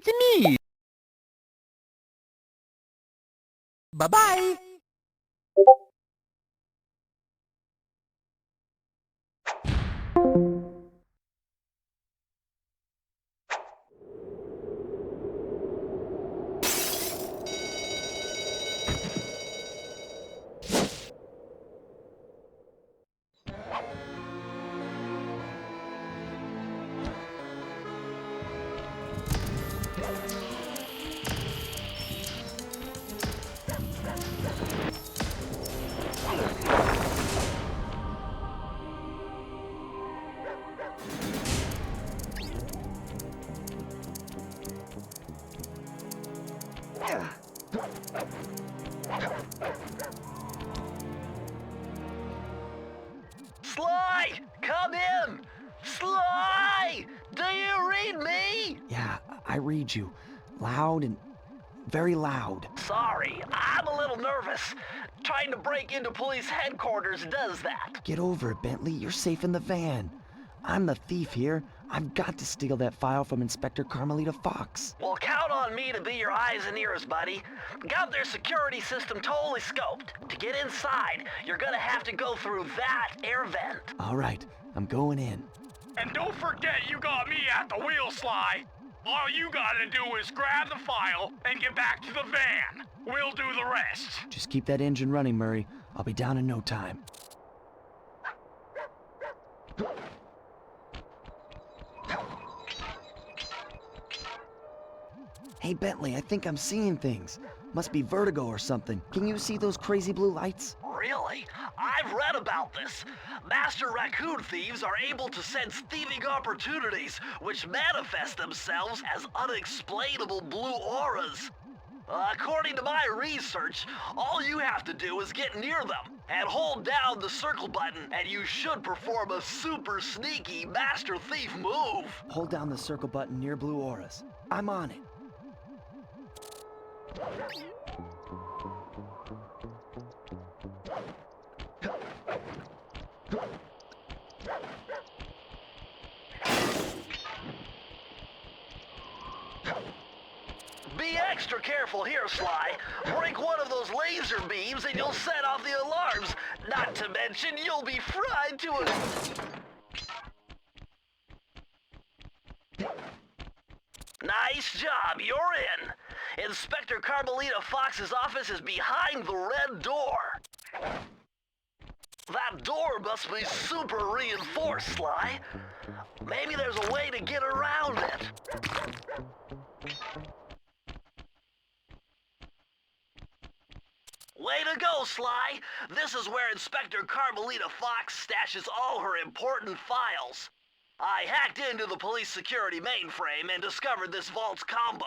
It's me! Bye-bye! Sly! Come in! Sly! Do you read me? Yeah, I read you. Loud and very loud. Sorry, I'm a little nervous. Trying to break into police headquarters does that. Get over it, Bentley. You're safe in the van. I'm the thief here. I've got to steal that file from Inspector Carmelita Fox. Well, count on me to be your eyes and ears, buddy. Got their security system totally scoped. To get inside, you're gonna have to go through that air vent. All right, I'm going in. And don't forget you got me at the wheel, Sly. All you gotta do is grab the file and get back to the van. We'll do the rest. Just keep that engine running, Murray. I'll be down in no time. Hey, Bentley, I think I'm seeing things. Must be vertigo or something. Can you see those crazy blue lights? Really? I've read about this. Master raccoon thieves are able to sense thieving opportunities, which manifest themselves as unexplainable blue auras. According to my research, all you have to do is get near them and hold down the circle button, and you should perform a super sneaky master thief move. Hold down the circle button near blue auras. I'm on it. Be extra careful here, Sly. Break one of those laser beams and you'll set off the alarms. Not to mention, you'll be fried to a... Nice job, you're in. Inspector Carmelita Fox's office is behind the red door. That door must be super reinforced, Sly. Maybe there's a way to get around it. Way to go, Sly! This is where Inspector Carmelita Fox stashes all her important files. I hacked into the police security mainframe and discovered this vault's combo.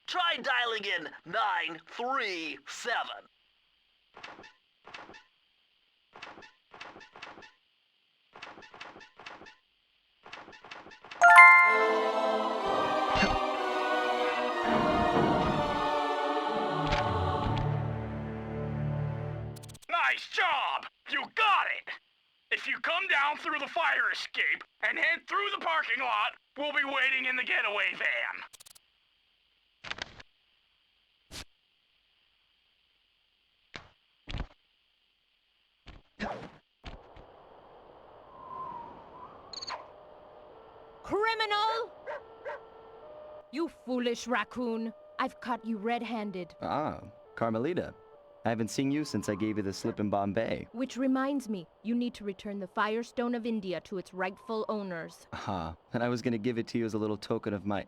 Try dialing in 937. Nice job! You got it! If you come down through the fire escape and head through the parking lot, we'll be waiting in the getaway van. Criminal! You foolish raccoon. I've caught you red-handed. Ah, Carmelita. I haven't seen you since I gave you the slip in Bombay. Which reminds me, you need to return the Firestone of India to its rightful owners. Ah, and I was gonna give it to you as a little token of my...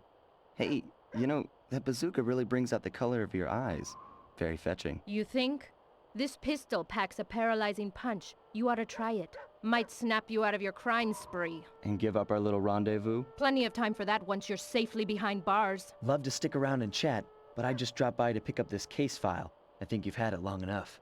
Hey, you know, that bazooka really brings out the color of your eyes. Very fetching. You think? This pistol packs a paralyzing punch. You ought to try it. Might snap you out of your crime spree. And give up our little rendezvous? Plenty of time for that once you're safely behind bars. Love to stick around and chat, but I just dropped by to pick up this case file. I think you've had it long enough.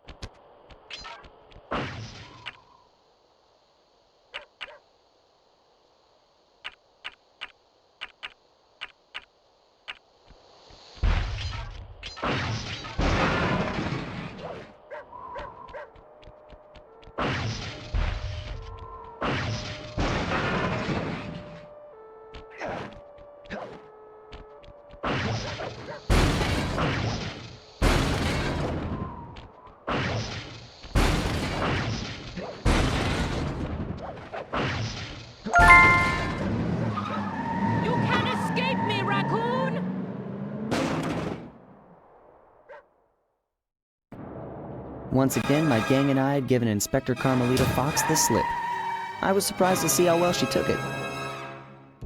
You can't escape me, Raccoon! Once again, my gang and I had given Inspector Carmelita Fox the slip. I was surprised to see how well she took it.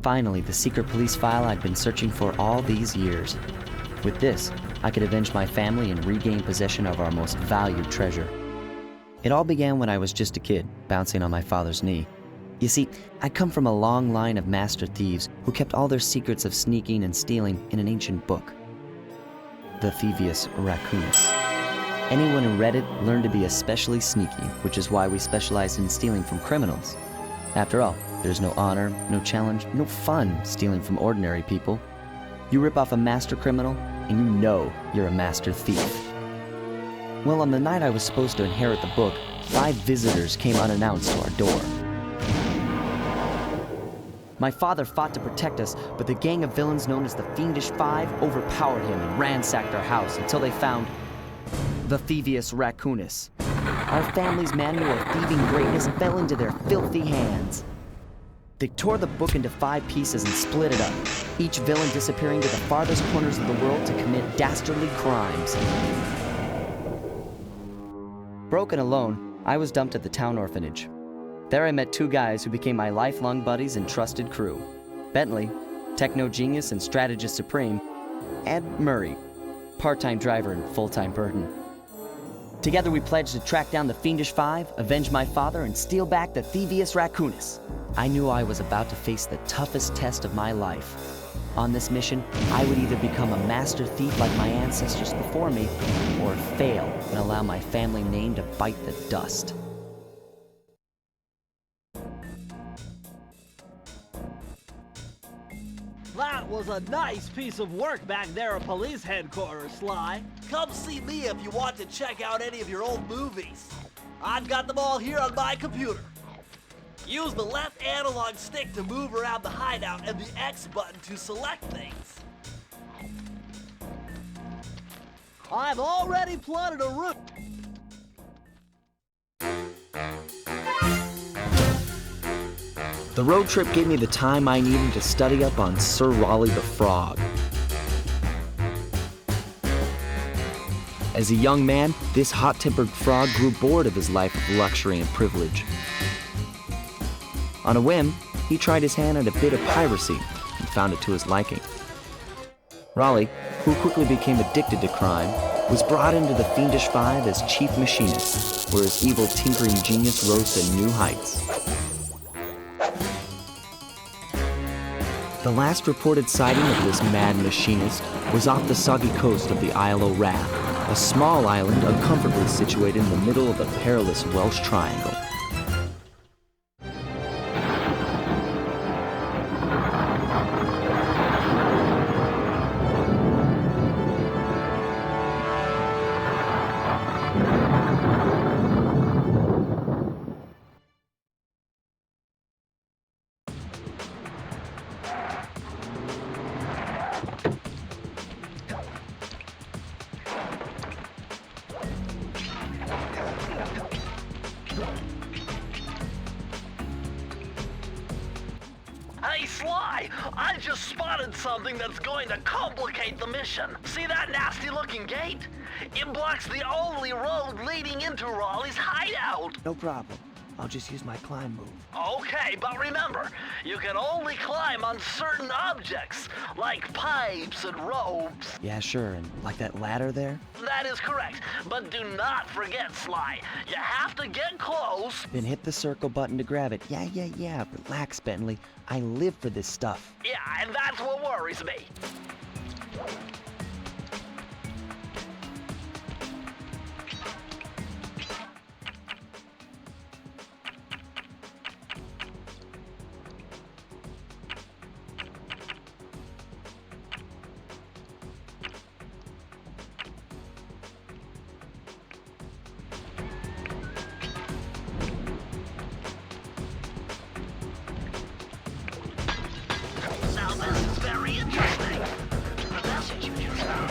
Finally, the secret police file I'd been searching for all these years. With this, I could avenge my family and regain possession of our most valued treasure. It all began when I was just a kid, bouncing on my father's knee. You see, I'd come from a long line of master thieves who kept all their secrets of sneaking and stealing in an ancient book. The Thievius Raccoonus. Anyone who read it learned to be especially sneaky, which is why we specialized in stealing from criminals. After all, there's no honor, no challenge, no fun stealing from ordinary people. You rip off a master criminal, and you know you're a master thief. Well, on the night I was supposed to inherit the book, 5 visitors came unannounced to our door. My father fought to protect us, but the gang of villains known as the Fiendish Five overpowered him and ransacked our house until they found the Thievius Raccoonus. Our family's manual of thieving greatness fell into their filthy hands. They tore the book into 5 pieces and split it up, each villain disappearing to the farthest corners of the world to commit dastardly crimes. Broken alone, I was dumped at the town orphanage. There I met 2 guys who became my lifelong buddies and trusted crew. Bentley, techno genius and strategist supreme, and Murray, part-time driver and full-time burden. Together we pledged to track down the Fiendish Five, avenge my father, and steal back the Thievius Raccoonus. I knew I was about to face the toughest test of my life. On this mission, I would either become a master thief like my ancestors before me, or fail and allow my family name to bite the dust. That was a nice piece of work back there at police headquarters, Sly. Come see me if you want to check out any of your old movies. I've got them all here on my computer. Use the left analog stick to move around the hideout and the X button to select things. I've already plotted a route. The road trip gave me the time I needed to study up on Sir Raleigh the Frog. As a young man, this hot-tempered frog grew bored of his life of luxury and privilege. On a whim, he tried his hand at a bit of piracy and found it to his liking. Raleigh, who quickly became addicted to crime, was brought into the Fiendish Five as chief machinist, where his evil tinkering genius rose to new heights. The last reported sighting of this mad machinist was off the soggy coast of the Isle o' Wrath, a small island uncomfortably situated in the middle of the perilous Welsh Triangle. Hey, Sly, I just spotted something that's going to complicate the mission. See that nasty-looking gate? It blocks the only road leading into Raleigh's hideout. No problem. I'll just use my climb move. Okay, but remember, you can only climb on certain objects, like pipes and ropes. Yeah, sure, and like that ladder there? That is correct, but do not forget, Sly. You have to get close. Then hit the circle button to grab it. Yeah. Relax, Bentley. I live for this stuff. Yeah, and that's what worries me. Now this is very interesting. The message you just found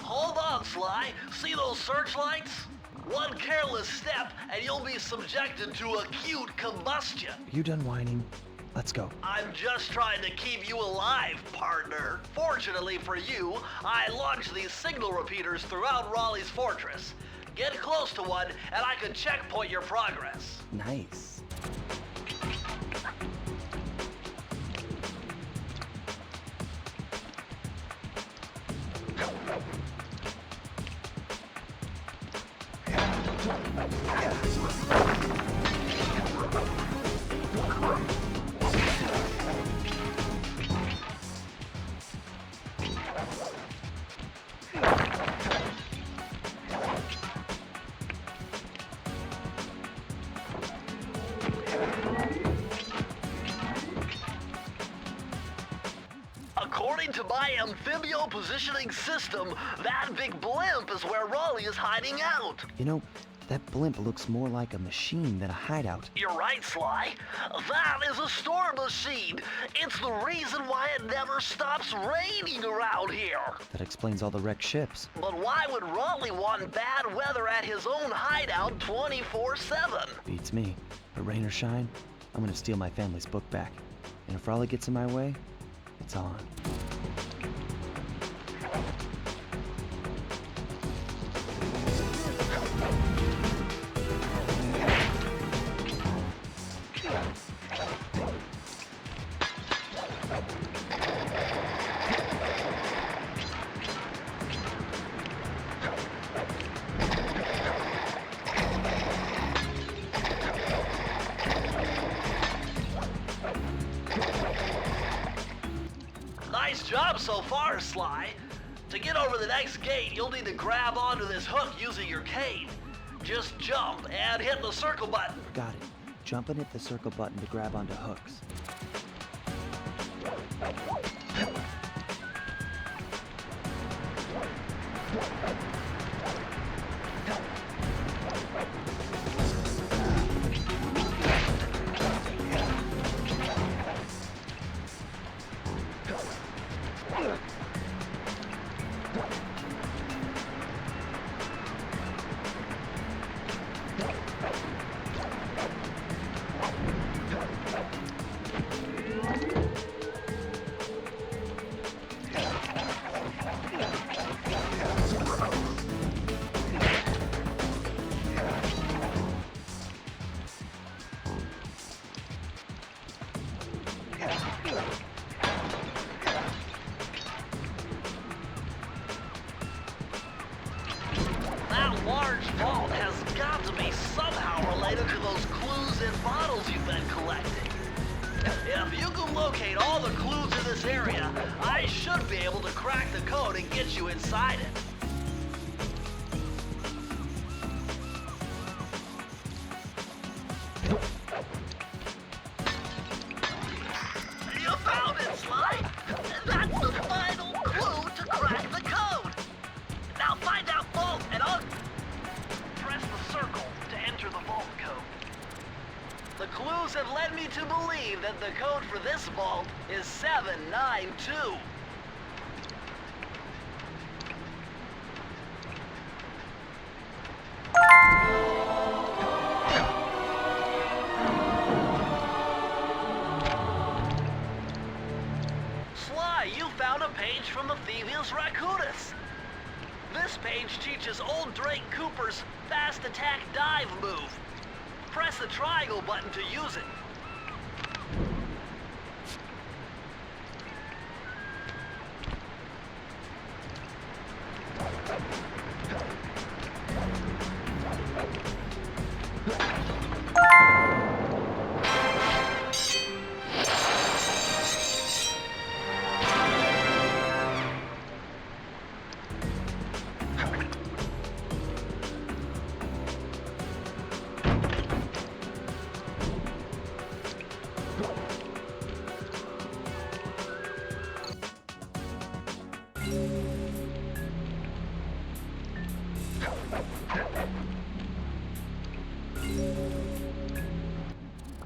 Hold on, Sly. See those searchlights? One careless step and you'll be subjected to acute combustion. You done whining? Let's go. I'm just trying to keep you alive, partner. Fortunately for you, I launched these signal repeaters throughout Raleigh's fortress. Get close to one and I can checkpoint your progress. Nice. According to my amphibio positioning system, that big blimp is where Raleigh is hiding out. You know, that blimp looks more like a machine than a hideout. You're right, Sly. That is a storm machine. It's the reason why it never stops raining around here. That explains all the wrecked ships. But why would Raleigh want bad weather at his own hideout 24/7? Beats me. But rain or shine, I'm gonna steal my family's book back. And if Raleigh gets in my way, it's on. Nice job so far, Sly. To get over the next gate, you'll need to grab onto this hook using your cane. Just jump and hit the circle button. Got it. Jump and hit the circle button to grab onto hooks. That large vault has got to be somehow related to those clues and bottles you've been collecting. If you can locate all the clues in this area, I should be able to crack the code and get you inside it. You found it, Sly! That's the final clue to crack the code! Now find that vault and press the circle to enter the vault code. The clues have led me to believe that the code for this vault is 792. range teaches old Drake Cooper's fast attack dive move. Press the triangle button to use it.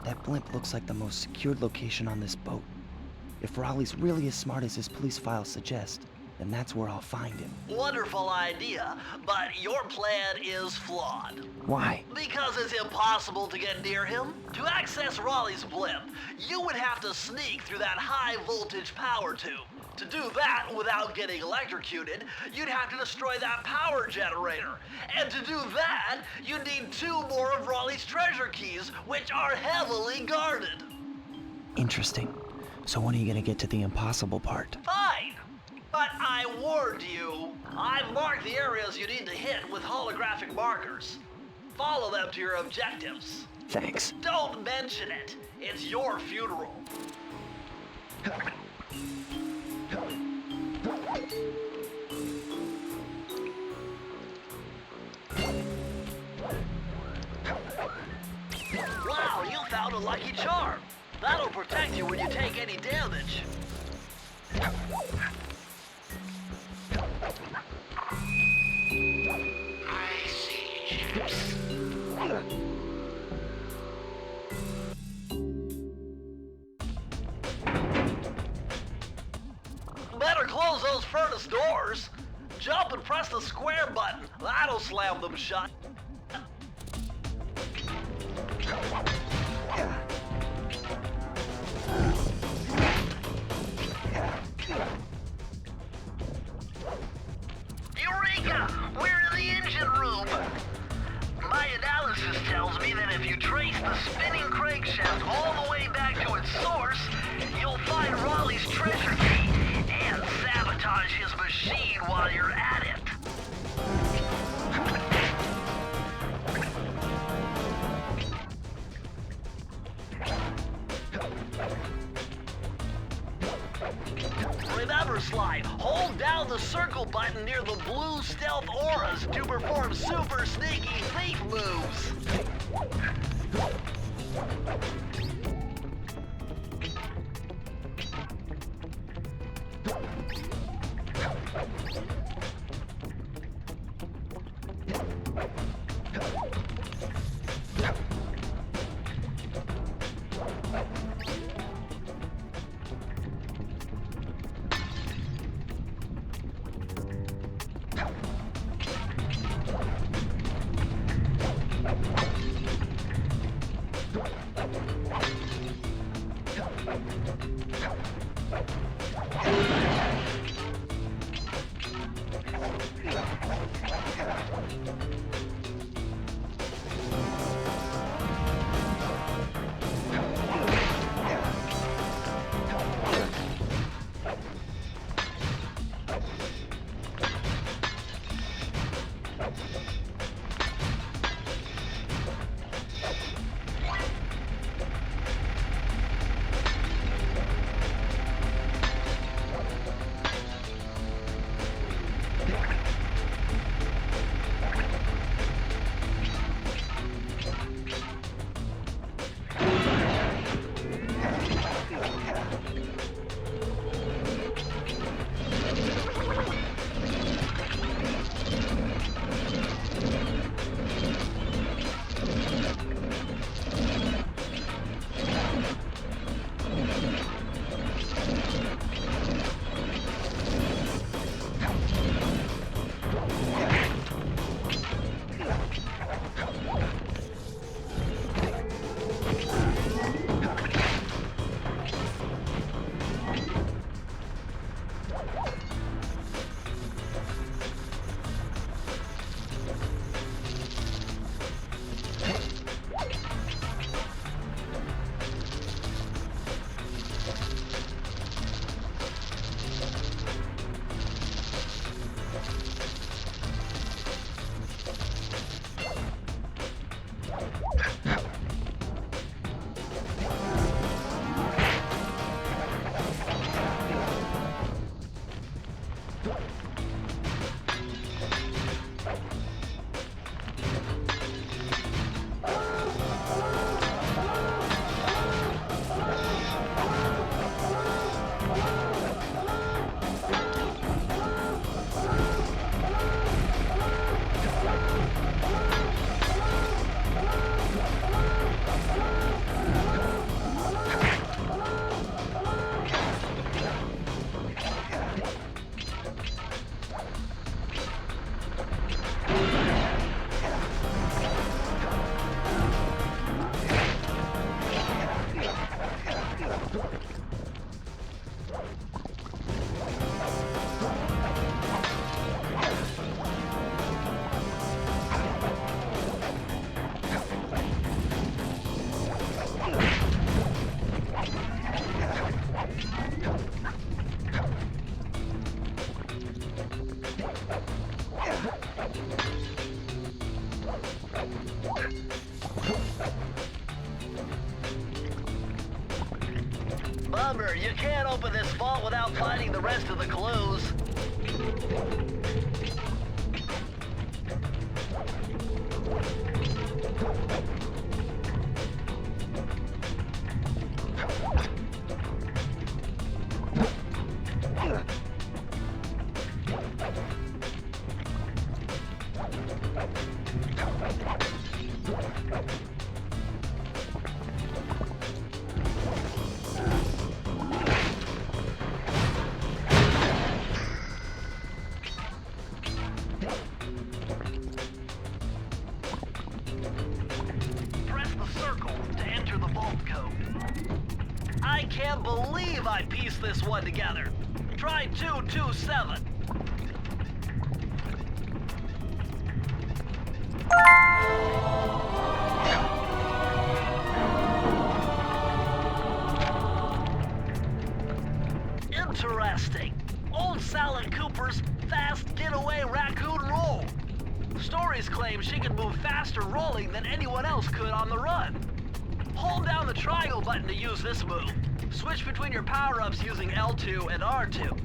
That blimp looks like the most secured location on this boat. If Raleigh's really as smart as his police files suggest, then that's where I'll find him. Wonderful idea, but your plan is flawed. Why? Because it's impossible to get near him. To access Raleigh's blimp, you would have to sneak through that high-voltage power tube. To do that without getting electrocuted, you'd have to destroy that power generator. And to do that, you'd need 2 more of Raleigh's treasure keys, which are heavily guarded. Interesting. So when are you gonna get to the impossible part? Fine. But I warned you. I've marked the areas you need to hit with holographic markers. Follow them to your objectives. Thanks. Don't mention it. It's your funeral. Wow, you found a lucky charm. That'll protect you when you take any damage. I see ships. Better close those furnace doors. Jump and press the square button. That'll slam them shut. Eureka! We're in the engine room. My analysis tells me that if you trace the spinning crankshaft all the way back to its source, you'll find Raleigh's treasure key and sabotage his machine while you're at it. Remember, Sly, hold down the circle button near the blue stealth auras to perform super sneaky thief moves. you can't open this vault without finding the rest of the clues. Press the circle to enter the vault code. I can't believe I pieced this one together. Try 227. Interesting. Old Sally Cooper's fast getaway raccoon roll. Stories claim she can move faster rolling than anyone else could on the run. Hold down the triangle button to use this move. Switch between your power-ups using L2 and R2.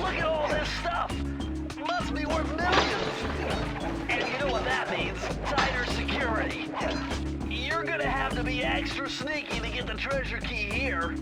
Look at all this stuff! Must be worth millions! And you know what that means? Tighter security. You're gonna have to be extra sneaky to get the treasure key here.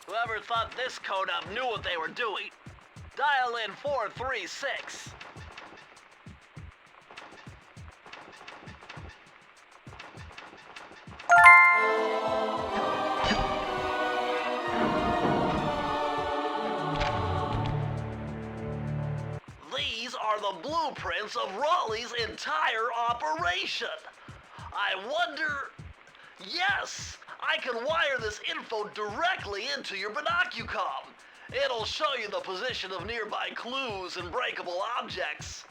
Whoever thought this code up knew what they were doing. Dial in 436. These are the blueprints of Raleigh's entire operation. I wonder... Yes! I can wire this info directly into your binocucom. It'll show you the position of nearby clues and breakable objects.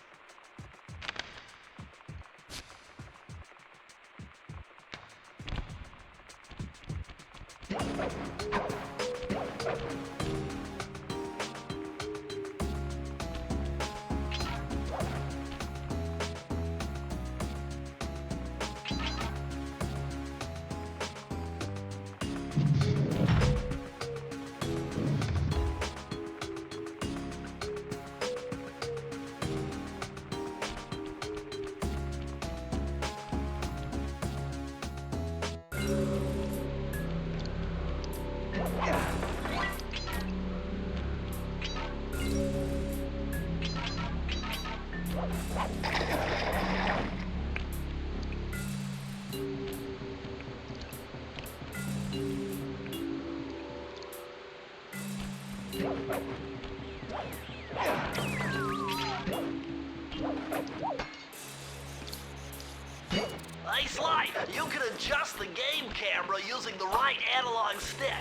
Hey Sly, you can adjust the game camera using the right analog stick.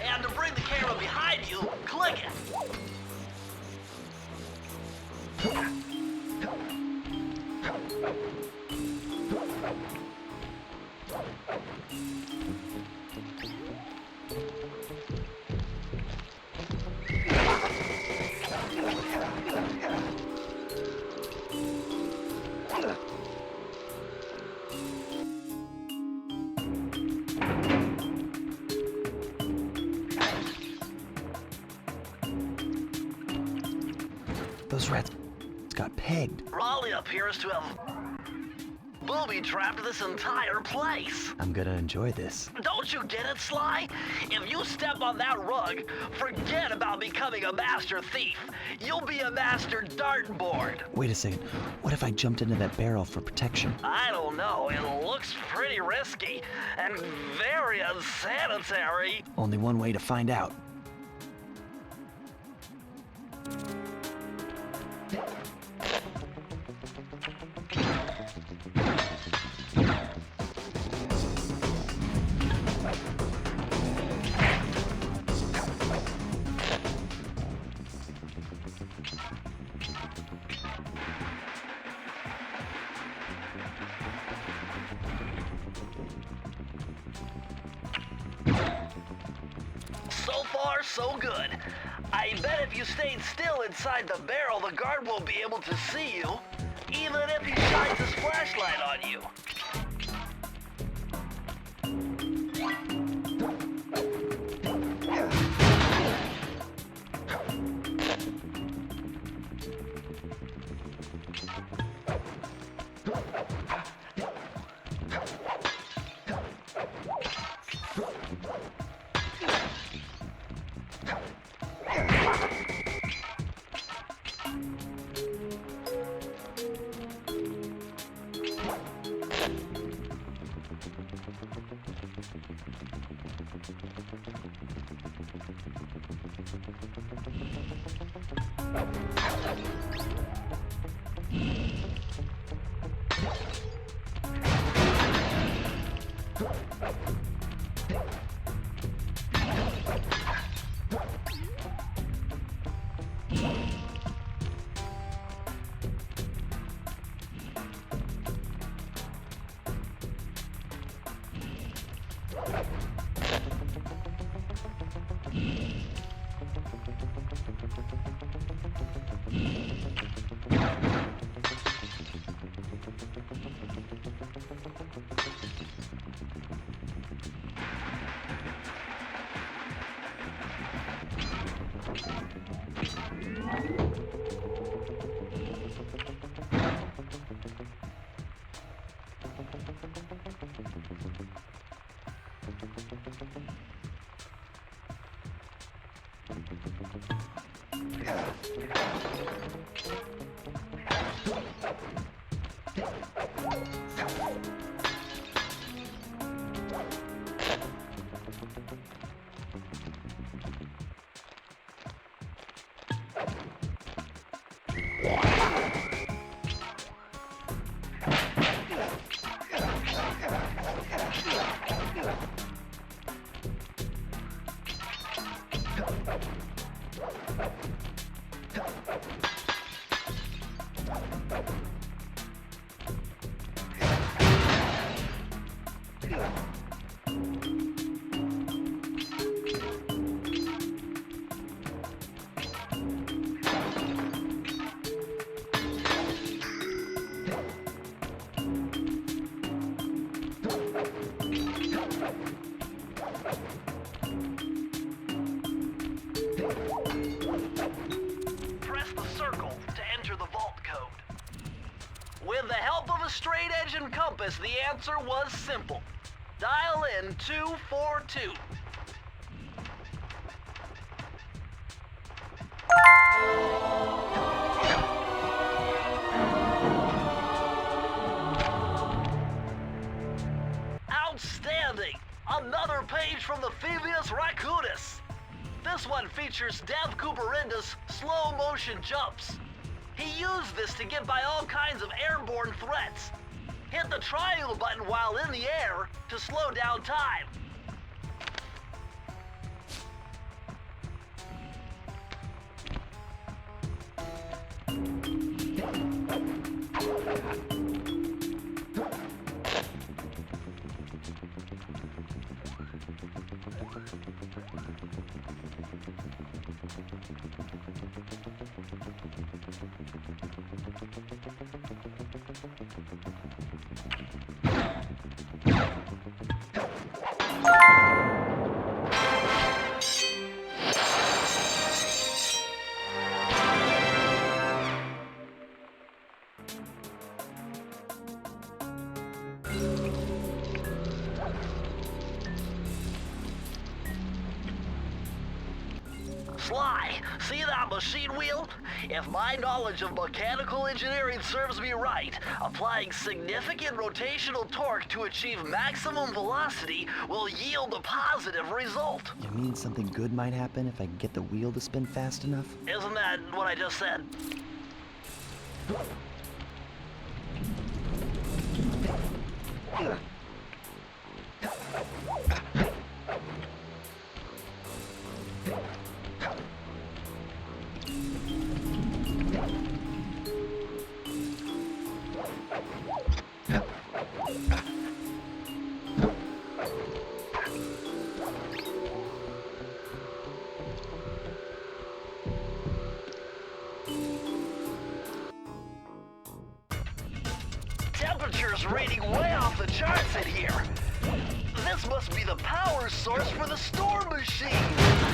And to bring the camera behind you, click it. Those rats got pegged. Raleigh appears to have booby-trapped this entire place. I'm gonna enjoy this. Don't you get it, Sly? If you step on that rug, forget about becoming a master thief. You'll be a master dartboard. Wait a second. What if I jumped into that barrel for protection? I don't know. It looks pretty risky and very unsanitary. Only one way to find out. far, so good. I bet if you stayed still inside the barrel, the guard won't be able to see you, even if he shines his flashlight on you. Straight-edge and compass, the answer was simple. Dial in 242. Outstanding! Another page from the Thievius Raccoonus. This one features Dev Cooperenda's slow-motion jumps. He used this to get by all kinds of airborne threats. Hit the triangle button while in the air to slow down time. Sly, see that machine wheel? If my knowledge of mechanical engineering serves me right, applying significant rotational torque to achieve maximum velocity will yield a positive result. You mean something good might happen if I can get the wheel to spin fast enough? Isn't that what I just said? temperature's reading way off the charts in here. This must be the power source for the storm machine.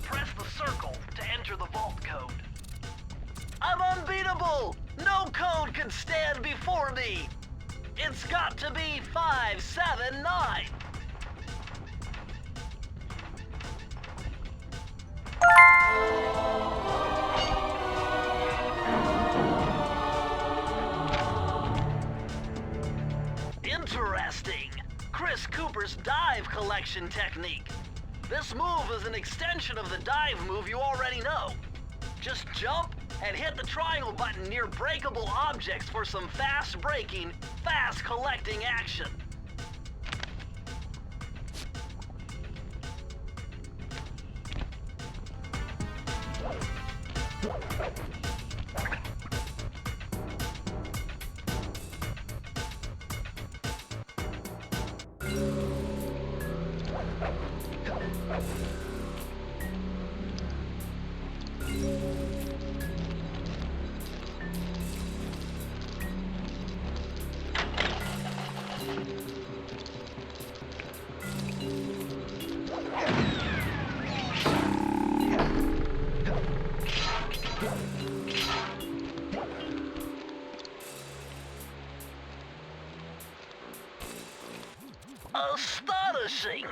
Press the circle to enter the vault code. I'm unbeatable! No code can stand before me! It's got to be 579! Interesting! Chris Cooper's dive collection technique. This move is an extension of the dive move you already know. Just jump and hit the triangle button near breakable objects for some fast braking, fast collecting action. Astonishing!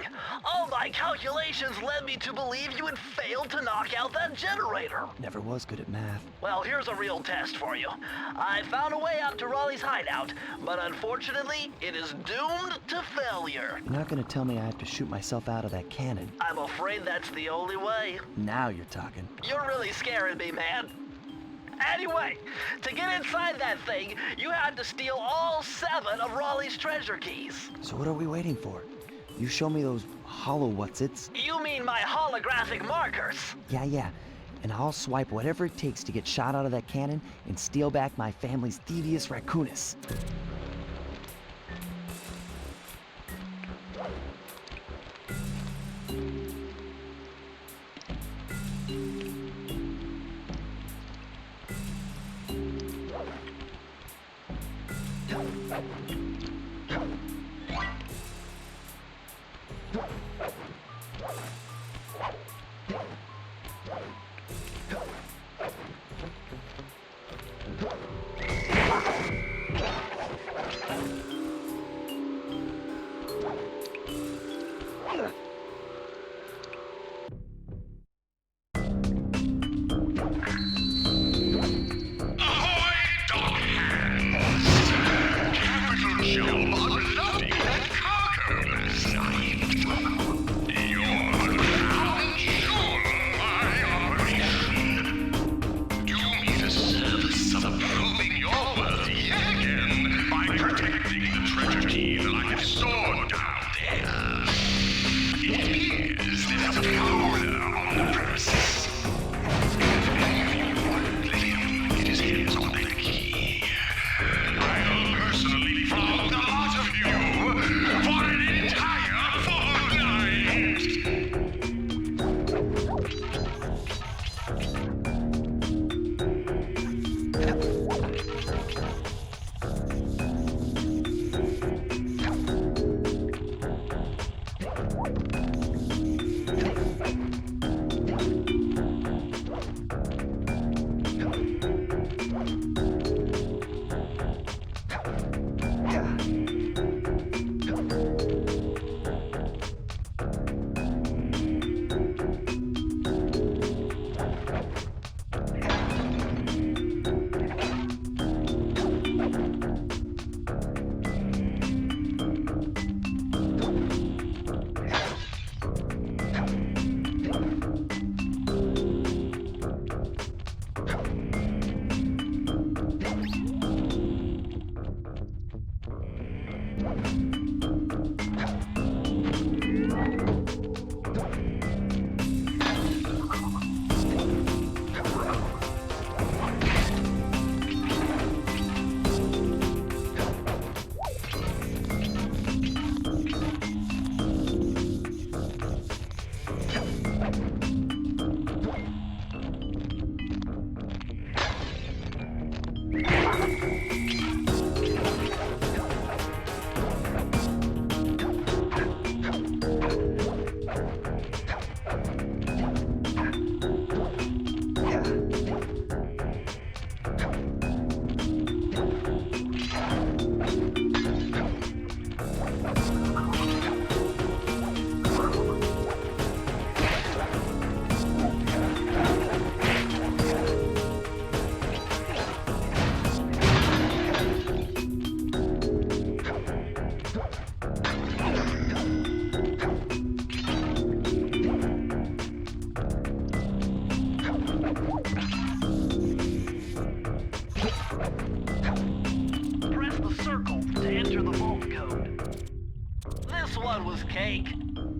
All my calculations led me to believe you had failed to knock out that generator. Never was good at math. Well, here's a real test for you. I found a way out to Raleigh's hideout, but unfortunately, it is doomed to failure. You're not gonna tell me I have to shoot myself out of that cannon. I'm afraid that's the only way. Now you're talking. You're really scaring me, man. Anyway, to get inside that thing, you had to steal all 7 of Raleigh's treasure keys. So what are we waiting for? You show me those hollow what's-its? You mean my holographic markers? Yeah. And I'll swipe whatever it takes to get shot out of that cannon and steal back my family's Thievius Raccoonus.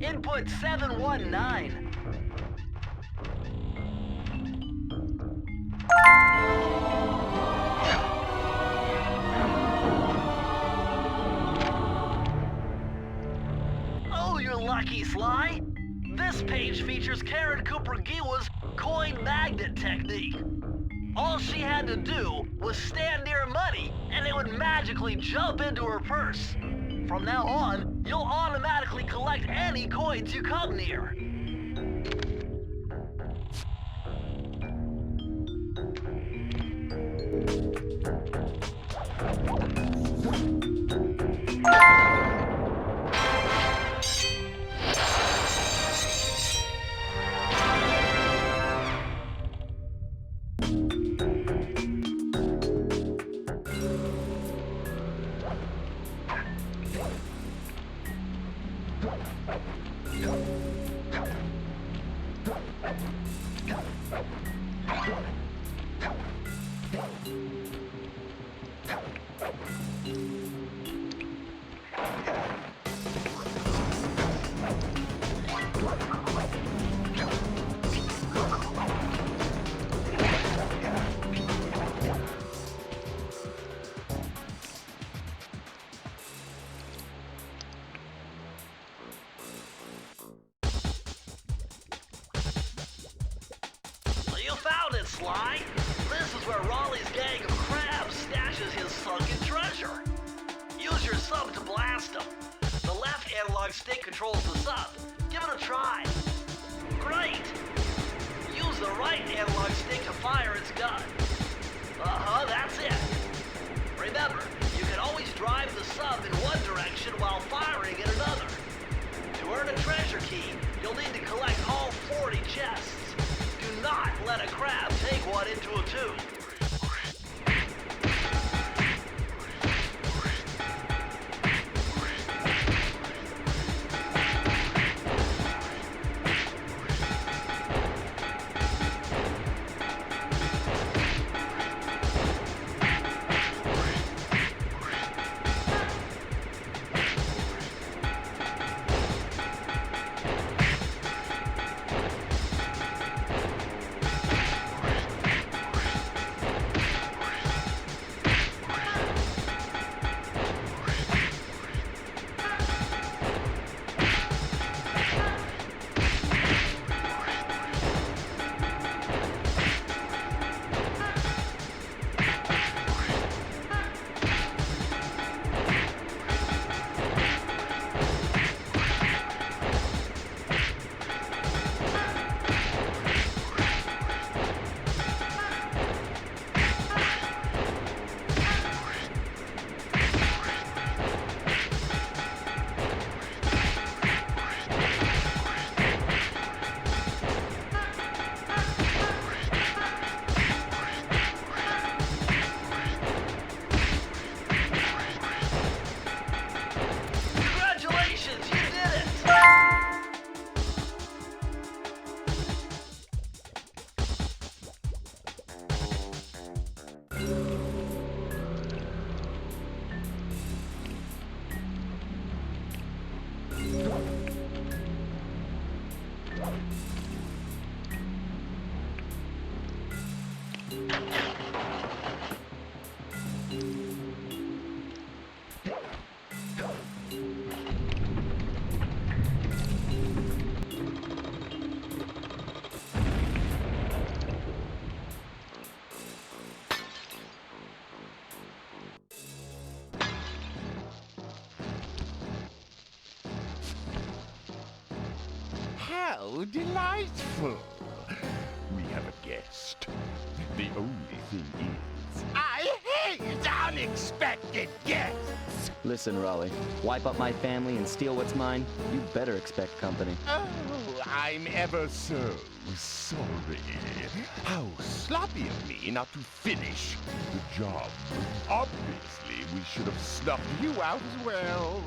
Input 719. Oh, you're lucky, Sly. This page features Karen Cooper-Giwa's coin magnet technique. All she had to do was stand near money, and it would magically jump into her purse. From now on, you'll automatically collect any coins you come near. You found it, Sly. This is where Raleigh's gang of crabs stashes his sunken treasure. Use your sub to blast him. The left analog stick controls the sub. Give it a try. Great. Use the right analog stick to fire its gun. That's it. Remember, you can always drive the sub in one direction while firing in another. To earn a treasure key, you'll need to collect all 40 chests. Do not let a crab take one into a tube. How delightful! We have a guest. The only thing is, I hate unexpected guests! Listen, Raleigh, wipe up my family and steal what's mine? You better expect company. Oh, I'm ever so sorry. How sloppy of me not to finish the job. Obviously, we should have snuffed you out as well.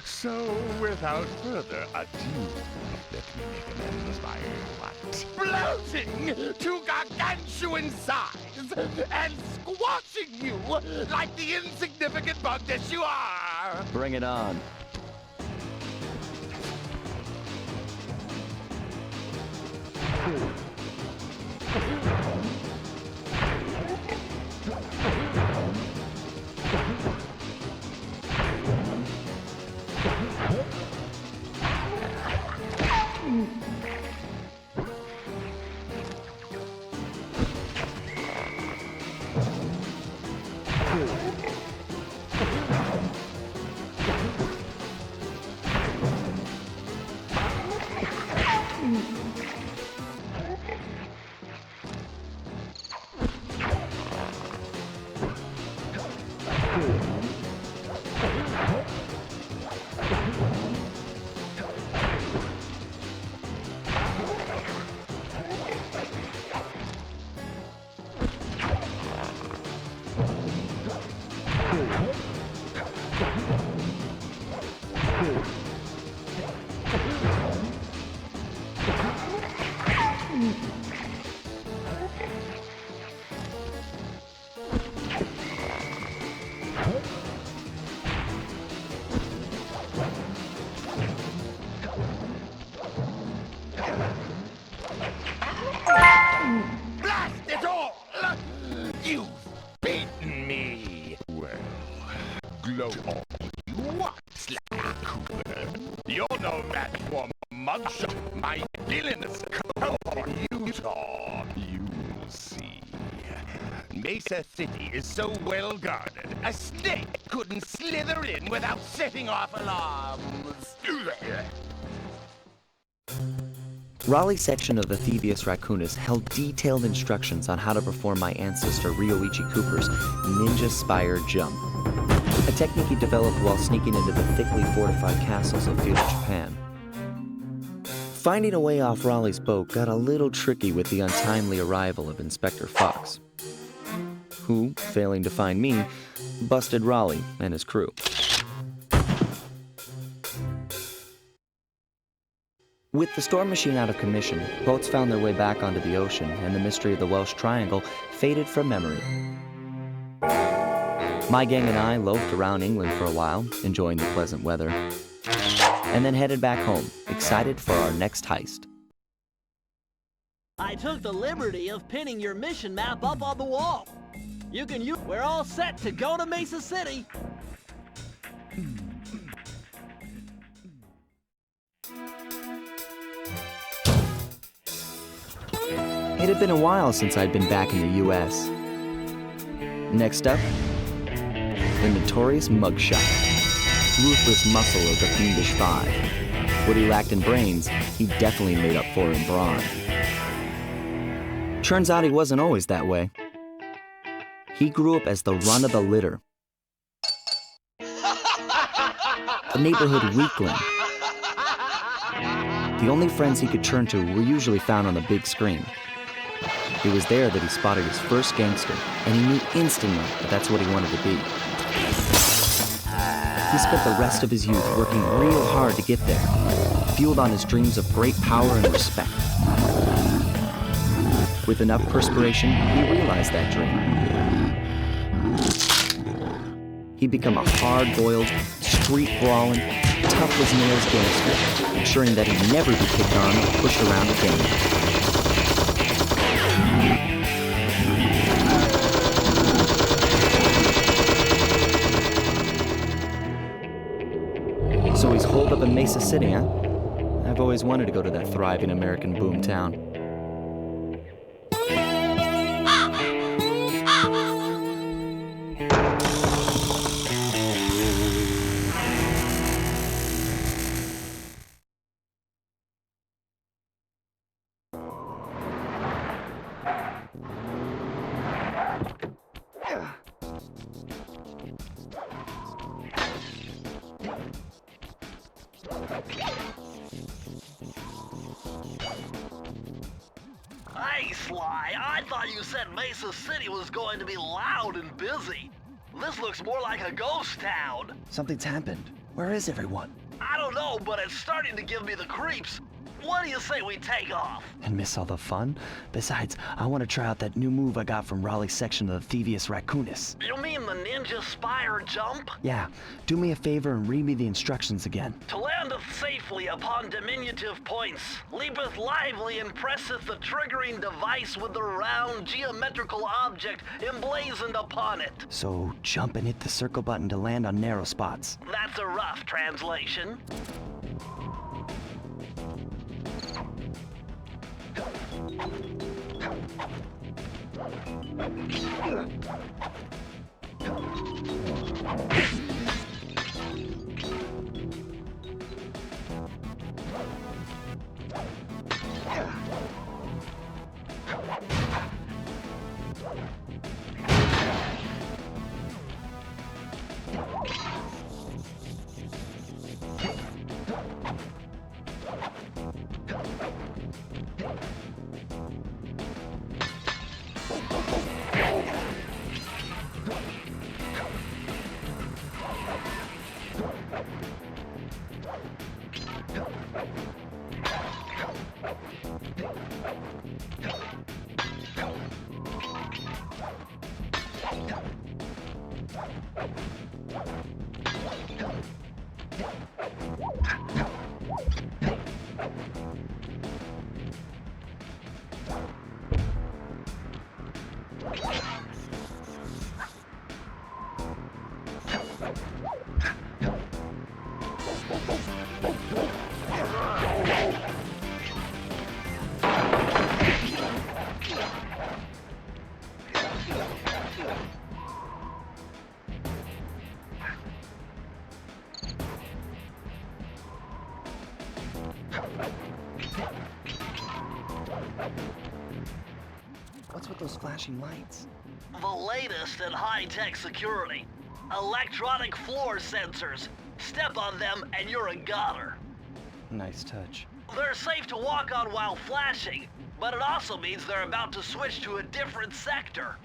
So, without further ado, let me make amends by what? Bloating to gargantuan size and squashing you like the insignificant bug that you are! Bring it on. glow on you. What, Cooper? You're no match for Muggshot, my villainous cohort Utah. You'll see. Mesa City is so well guarded, a snake couldn't slither in without setting off alarms. Raleigh's section of the Thievius Raccoonus held detailed instructions on how to perform my ancestor Ryoichi Cooper's ninja spire jump, a technique he developed while sneaking into the thickly fortified castles of feudal Japan. Finding a way off Raleigh's boat got a little tricky with the untimely arrival of Inspector Fox, who, failing to find me, busted Raleigh and his crew. With the storm machine out of commission, boats found their way back onto the ocean, and the mystery of the Welsh Triangle faded from memory. My gang and I loafed around England for a while, enjoying the pleasant weather, and then headed back home, excited for our next heist. I took the liberty of pinning your mission map up on the wall. You can use. We're all set to go to Mesa City. It had been a while since I'd been back in the U.S. Next up, the notorious Muggshot, ruthless muscle of the Fiendish Five. What he lacked in brains, he definitely made up for in brawn. Turns out he wasn't always that way. He grew up as the run of the litter, a neighborhood weakling. The only friends he could turn to were usually found on the big screen. It was there that he spotted his first gangster, and he knew instantly that that's what he wanted to be. He spent the rest of his youth working real hard to get there, fueled on his dreams of great power and respect. With enough perspiration, he realized that dream. He'd become a hard-boiled, street-brawling, tough-as-nails gangster, ensuring that he'd never be kicked on or pushed around again. So he's holed up in Mesa City, huh? I've always wanted to go to that thriving American boomtown. Hey, Sly, I thought you said Mesa City was going to be loud and busy. This looks more like a ghost town. Something's happened. Where is everyone? I don't know, but it's starting to give me the creeps. What do you say we take off? And miss all the fun? Besides, I want to try out that new move I got from Raleigh's section of the Thievius Raccoonus. You mean the ninja spire jump? Yeah, do me a favor and read me the instructions again. To landeth safely upon diminutive points, leapeth lively and presseth the triggering device with the round geometrical object emblazoned upon it. So jump and hit the circle button to land on narrow spots. That's a rough translation. with those flashing lights? The latest in high-tech security. Electronic floor sensors. Step on them and you're a goner. Nice touch. They're safe to walk on while flashing, but it also means they're about to switch to a different sector.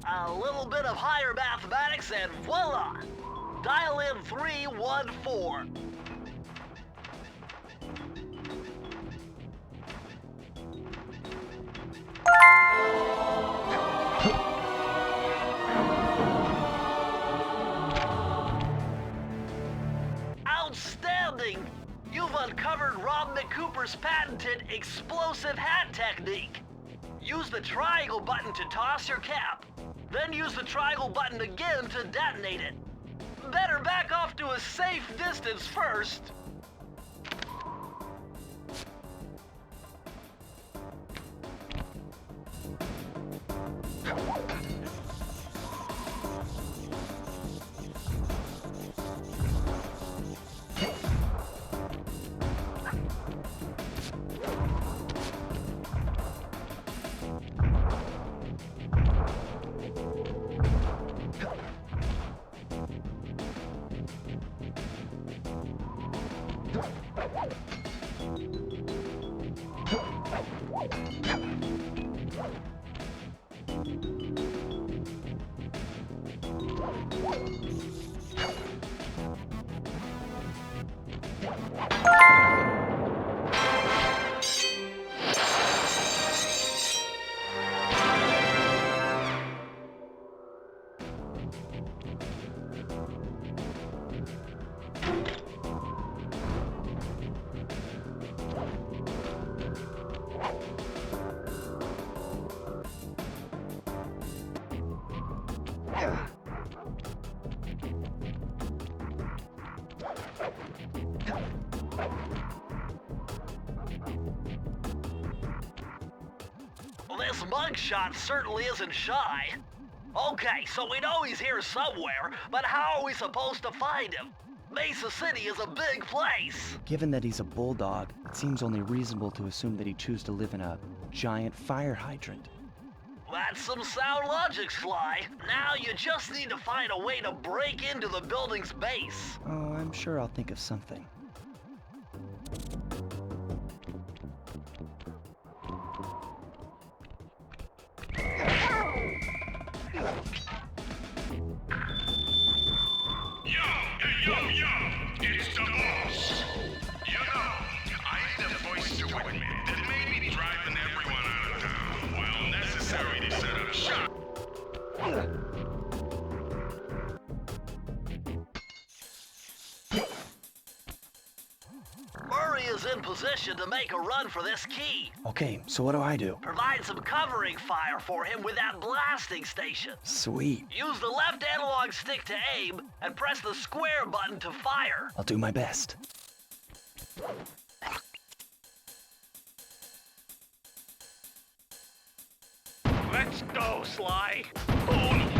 A little bit of higher mathematics and voila! Dial in 314. Outstanding! You've uncovered Rob McCooper's patented explosive hat technique. Use the triangle button to toss your cap. Then use the triangle button again to detonate it. Better back off to a safe distance first. This Muggshot certainly isn't shy. Okay, so we know he's here somewhere, but how are we supposed to find him? Mesa City is a big place. Given that he's a bulldog, it seems only reasonable to assume that he'd choose to live in a giant fire hydrant. That's some sound logic, Sly. Now you just need to find a way to break into the building's base. Oh, I'm sure I'll think of something. Yo, it's the boss. You know, I need a voice to wit me that may be driving everyone out of town while necessary to set up shop. Murray is in position to make a run for this key. Okay, so what do I do? Provide some covering fire for him with that blasting station. Sweet. Use the left analog stick to aim and press the square button to fire. I'll do my best. Let's go, Sly. Oh, no.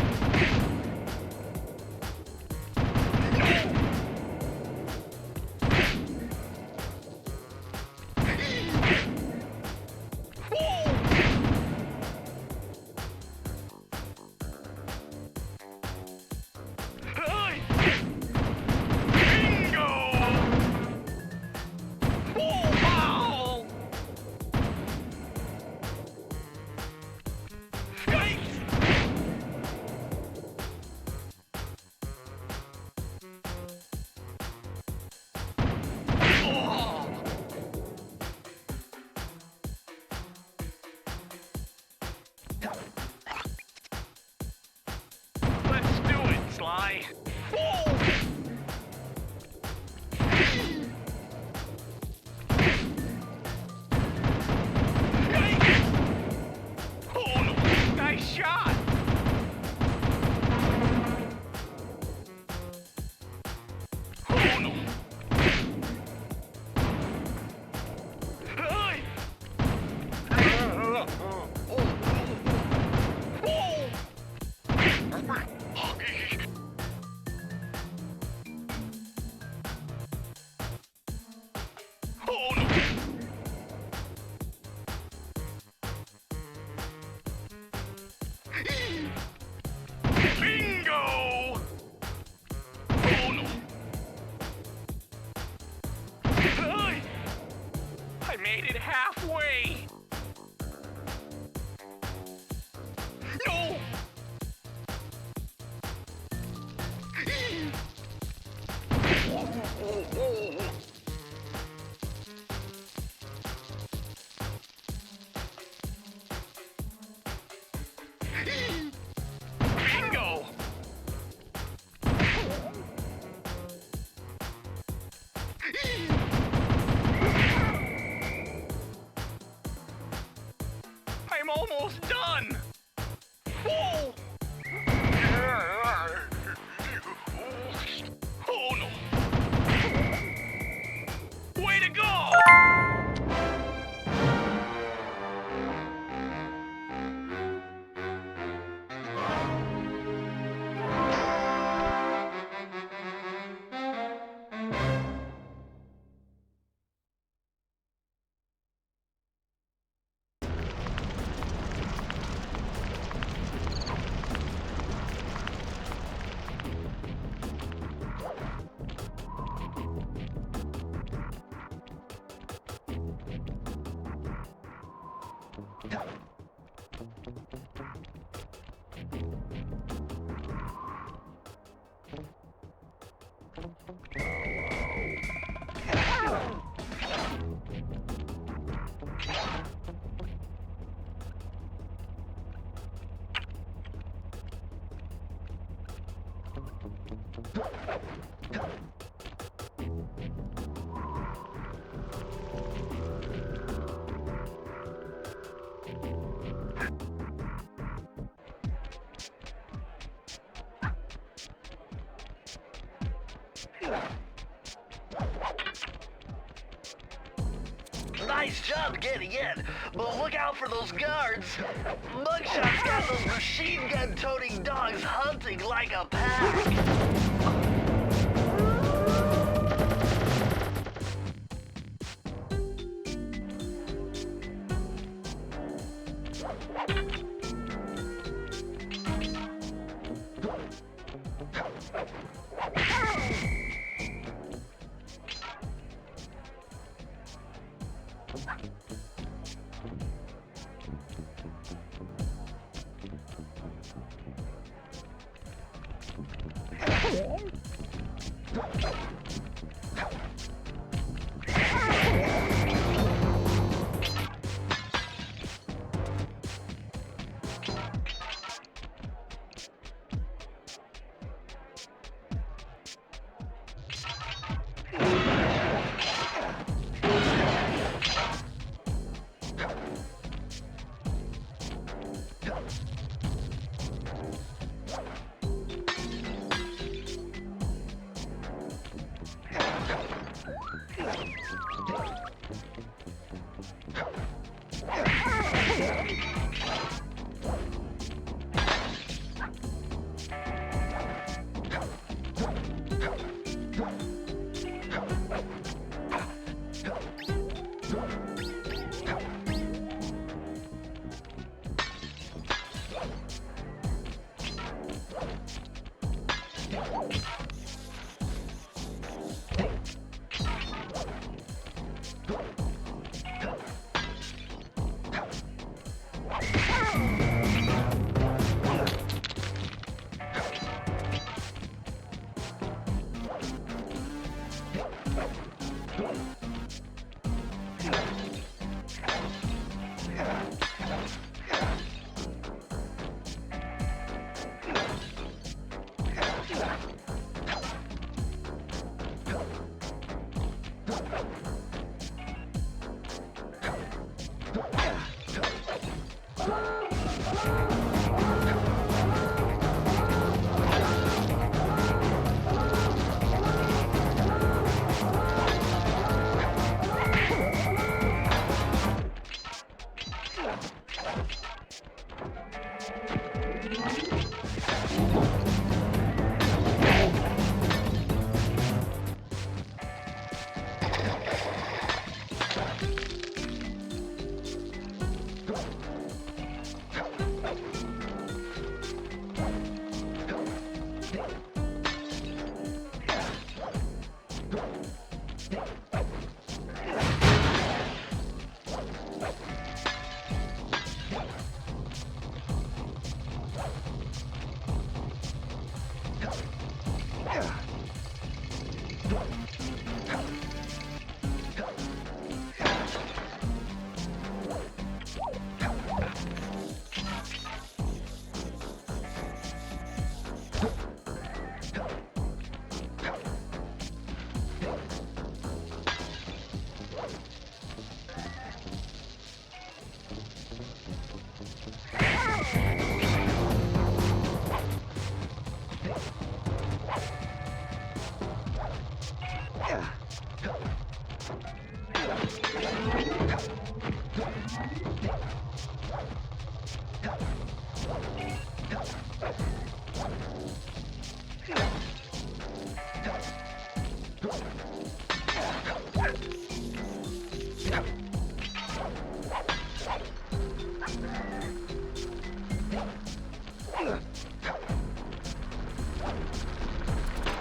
Made it halfway! No! Bingo! I'm almost done! Whoa! Oh no! Way to go! Nice job getting in, but look out for those guards. Muggshot's got those machine gun-toting dogs hunting like a pack.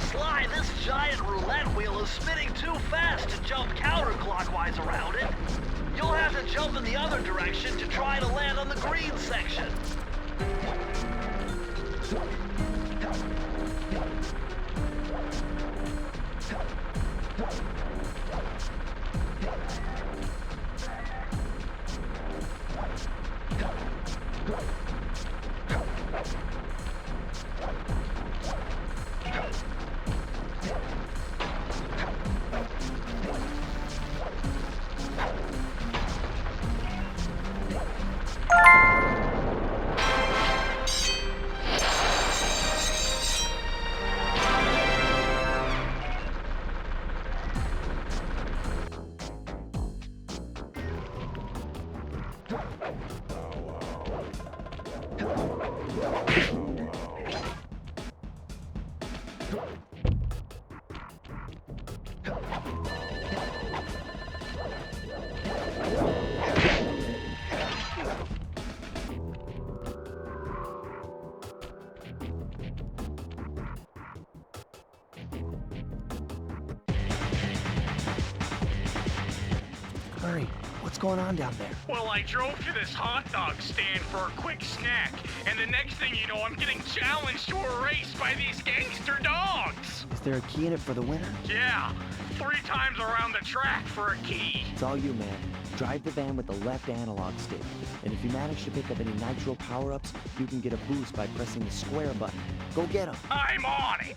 Sly, this giant roulette wheel is spinning too fast to jump counterclockwise around it. You'll have to jump in the other direction to try to land on the green section. Hurry, what's going on down there? Well, I drove to this hot dog stand for a quick snack, and the next thing you know, I'm getting challenged to a race by these gangster dogs. Is there a key in it for the winner? Yeah, 3 times around the track for a key. It's all you, man. Drive the van with the left analog stick. And if you manage to pick up any nitro power-ups, you can get a boost by pressing the square button. Go get 'em. I'm on it.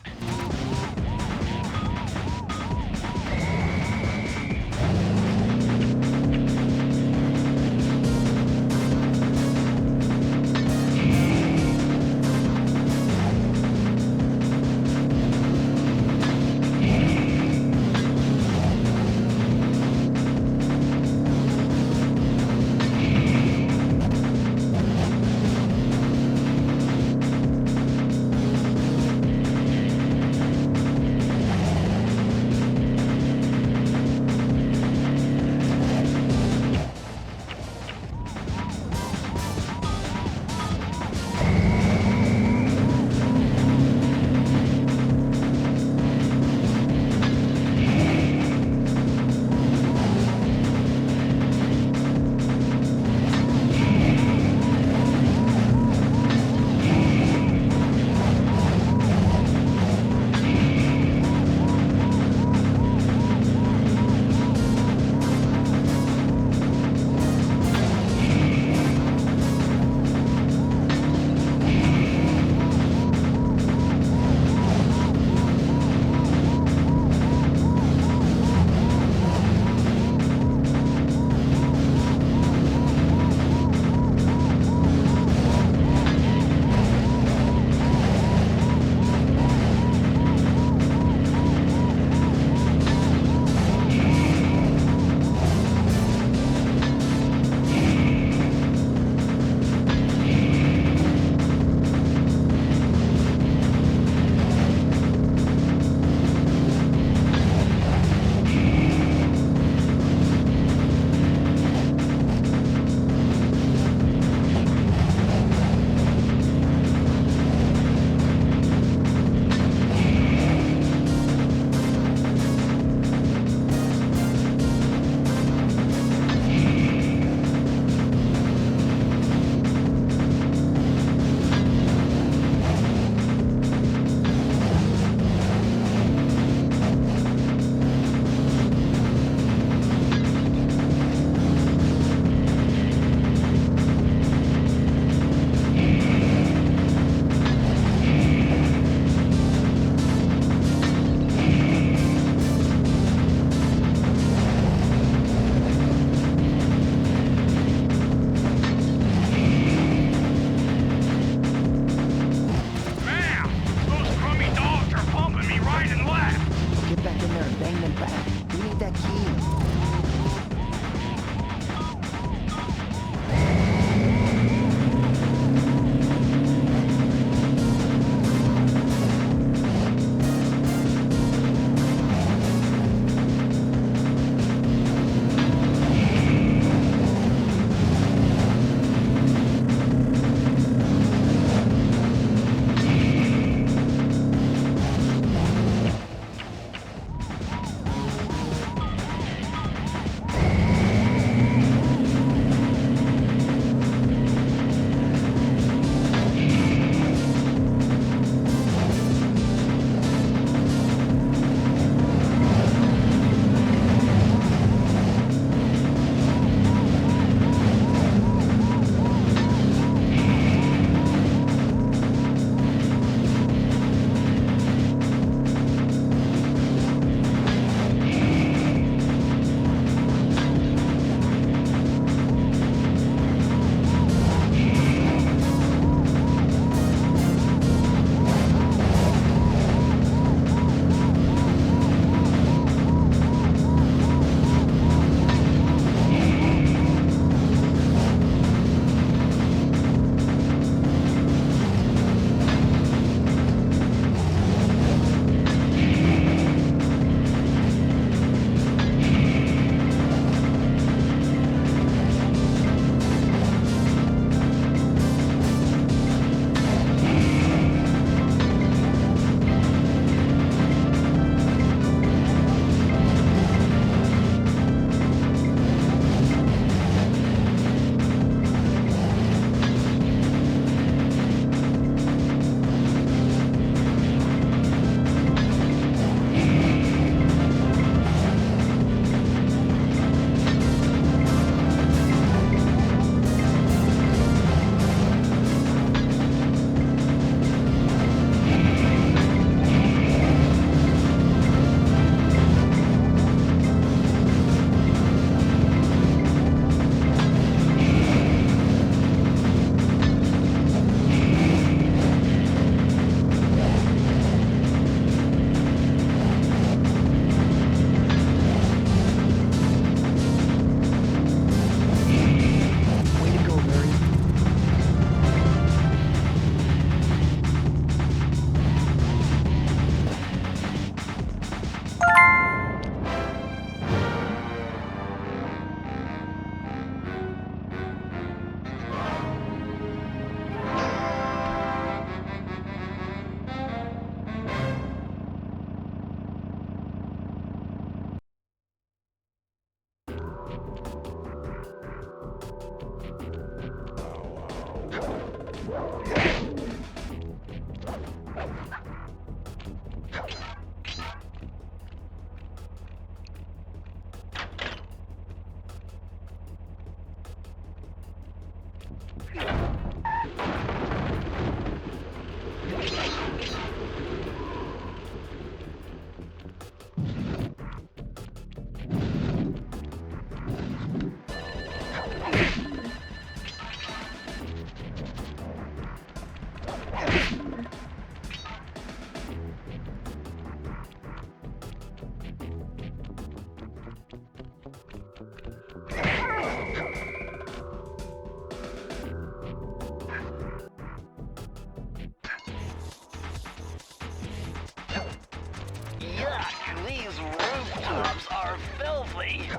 Yuck, these rooftops are filthy.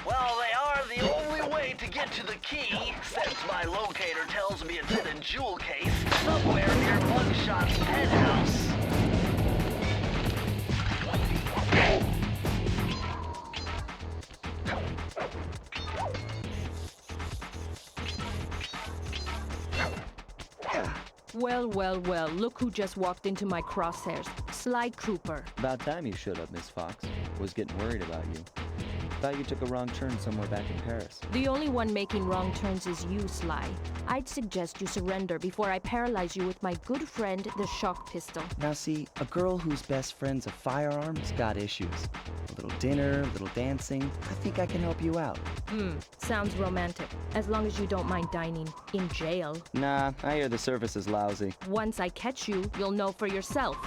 Well, they are the only way to get to the key, since my locator tells me it's in a jewel case somewhere near Muggshot's penthouse. Well, well, well, look who just walked into my crosshairs. Sly Cooper. About time you showed up, Miss Fox. Was getting worried about you. Thought you took a wrong turn somewhere back in Paris. The only one making wrong turns is you, Sly. I'd suggest you surrender before I paralyze you with my good friend, the shock pistol. Now see, a girl whose best friend's a firearm's got issues. A little dinner, a little dancing. I think I can help you out. Sounds romantic. As long as you don't mind dining in jail. Nah, I hear the service is lousy. Once I catch you, you'll know for yourself.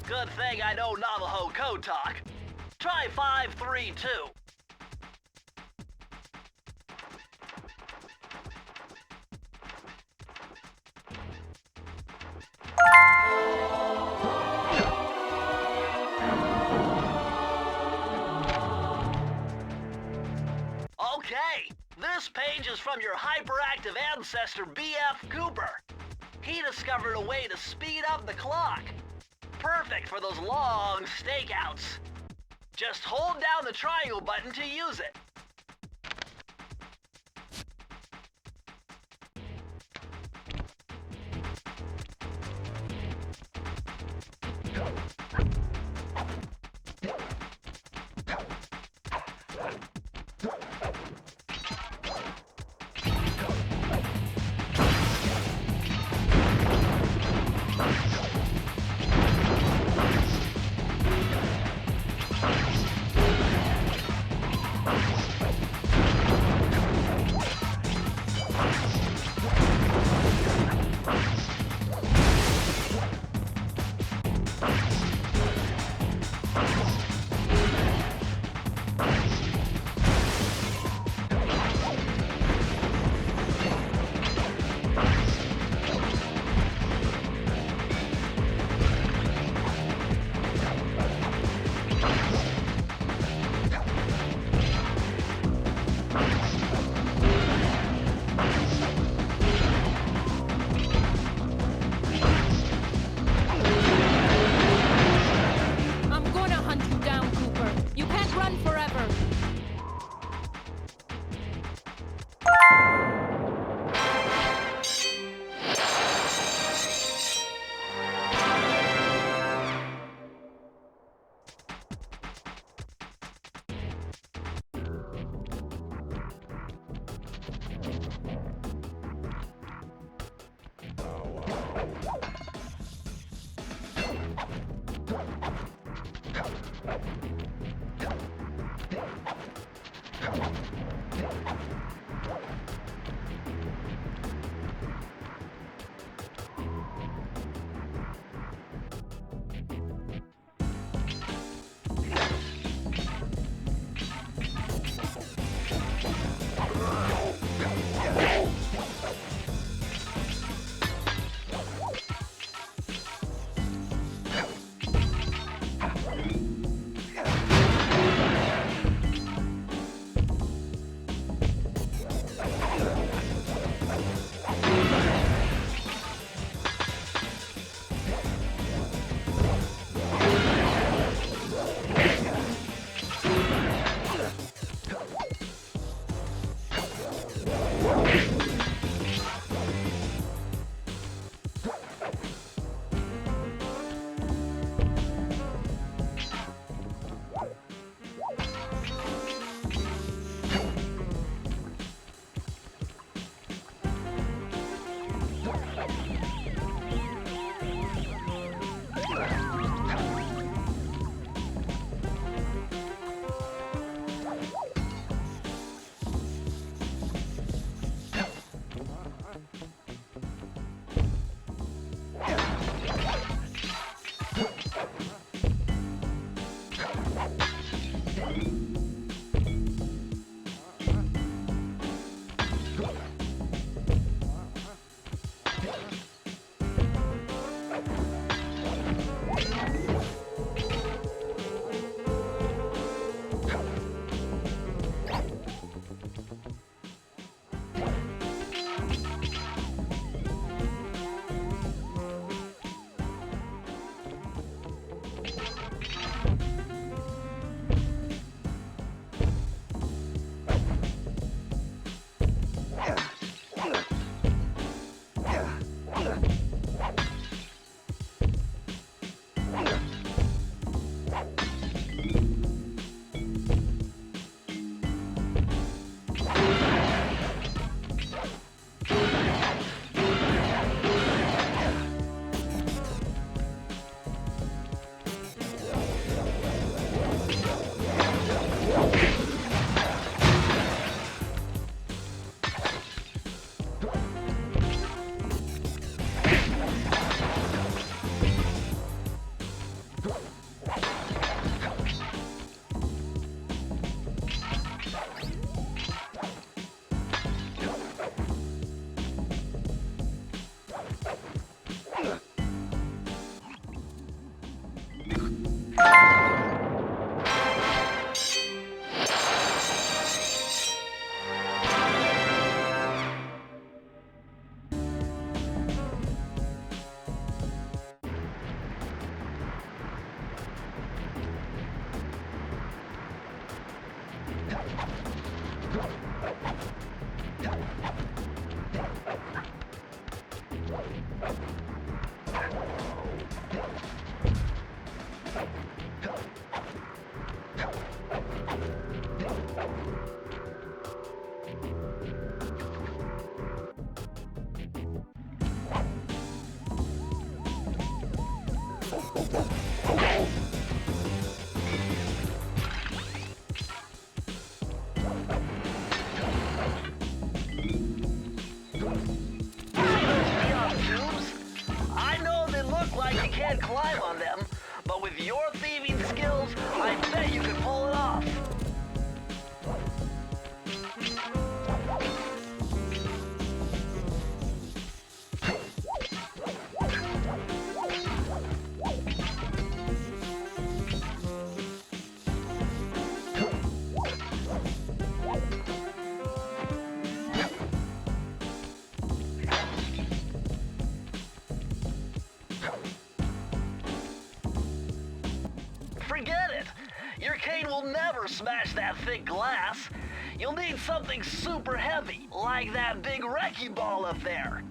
Good thing I know Navajo code talk. Try 532. Okay, this page is from your hyperactive ancestor B.F. Cooper. He discovered a way to speed up the clock. Perfect for those long stakeouts. Just hold down the triangle button to use it. can't climb on them, but with your thieving skills, I bet you could pull it off. Forget it! Your cane will never smash that thick glass. You'll need something super heavy, like that big wrecking ball up there.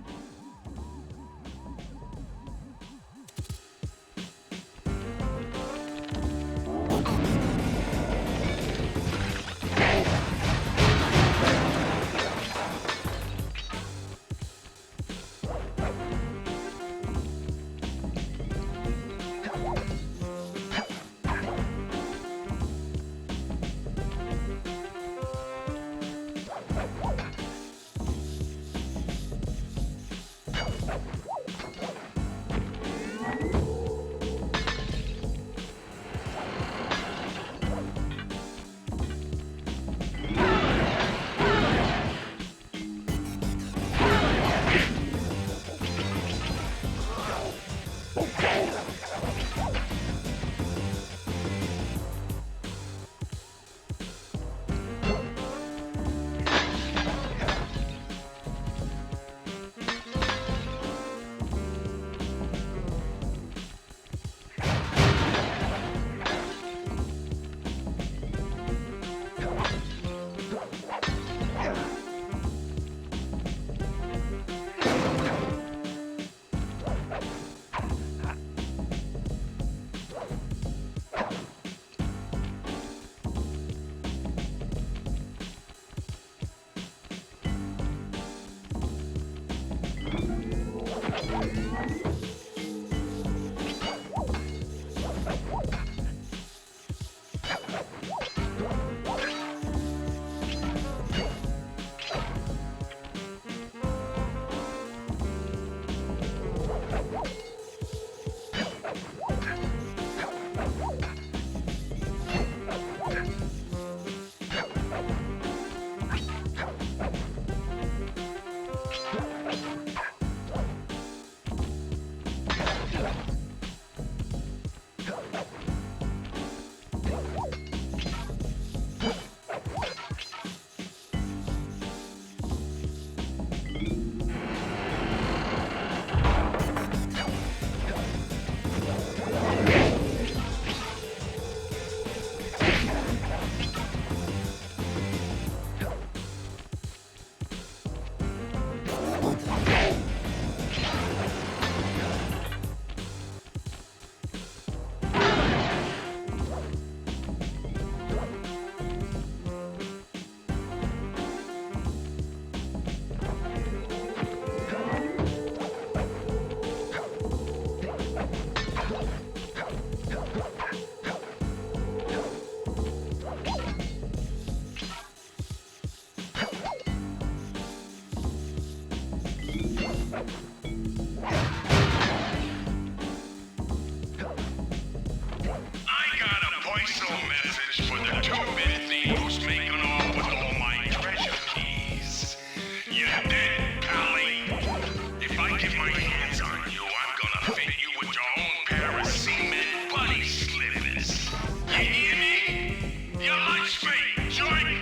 You might speak, join.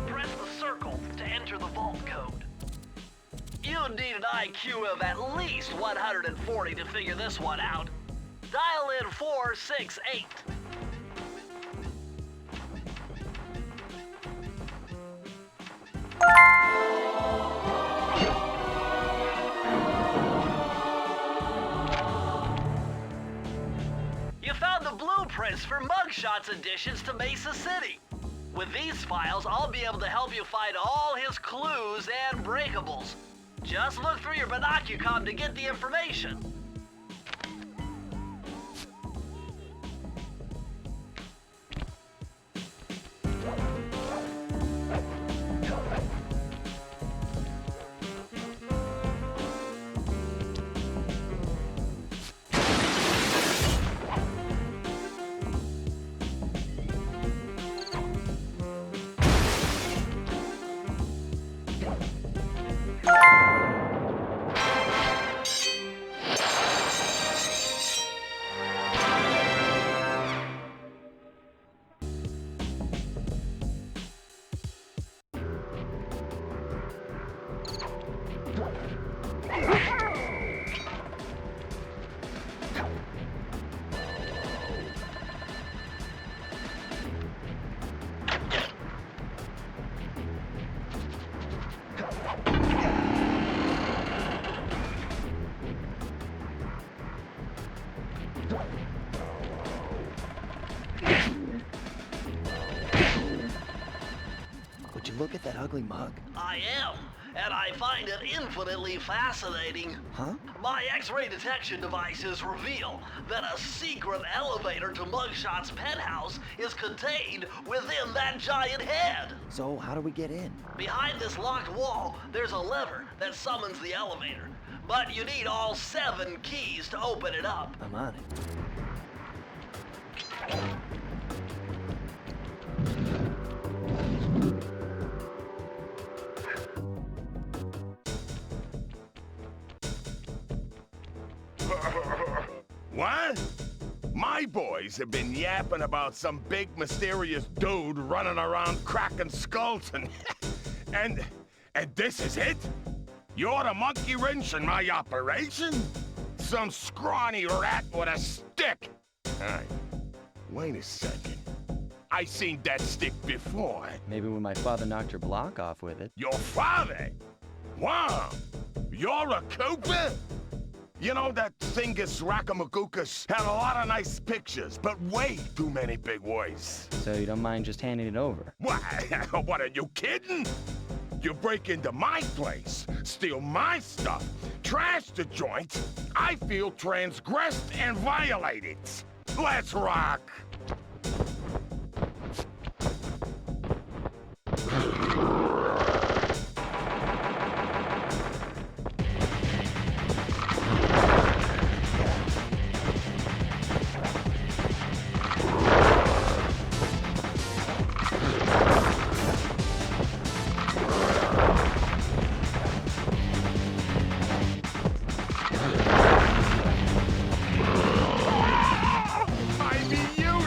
Press the circle to enter the vault code. You need an IQ of at least 140 to figure this one out. Dial in 468. You found the blueprints for Muggshot's additions to Mesa City. With these files, I'll be able to help you find all his clues and breakables. Just look through your binocucom to get the information. Would you look at that ugly mug? I am, and I find it infinitely fascinating. Huh? My X-ray detection devices reveal that a secret elevator to Muggshot's penthouse is contained within that giant head. So how do we get in? Behind this locked wall, there's a lever that summons the elevator. But you need all 7 keys to open it up. I'm on it. What? My boys have been yapping about some big mysterious dude running around cracking skulls and this is it? You're the monkey wrench in my operation? Some scrawny rat with a stick. Hey, wait a second. I seen that stick before. Maybe when my father knocked your block off with it. Your father? Wow, you're a Cooper? You know, that Thievius Raccoonus had a lot of nice pictures, but way too many big words. So you don't mind just handing it over? What? What, are you kidding? You break into my place, steal my stuff, trash the joint. I feel transgressed and violated. Let's rock. I mean, you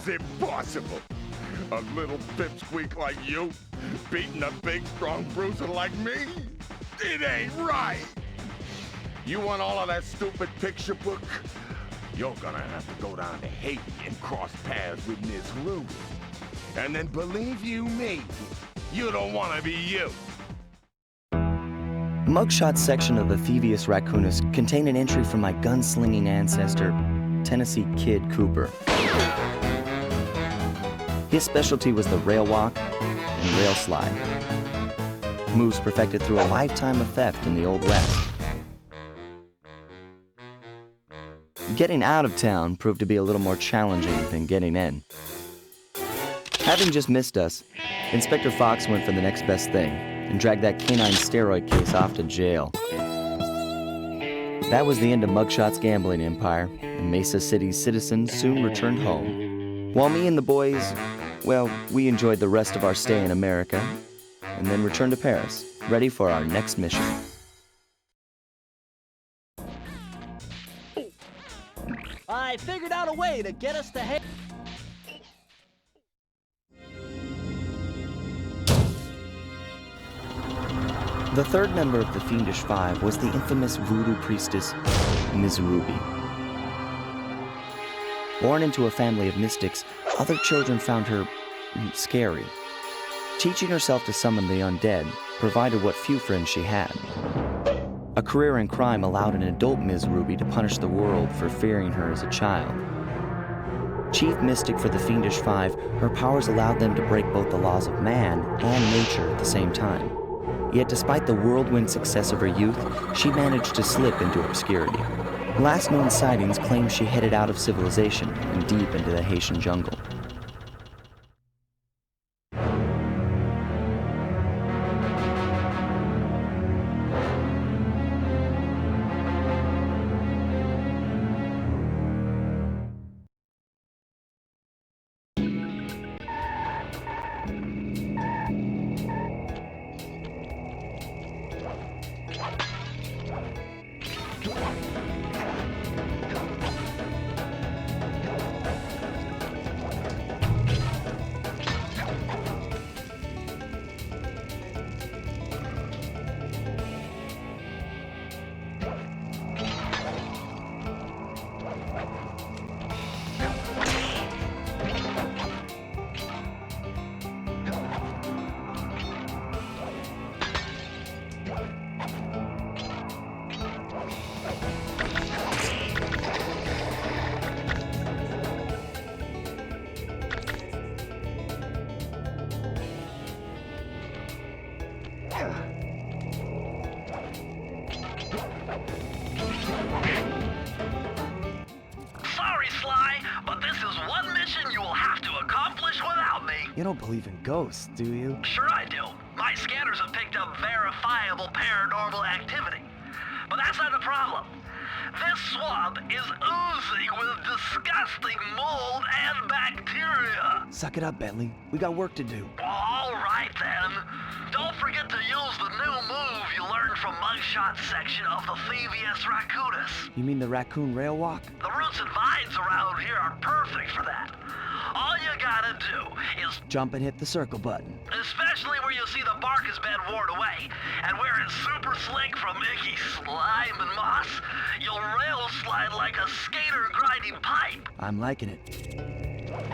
It's impossible. A little pipsqueak like you, beating a big, strong bruiser like me? It ain't right. You want all of that stupid picture book? You're gonna have to go down to Haiti and cross paths with Miss Ruby. And then believe you me, you don't want to be you. Muggshot section of the Thievius Raccoonus contained an entry from my gunslinging ancestor, Tennessee Kid Cooper. His specialty was the rail walk and rail slide, moves perfected through a lifetime of theft in the Old West. Getting out of town proved to be a little more challenging than getting in. Having just missed us, Inspector Fox went for the next best thing and dragged that canine steroid case off to jail. That was the end of Muggshot's gambling empire, and Mesa City's citizens soon returned home. While me and the boys, well, we enjoyed the rest of our stay in America, and then returned to Paris, ready for our next mission. I figured out a way to get us to The third member of the Fiendish Five was the infamous voodoo priestess, Ms. Ruby. Born into a family of mystics, other children found her scary. Teaching herself to summon the undead provided what few friends she had. A career in crime allowed an adult Ms. Ruby to punish the world for fearing her as a child. Chief mystic for the Fiendish Five, her powers allowed them to break both the laws of man and nature at the same time. Yet despite the whirlwind success of her youth, she managed to slip into obscurity. Last known sightings claim she headed out of civilization and deep into the Haitian jungle. You don't believe in ghosts, do you? Sure I do. My scanners have picked up verifiable paranormal activity. But that's not the problem. This swamp is oozing with disgusting mold and bacteria. Suck it up, Bentley. We got work to do. All right, then. Don't forget to use the new move you learned from Muggshot section of the Thievius Raccoonus. You mean the raccoon rail walk? The roots and vines around here are perfect for that. All you gotta do is jump and hit the circle button. Especially where you see the bark has been worn away, and where it's super slick from icky slime and moss, you'll rail slide like a skater grinding pipe. I'm liking it.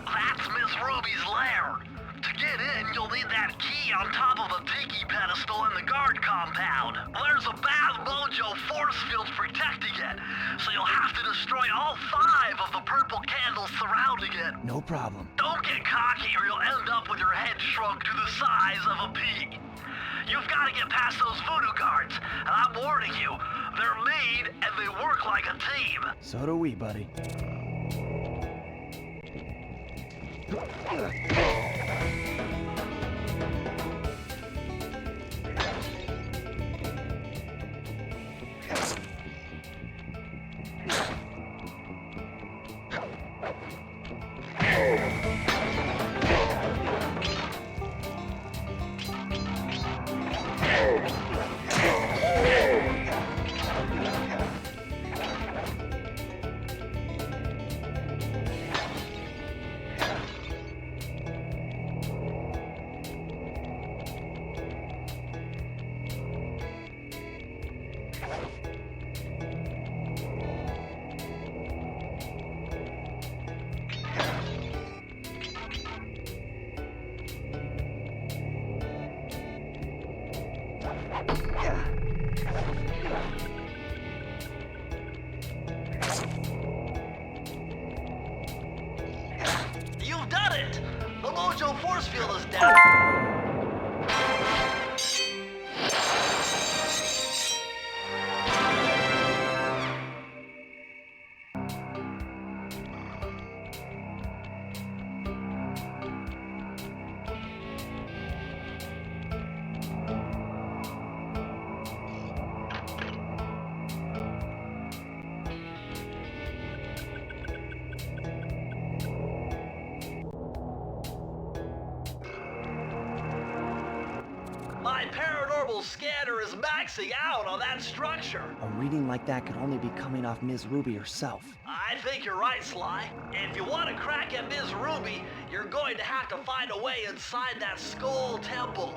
That's Miss Ruby's lair. To get in, you'll need that key on top of a tiki pedestal in the guard compound. There's a bad mojo force field protecting it, so you'll have to destroy all 5 of the purple candles surrounding it. No problem. Don't get cocky or you'll end up with your head shrunk to the size of a pea. You've got to get past those voodoo guards, and I'm warning you, they're mean and they work like a team. So do we, buddy. You've done it! The mojo force field is down. My paranormal scanner is maxing out on that structure. A reading like that could only be coming off Ms. Ruby herself. I think you're right, Sly. If you want to crack at Ms. Ruby, you're going to have to find a way inside that skull temple.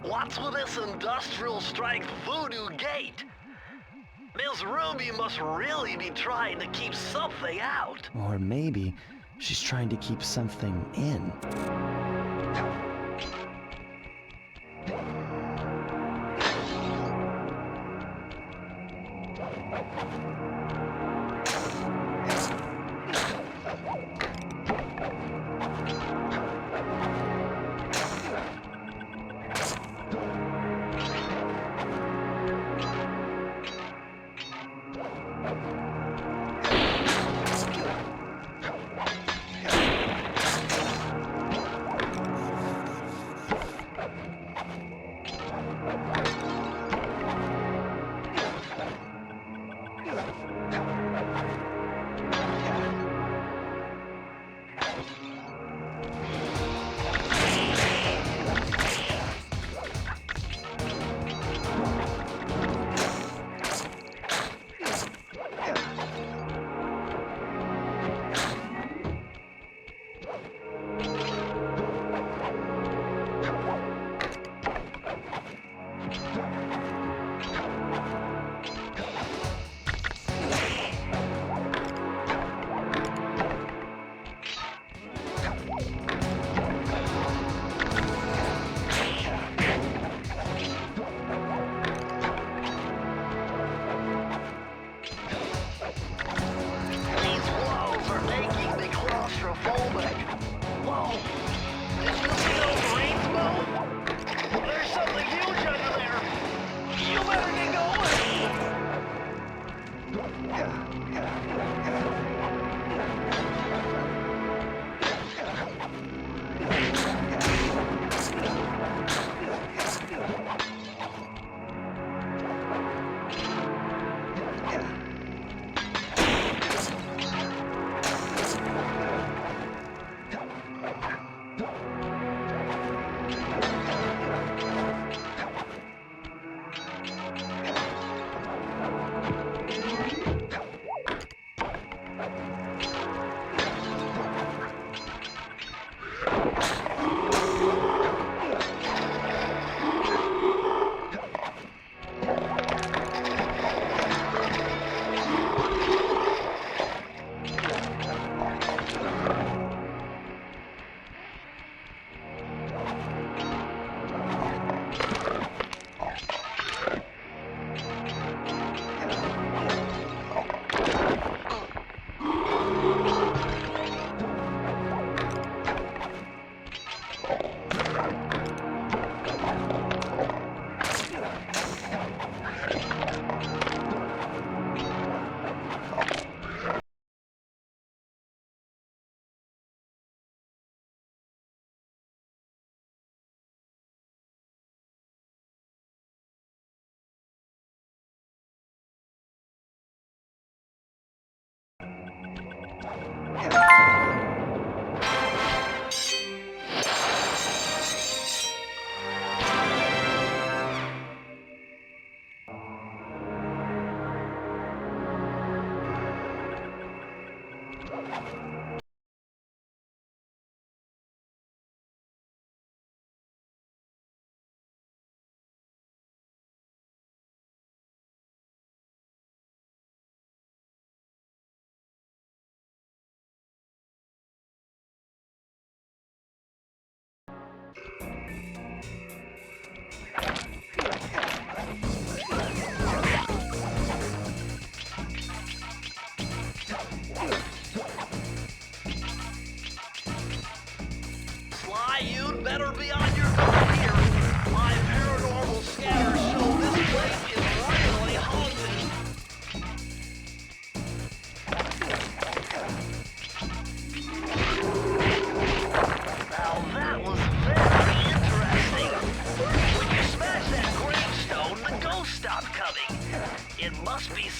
What's with this industrial strength voodoo gate? Ms. Ruby must really be trying to keep something out. Or maybe she's trying to keep something in.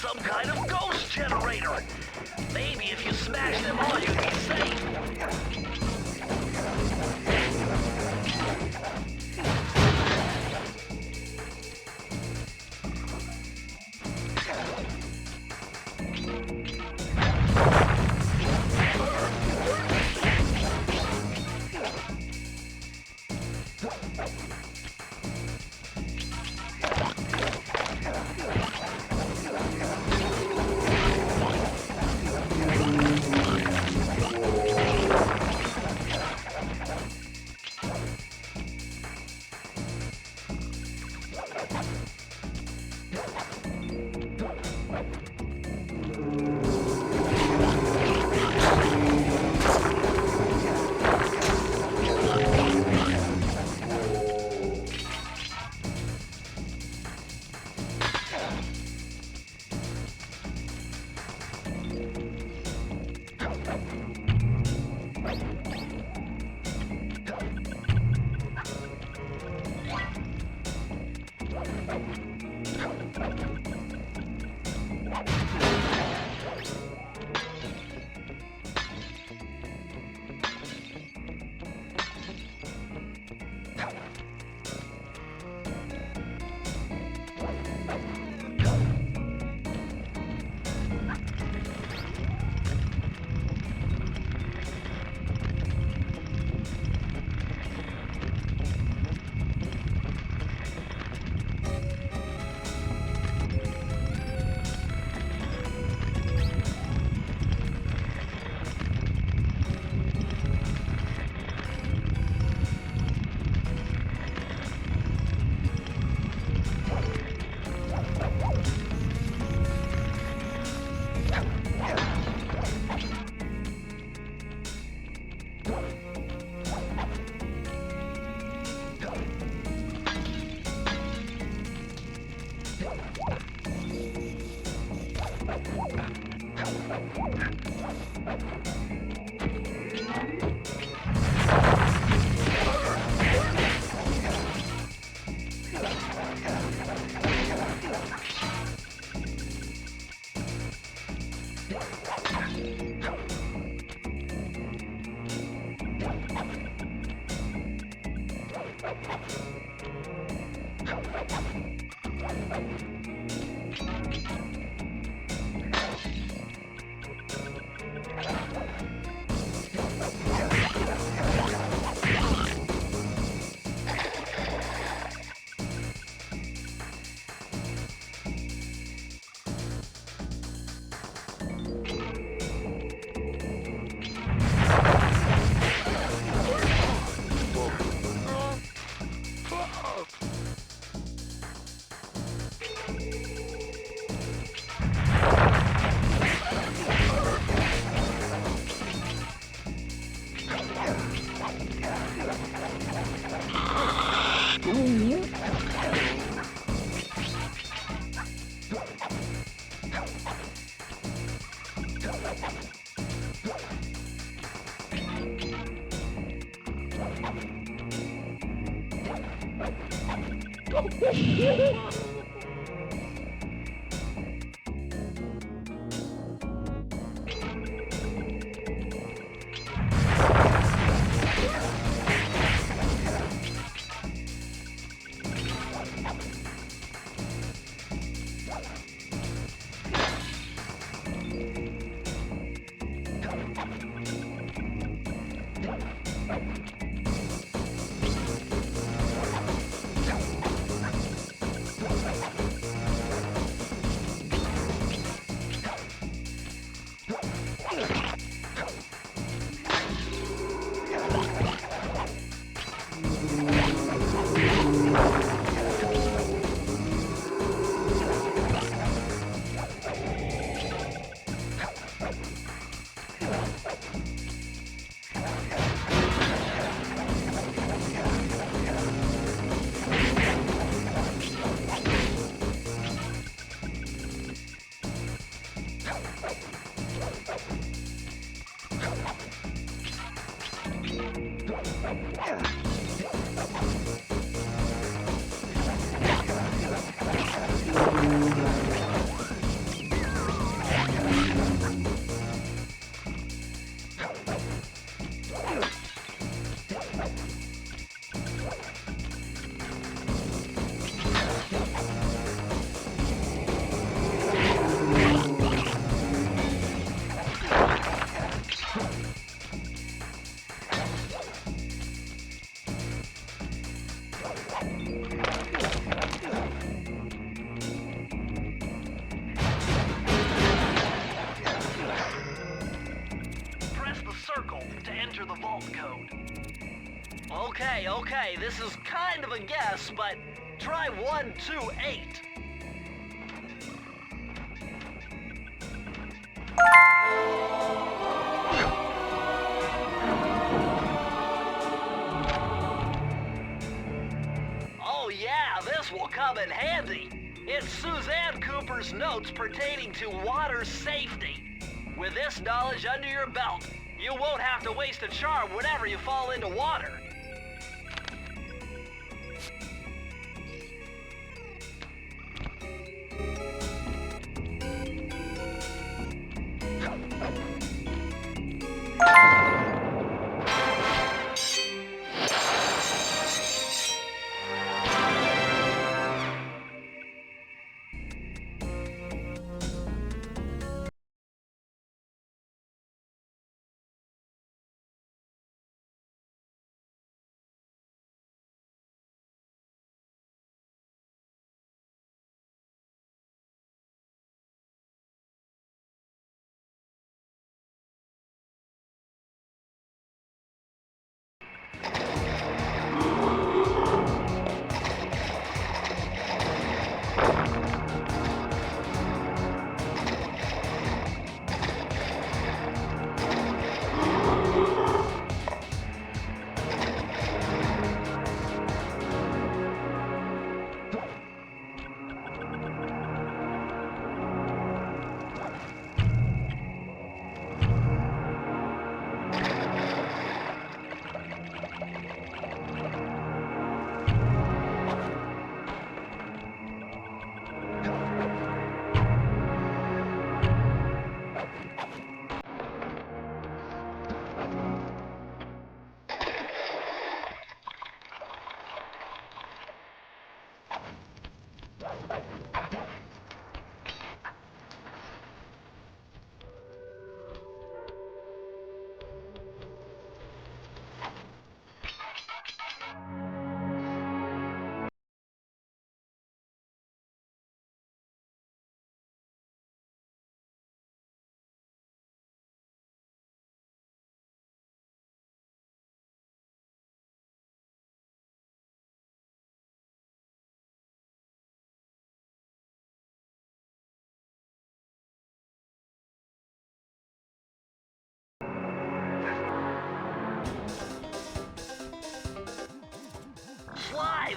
some kind of ghost generator. Maybe if you smash them all, you'd be safe. Okay, this is kind of a guess, but try 128. Oh yeah, this will come in handy. It's Suzanne Cooper's notes pertaining to water safety. With this knowledge under your belt, you won't have to waste a charm whenever you fall into water.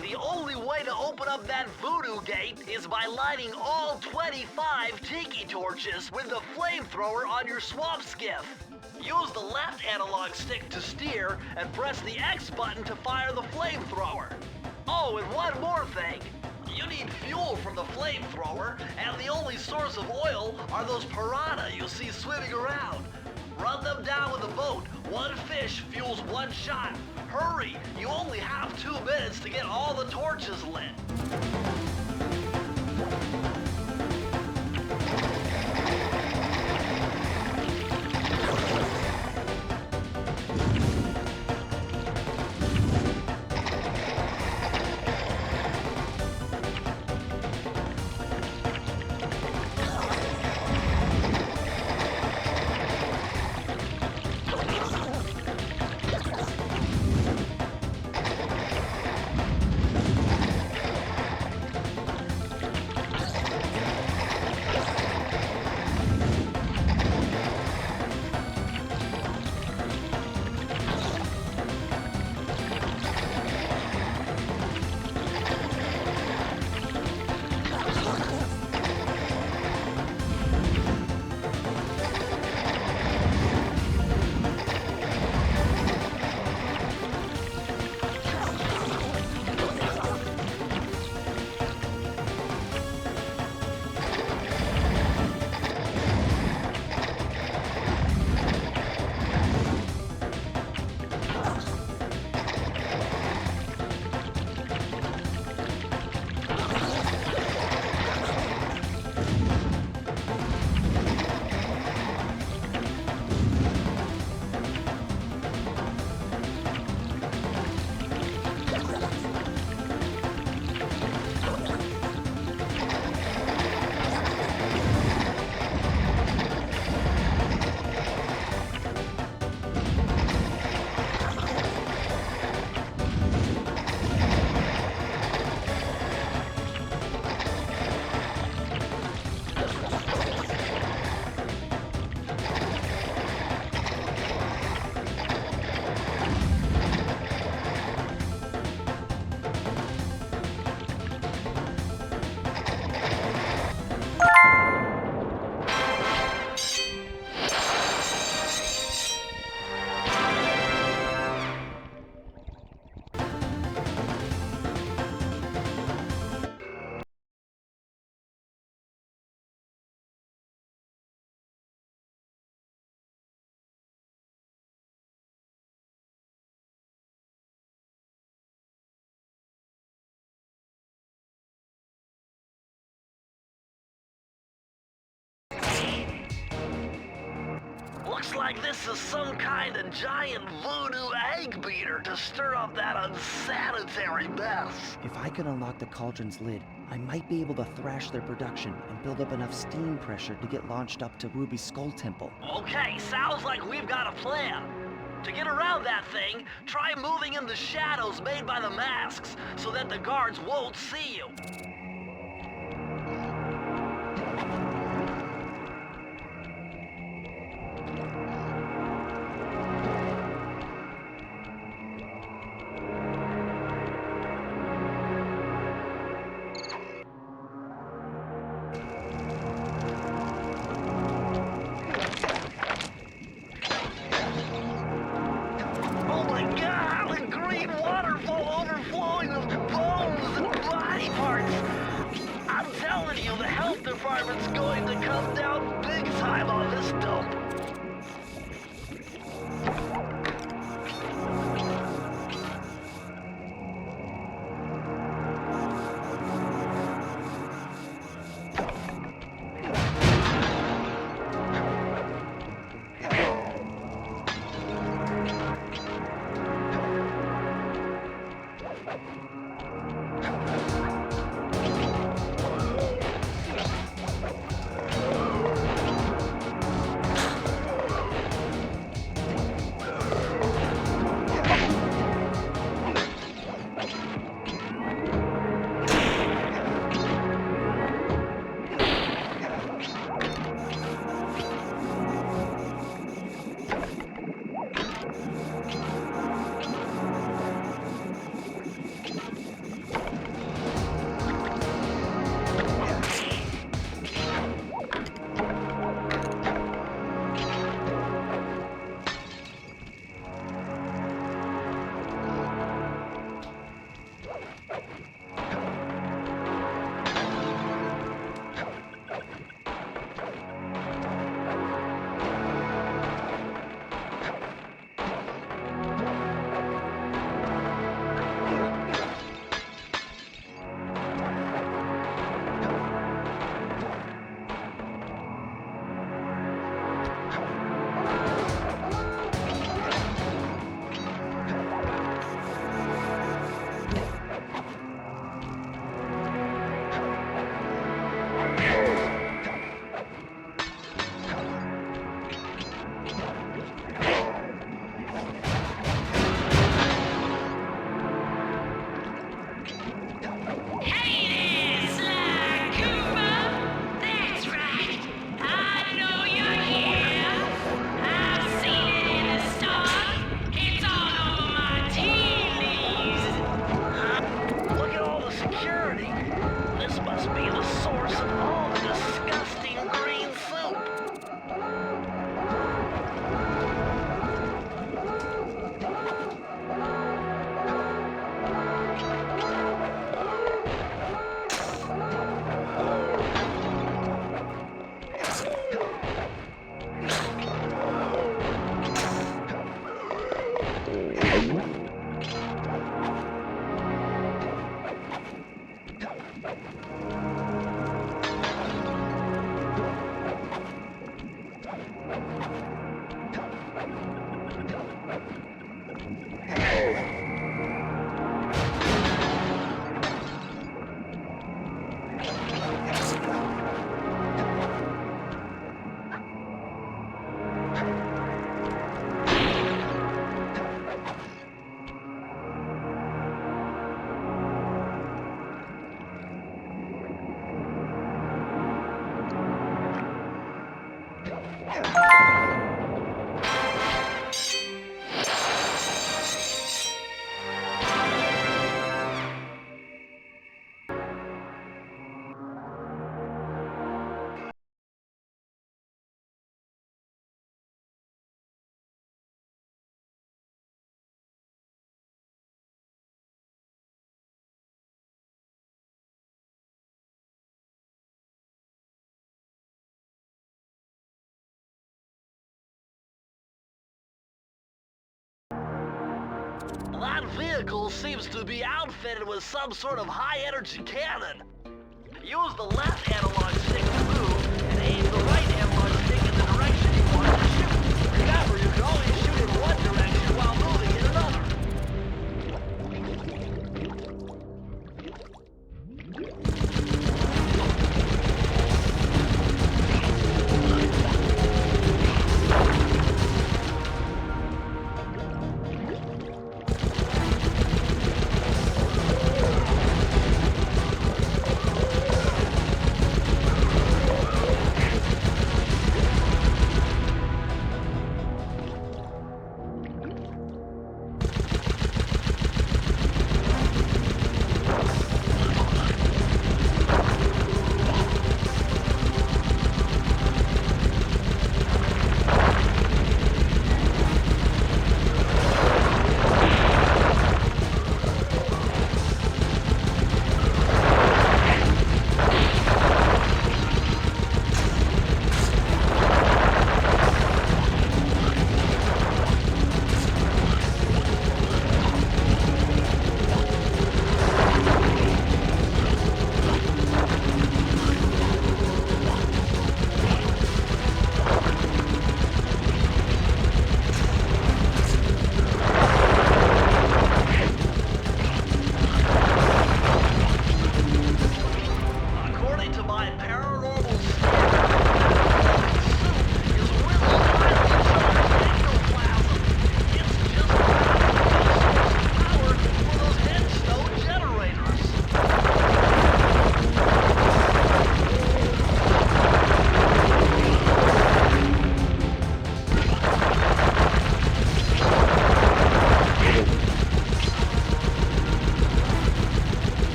The only way to open up that voodoo gate is by lighting all 25 tiki torches with the flamethrower on your swamp skiff. Use the left analog stick to steer and press the X button to fire the flamethrower. Oh, and one more thing. You need fuel from the flamethrower, and the only source of oil are those piranha you see swimming around. Run them down with a boat. One fish fuels one shot. Hurry! You only have 2 minutes to get all the torches lit. like this is some kind of giant voodoo egg beater to stir up that unsanitary mess. If I can unlock the cauldron's lid, I might be able to thrash their production and build up enough steam pressure to get launched up to Ruby's Skull Temple. Okay, sounds like we've got a plan. To get around that thing, try moving in the shadows made by the masks so that the guards won't see you. Department's going to come down big time on this dump. That vehicle seems to be outfitted with some sort of high-energy cannon. Use the left analog stick to move, and aim the right analog stick in the direction you want to shoot. You got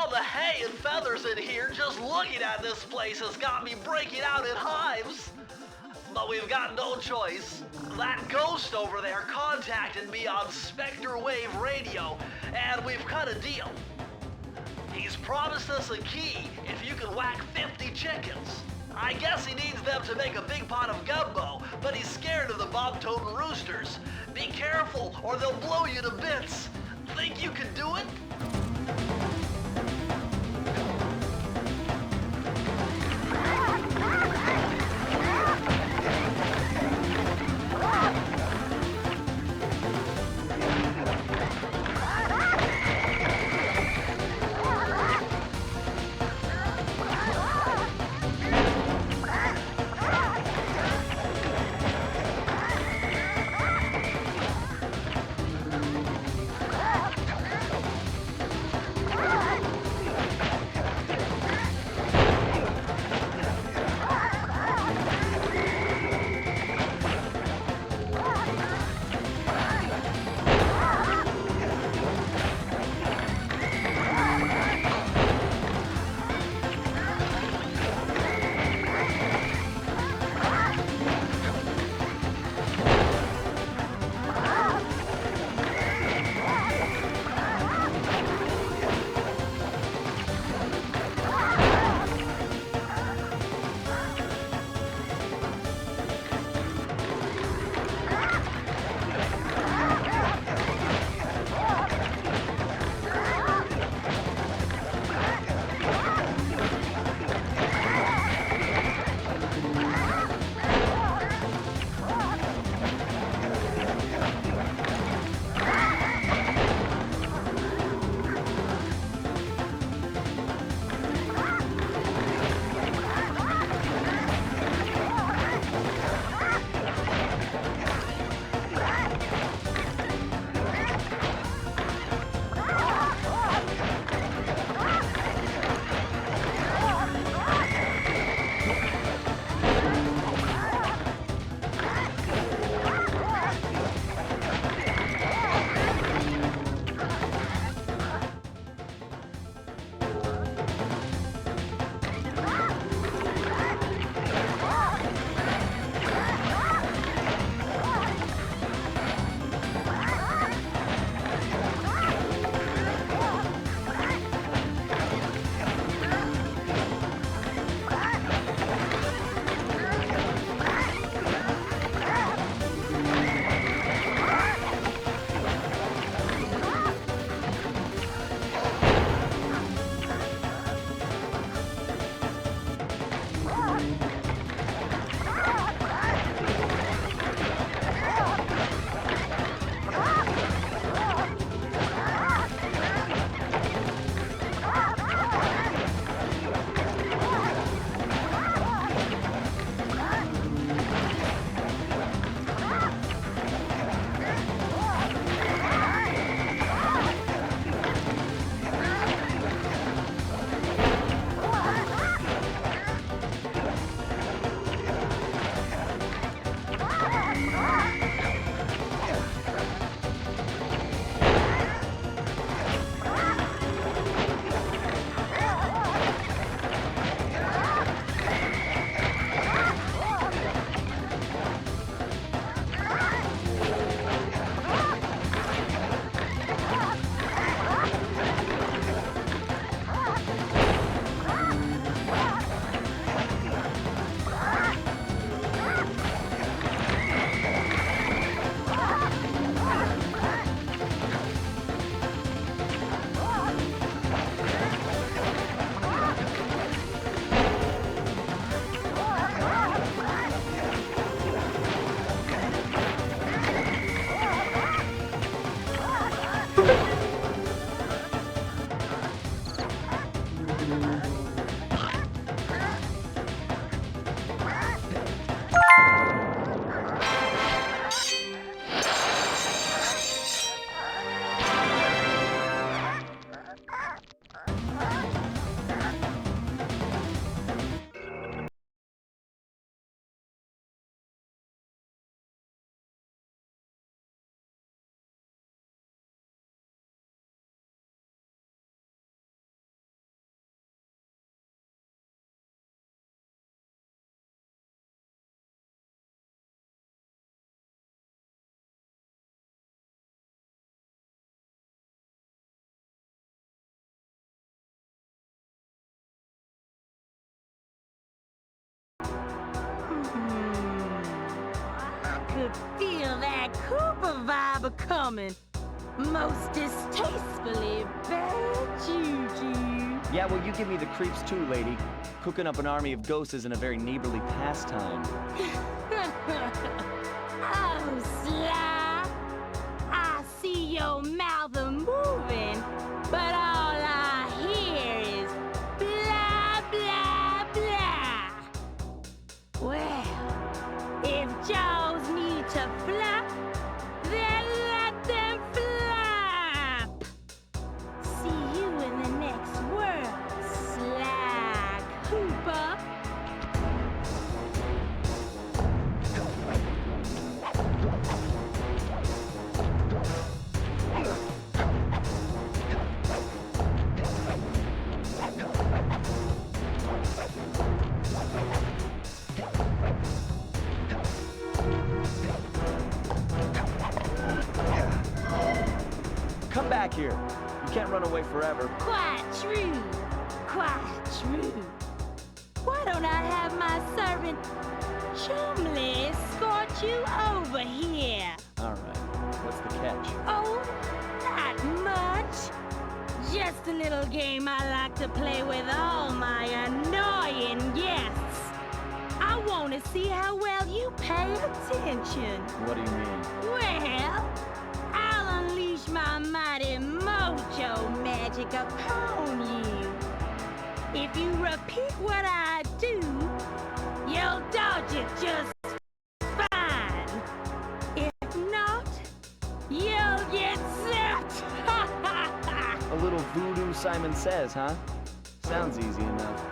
All the hay and feathers in here, just looking at this place has got me breaking out in hives. But we've got no choice. That ghost over there contacted me on Spectre Wave Radio, and we've cut a deal. He's promised us a key if you can whack 50 chickens. I guess he needs them to make a big pot of gumbo, but he's scared of the bob-toting roosters. Be careful, or they'll blow you to bits. Think you can do it? I could feel that Cooper vibe a-coming. Most distastefully bad juju. Yeah, well, you give me the creeps too, lady. Cooking up an army of ghosts isn't a very neighborly pastime. Oh, Sly. I see your mouth a-moving, but all I hear is blah, blah, blah. Well, if jaws need to flap, then let them flap. See you in the next world, Sly Cooper. Come back here. You can't run away forever. Quite true. Quite true. Why don't I have my servant Chumley escort you over here? All right. What's the catch? Oh, not much. Just a little game I like to play with all my annoying guests. I want to see how well you pay attention. What do you mean? Well, I'll unleash my mighty mojo magic upon you. If you repeat what I do, you'll dodge it just fine. If not, you'll get zapped. A little voodoo Simon Says, huh? Sounds easy enough.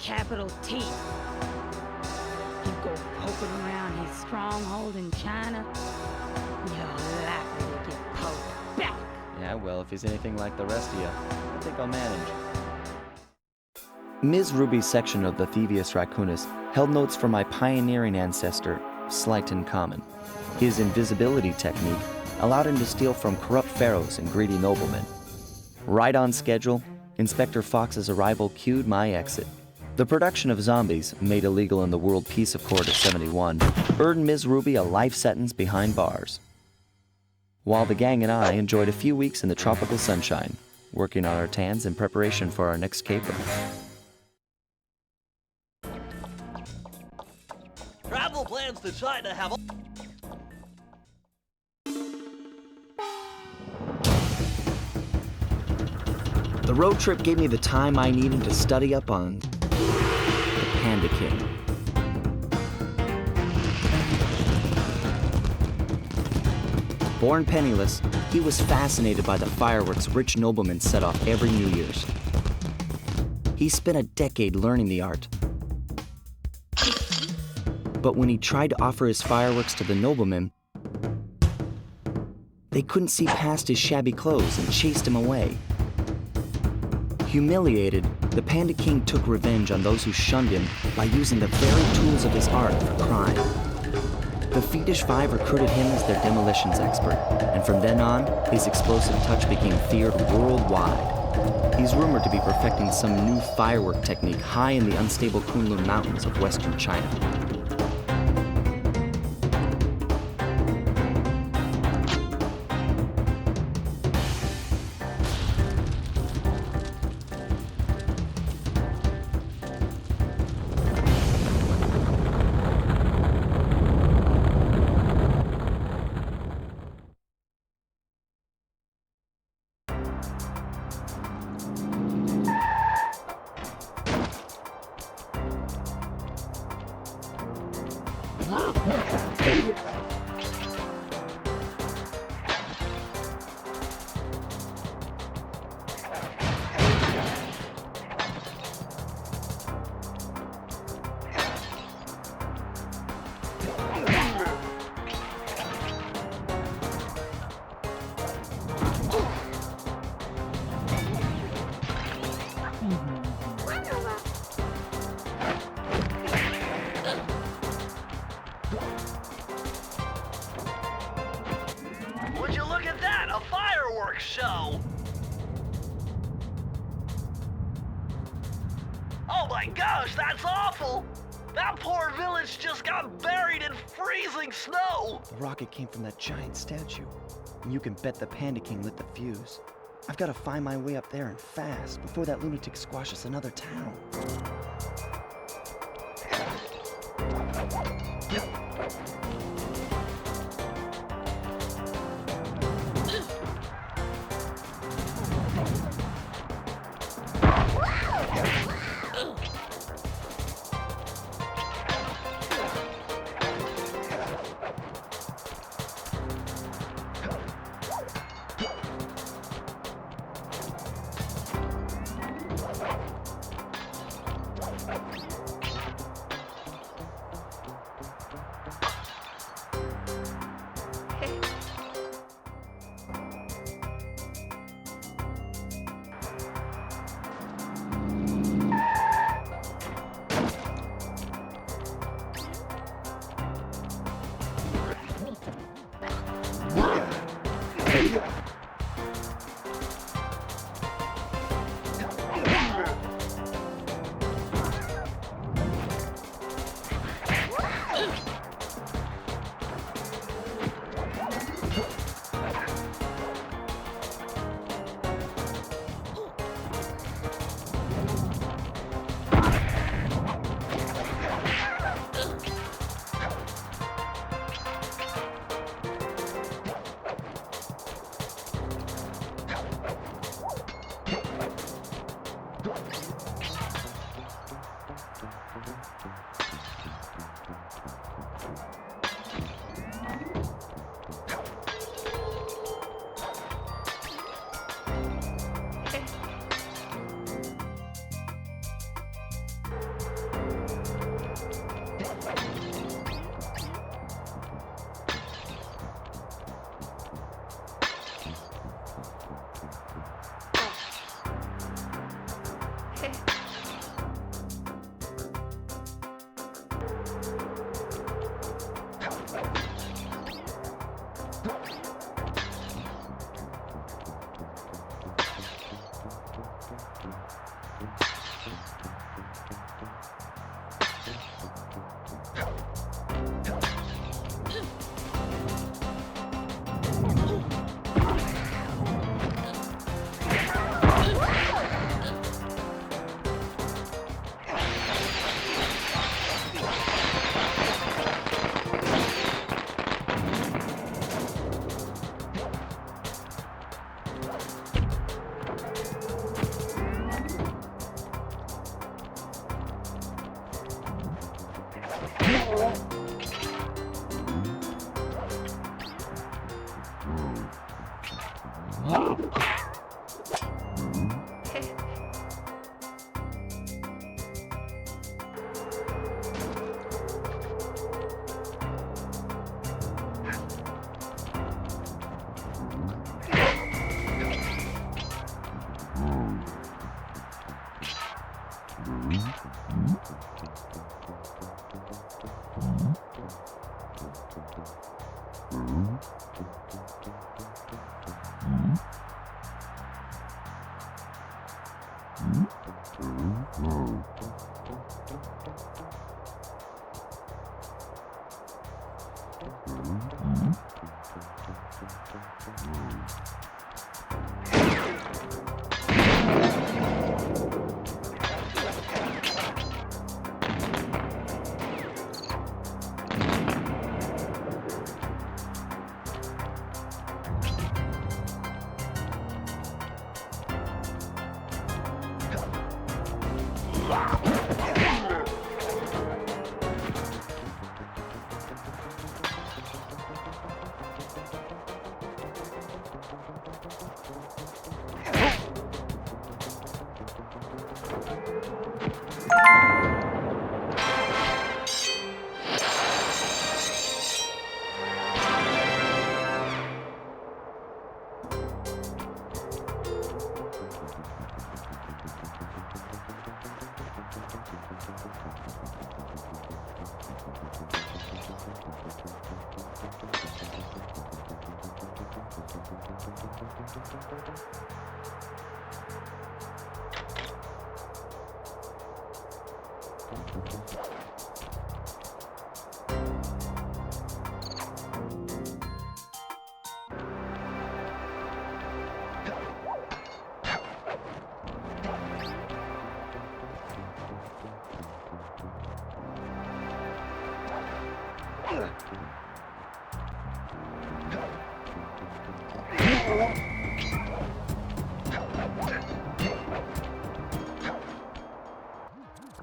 Capital T. You go poking around his stronghold in China, you're likely to get poked back. Yeah, well, if he's anything like the rest of you, I think I'll manage. Ms. Ruby's section of the Thievius Raccoonus held notes from my pioneering ancestor, Slighton Common. His invisibility technique allowed him to steal from corrupt pharaohs and greedy noblemen. Right on schedule, Inspector Fox's arrival cued my exit. The production of zombies, made illegal in the World Peace Accord of '71, earned Ms. Ruby a life sentence behind bars. While the gang and I enjoyed a few weeks in the tropical sunshine, working on our tans in preparation for our next caper. Travel plans to China have... road trip gave me the time I needed to study up on the Panda King. Born penniless, he was fascinated by the fireworks rich noblemen set off every New Year's. He spent a decade learning the art. But when he tried to offer his fireworks to the noblemen, they couldn't see past his shabby clothes and chased him away. Humiliated, the Panda King took revenge on those who shunned him by using the very tools of his art for crime. The Fiendish Five recruited him as their demolitions expert, and from then on, his explosive touch became feared worldwide. He's rumored to be perfecting some new firework technique high in the unstable Kunlun Mountains of western China. Would you look at that? A fireworks show! Oh my gosh, that's awful! That poor village just got buried in freezing snow! The rocket came from that giant statue, and you can bet the Panda King lit the fuse. I've got to find my way up there and fast before that lunatic squashes another town.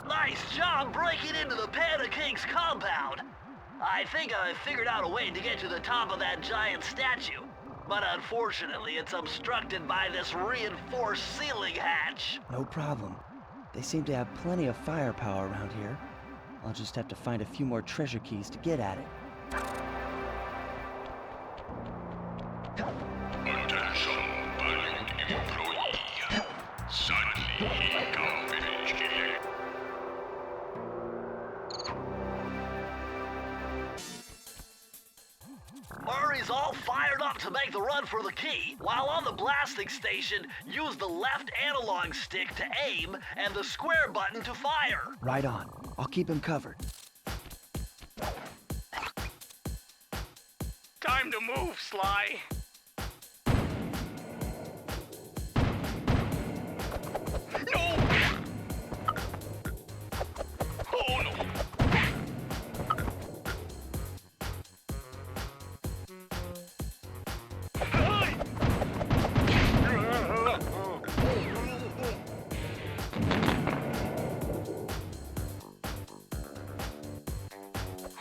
Nice job breaking into the Panda King's compound. I think I figured out a way to get to the top of that giant statue. But unfortunately, it's obstructed by this reinforced ceiling hatch. No problem. They seem to have plenty of firepower around here. I'll just have to find a few more treasure keys to get at it. Attention, valued employee. Suddenly, company here. Murray's all fired up to make the run for the key. While on the blasting station, use the left analog stick to aim and the square button to fire. Right on. I'll keep him covered. Time to move, Sly. No! Oh, no!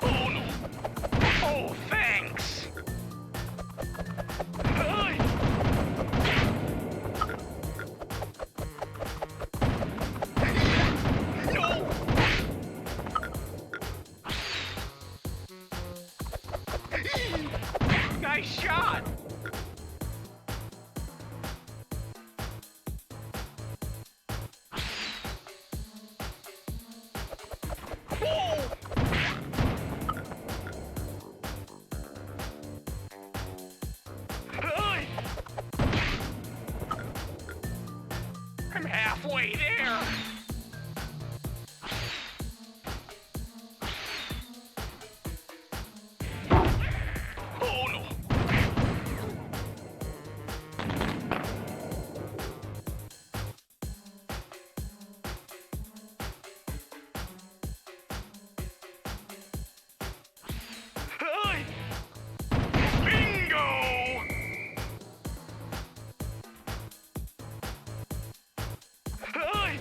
Oh, no! Oh, thanks! No! Nice shot! Whoa! I'm halfway there. Oh no. Hey! Bingo! Hey!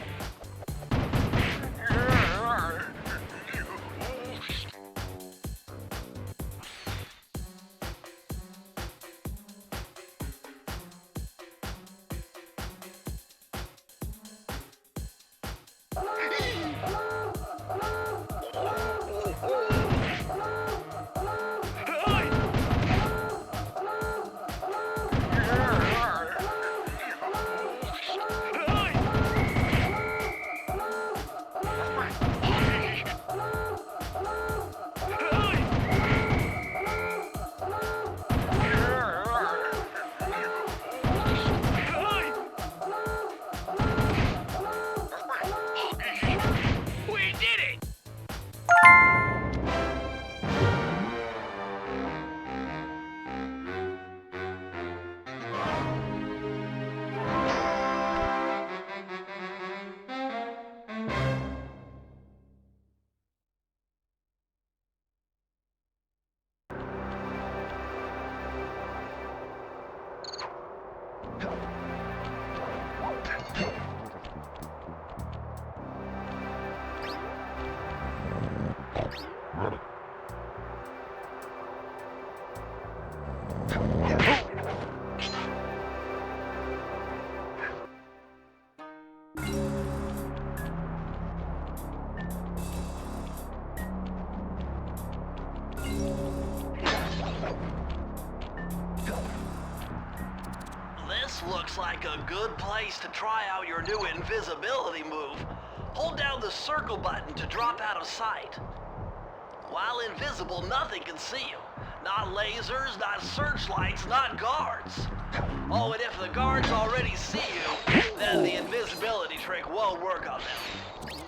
Looks like a good place to try out your new invisibility move. Hold down the circle button to drop out of sight. While invisible, nothing can see you. Not lasers, not searchlights, not guards. Oh, and if the guards already see you, then the invisibility trick won't work on them.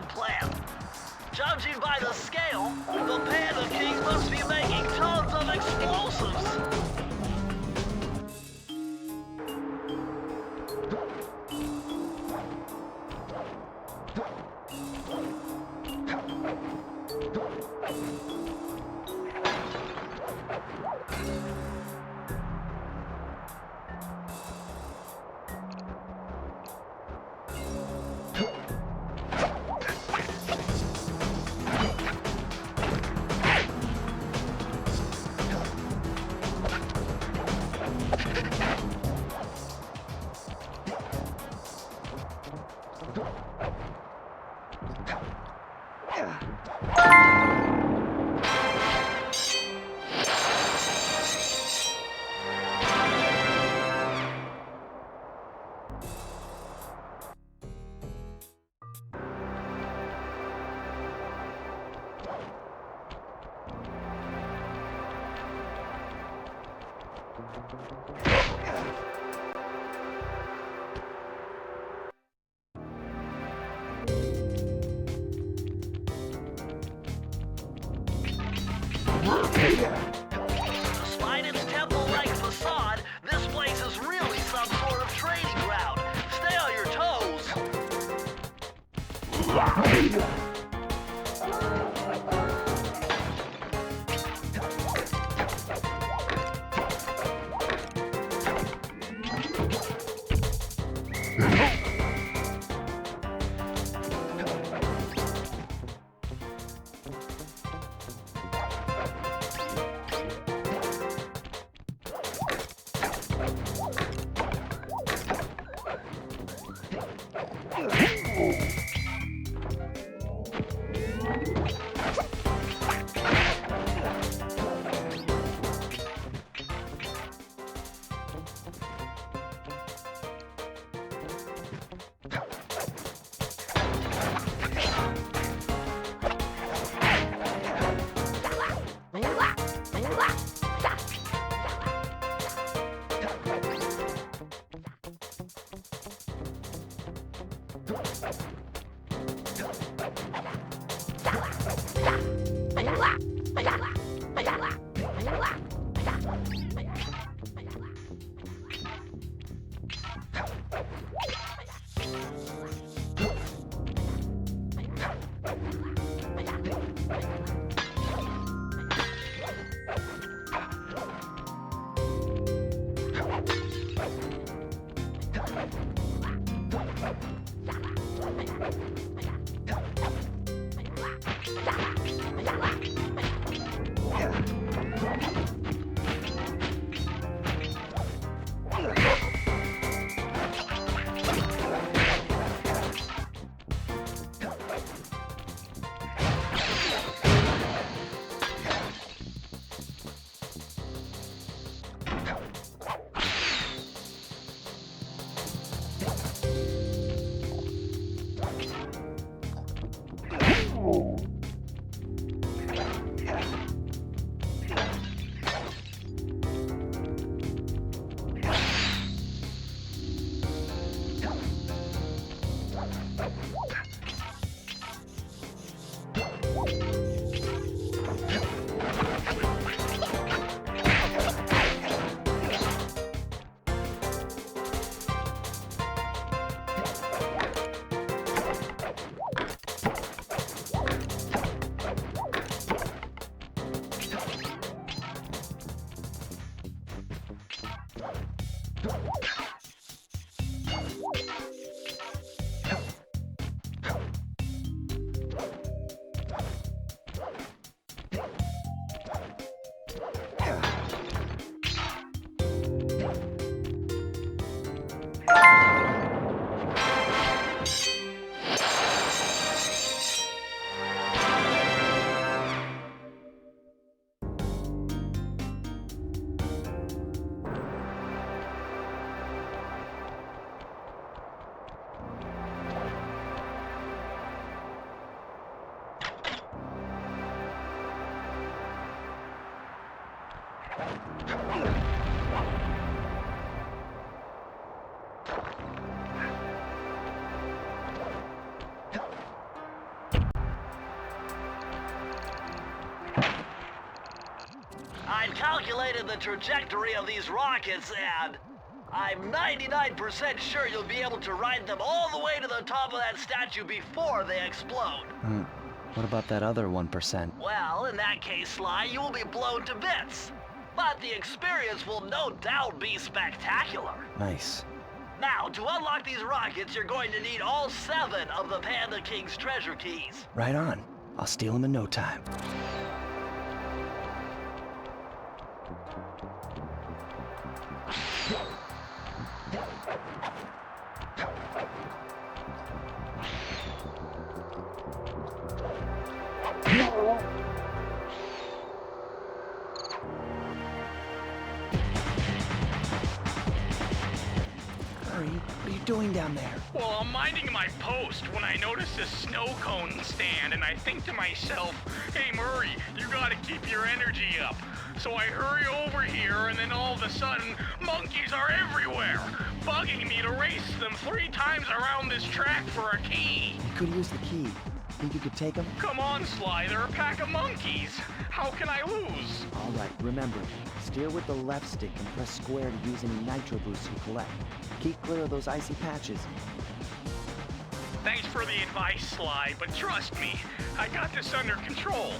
Plant. Judging by the scale, the Panda King must be making tons of explosives. Despite its temple-like facade, this place is really some sort of training ground. Stay on your toes. I've calculated the trajectory of these rockets, and I'm 99% sure you'll be able to ride them all the way to the top of that statue before they explode. What about that other 1%? Well, in that case, Sly, you will be blown to bits. But the experience will no doubt be spectacular. Nice. Now, to unlock these rockets, you're going to need all 7 of the Panda King's treasure keys. Right on. I'll steal them in no time. What are you doing down there? Well, I'm minding my post when I notice a snow cone stand, and I think to myself, hey Murray, you gotta keep your energy up. So I hurry over here, and then all of a sudden, monkeys are everywhere, bugging me to race them 3 times around this track for a key. You could use the key. Think you could take them? Come on, Sly, they're a pack of monkeys. How can I lose? All right, remember, steer with the left stick and press square to use any nitro boosts you collect. Keep clear of those icy patches. Thanks for the advice, Sly, but trust me, I got this under control.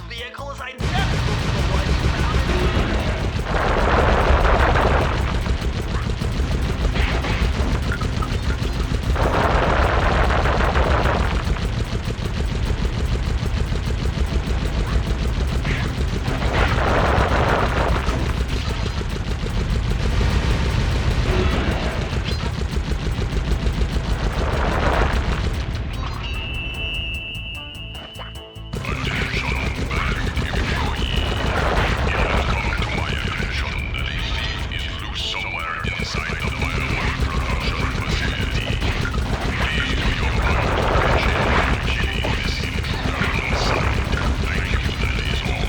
vehicle is identical to the one you found in inside the firework production facility. Please do your part to catch this intruder on site. Thank you, that is all.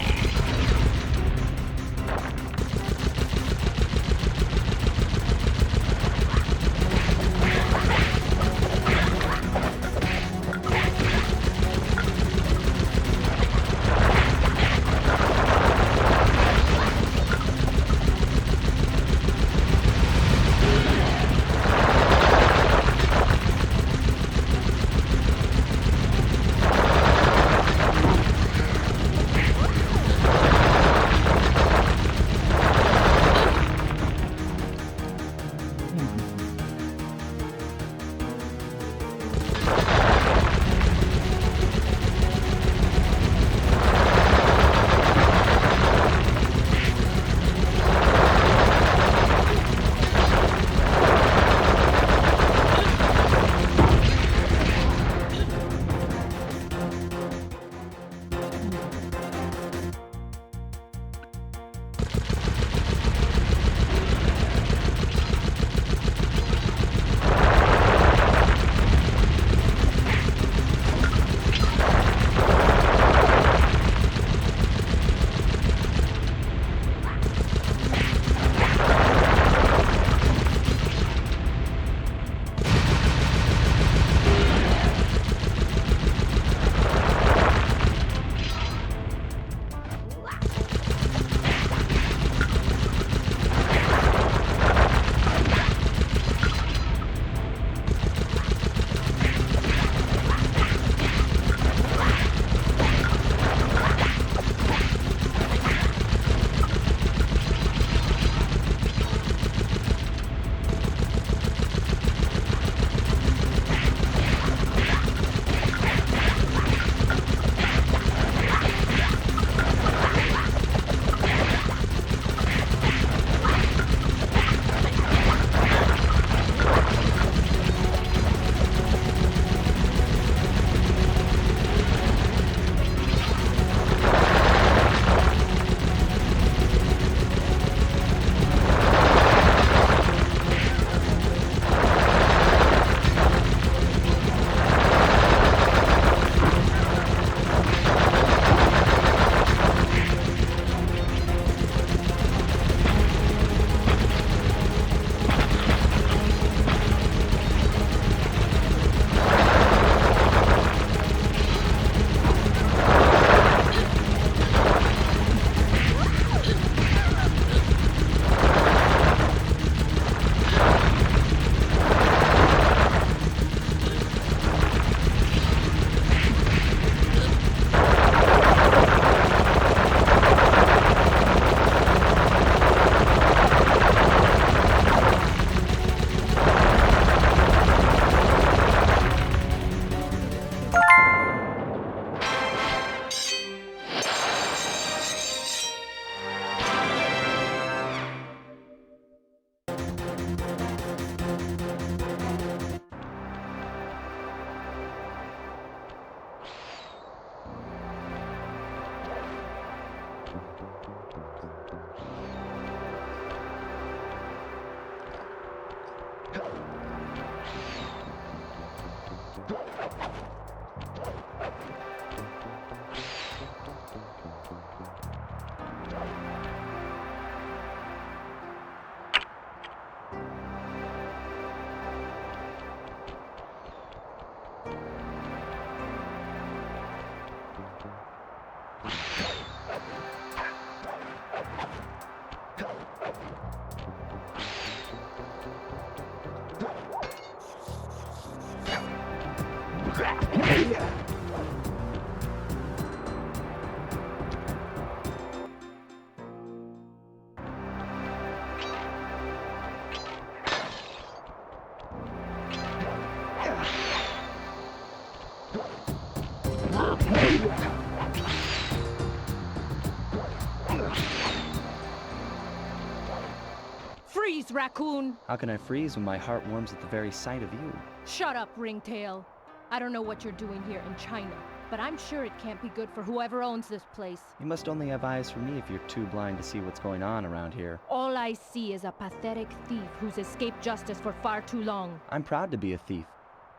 Freeze, raccoon! How can I freeze when my heart warms at the very sight of you? Shut up, ringtail. I don't know what you're doing here in China, but I'm sure it can't be good for whoever owns this place. You must only have eyes for me if you're too blind to see what's going on around here. All I see is a pathetic thief who's escaped justice for far too long. I'm proud to be a thief,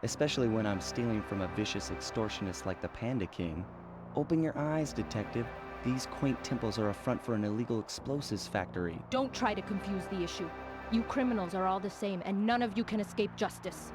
especially when I'm stealing from a vicious extortionist like the Panda King. Open your eyes, detective. These quaint temples are a front for an illegal explosives factory. Don't try to confuse the issue. You criminals are all the same, and none of you can escape justice.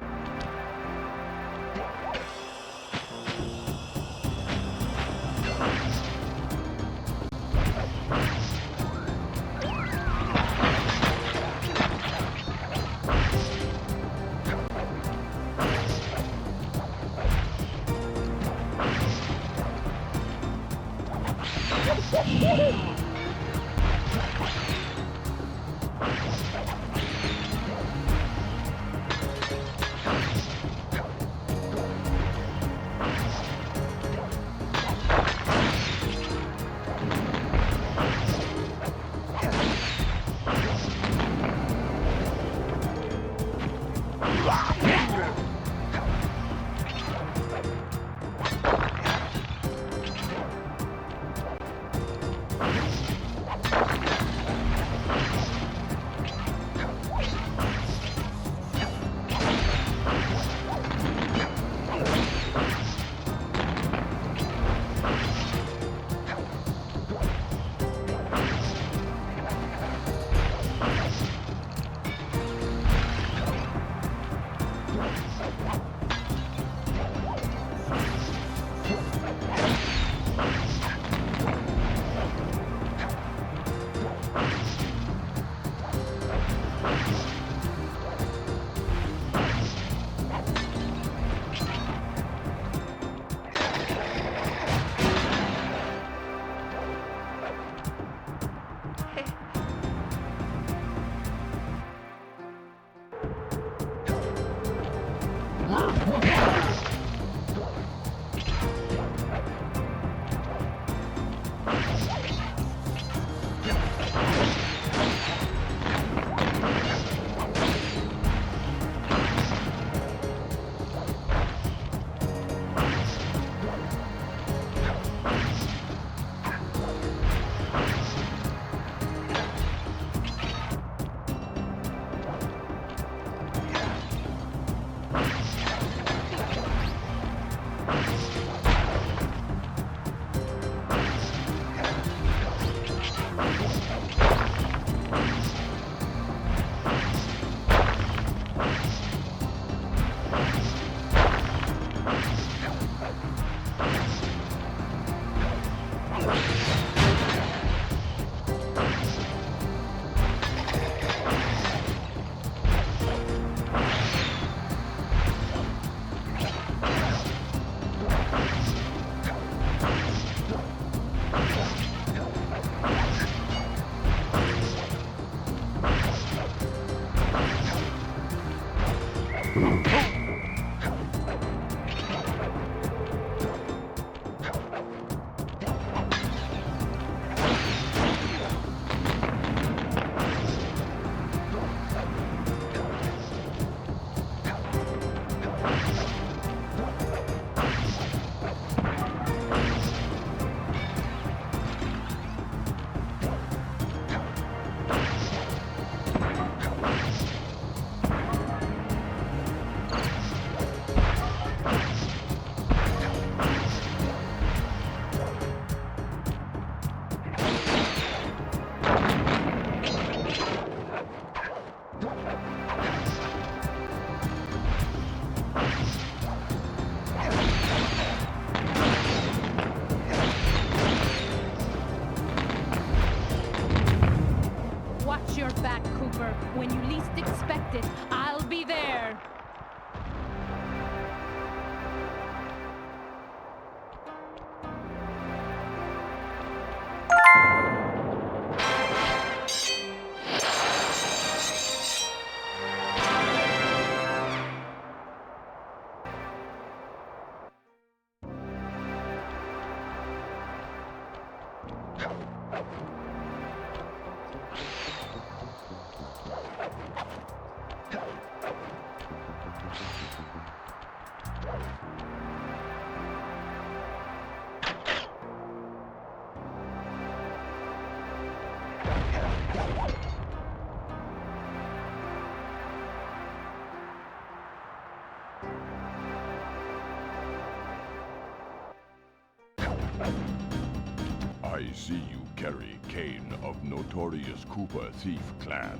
I see you carry Kane of notorious Cooper thief clan.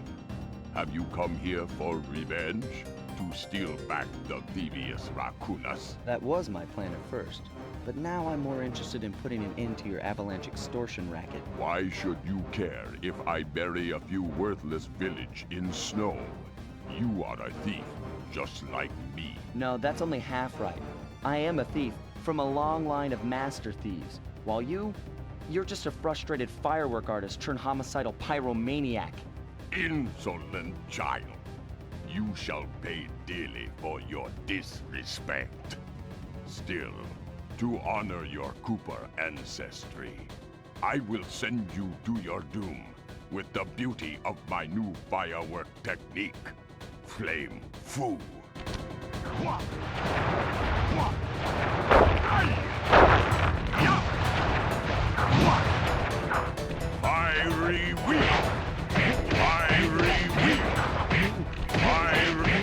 Have you come here for revenge? To steal back the Thievius Raccoonus? That was my plan at first, but now I'm more interested in putting an end to your avalanche extortion racket. Why should you care if I bury a few worthless village in snow? You are a thief, just like me. No, that's only half right. I am a thief from a long line of master thieves, while you're just a frustrated firework artist turned homicidal pyromaniac. Insolent child. You shall pay dearly for your disrespect. Still, to honor your Cooper ancestry, I will send you to your doom with the beauty of my new firework technique, Flame Foo. Fiery wheel! Fiery wheel! Fiery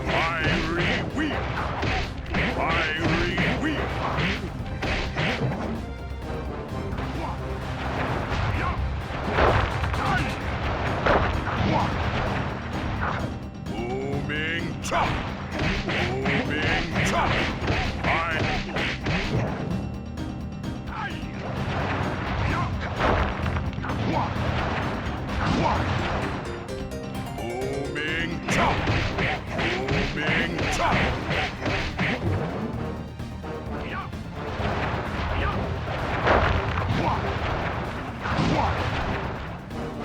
Fiery wheel! Fiery wheel! Moving chop! Moving chop! Moving chop! Moving chop!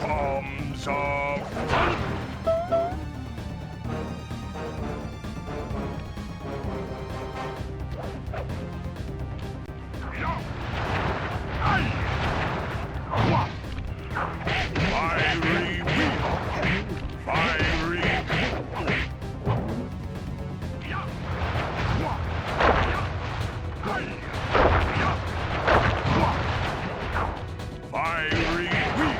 Palms of thunder! Fiery wheel! Fiery Fiery wheel!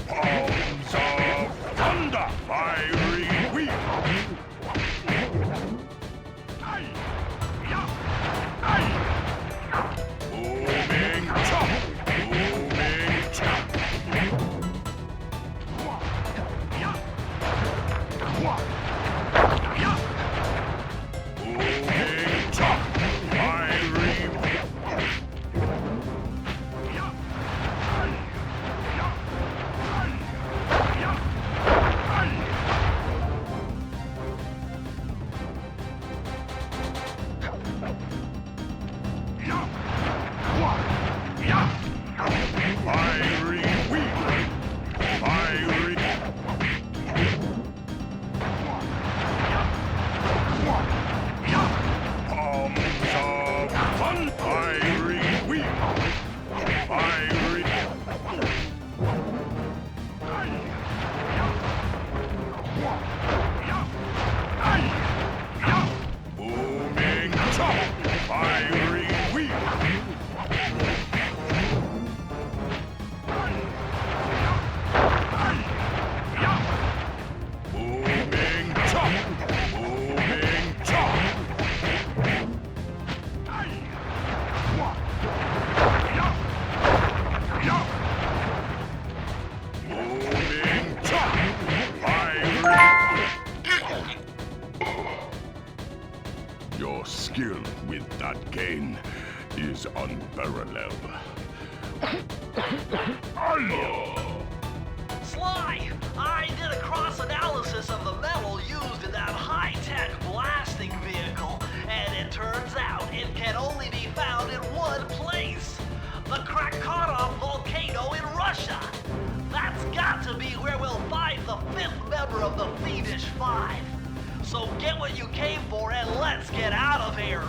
Palms of thunder! Fiery wheel! Moving chop! Moving chop! Moving chop! Fiery Fiery wheel! Fiery Palms of thunder! Fiery wheel! Fiery Booming chop! Fiery wheel! Moving chop! Moving chop! Moving chop! Fiery! Your skill with that cane is unparalleled. Sly, I did a cross-analysis of the metal used in that high-tech blasting vehicle, and it turns out it can only be found in one place. The Krakatoa volcano in Russia. That's got to be where we'll find the fifth member of the Thievish Five. So get what you came for and let's get out of here.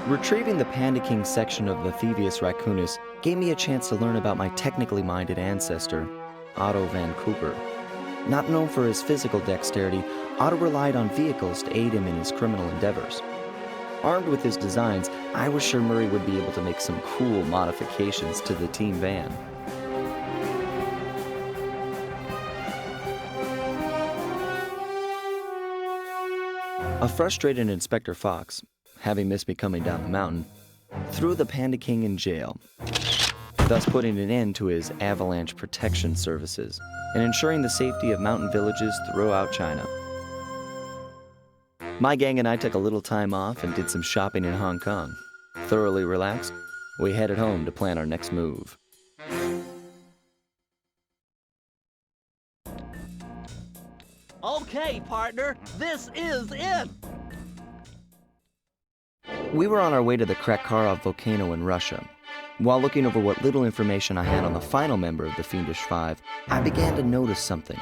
Retrieving the Panda King section of the Thievius Raccoonus gave me a chance to learn about my technically minded ancestor, Otto Van Cooper. Not known for his physical dexterity, Otto relied on vehicles to aid him in his criminal endeavors. Armed with his designs, I was sure Murray would be able to make some cool modifications to the team van. A frustrated Inspector Fox, having missed me coming down the mountain, threw the Panda King in jail, thus putting an end to his avalanche protection services and ensuring the safety of mountain villages throughout China. My gang and I took a little time off and did some shopping in Hong Kong. Thoroughly relaxed, we headed home to plan our next move. Okay, partner, this is it! We were on our way to the Krakharov volcano in Russia. While looking over what little information I had on the final member of the Fiendish Five, I began to notice something.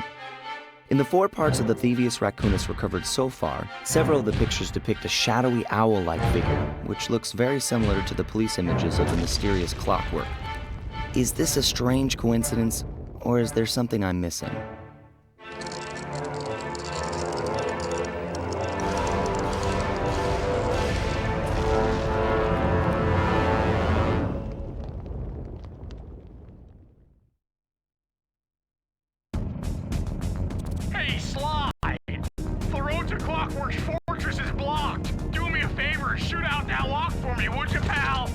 In the 4 parts of the Thievius Raccoonus recovered so far, several of the pictures depict a shadowy owl-like figure, which looks very similar to the police images of the mysterious clockwork. Is this a strange coincidence, or is there something I'm missing? Hey, Sly! The road to Clockwork's fortress is blocked. Do me a favor and shoot out that lock for me, would you, pal?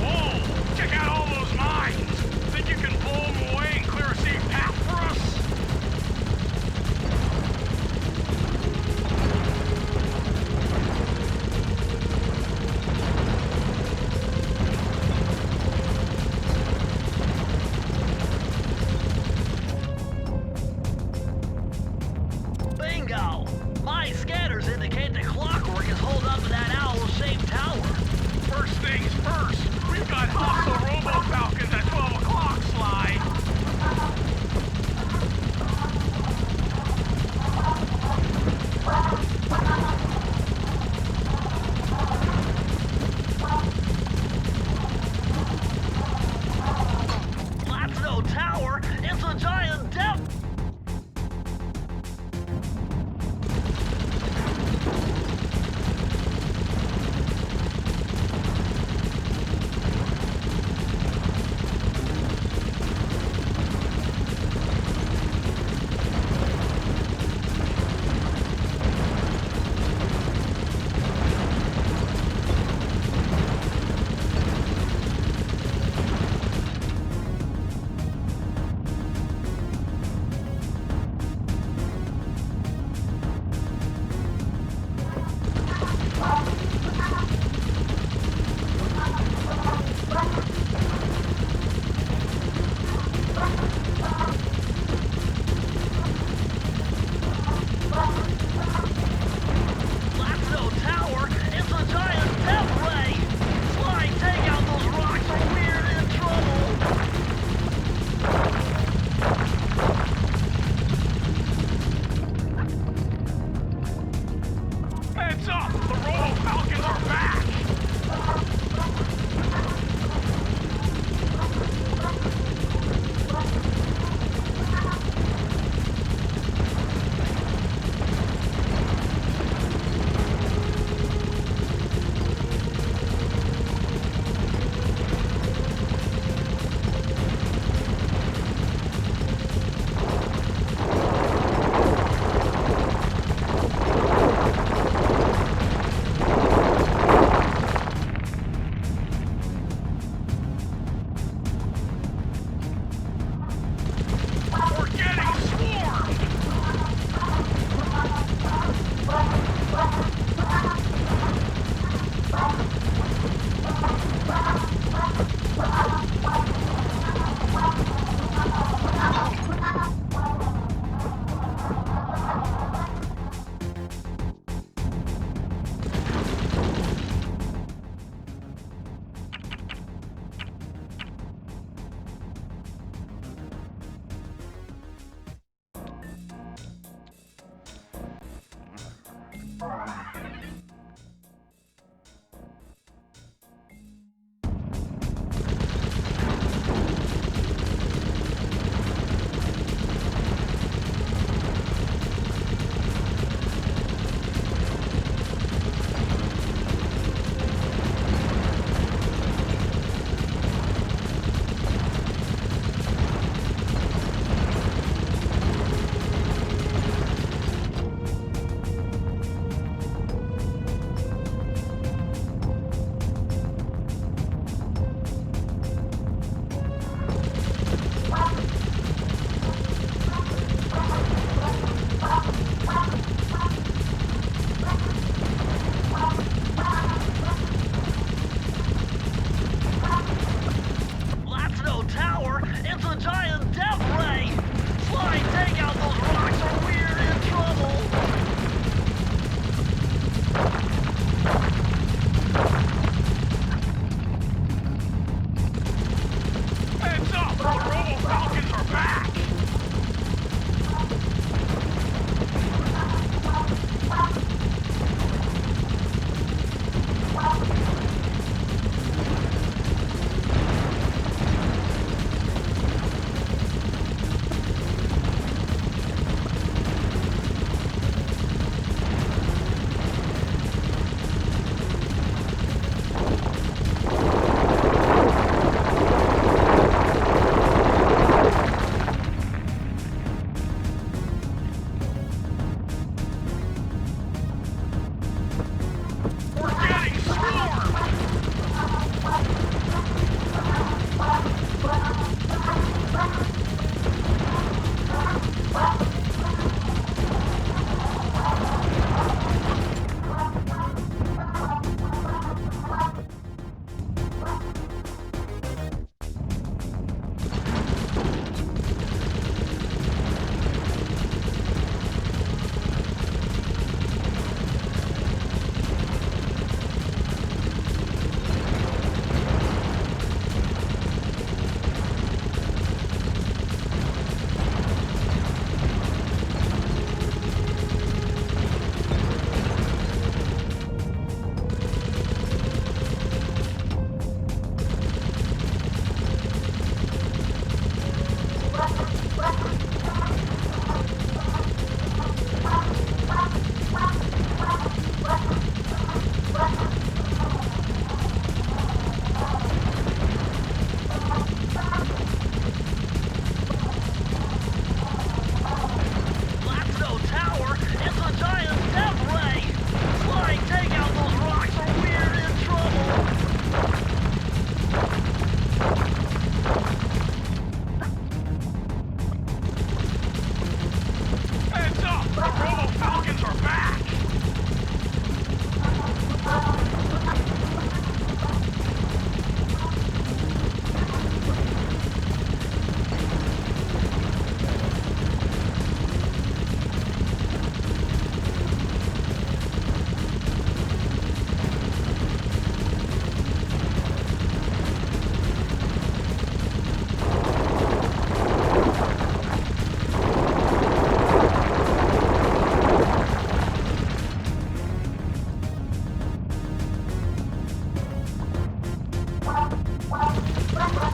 Whoa! Check out all those mines! Think you can blow them away and clear a safe path for us? Bingo! My scanners indicate the Clockwork is holding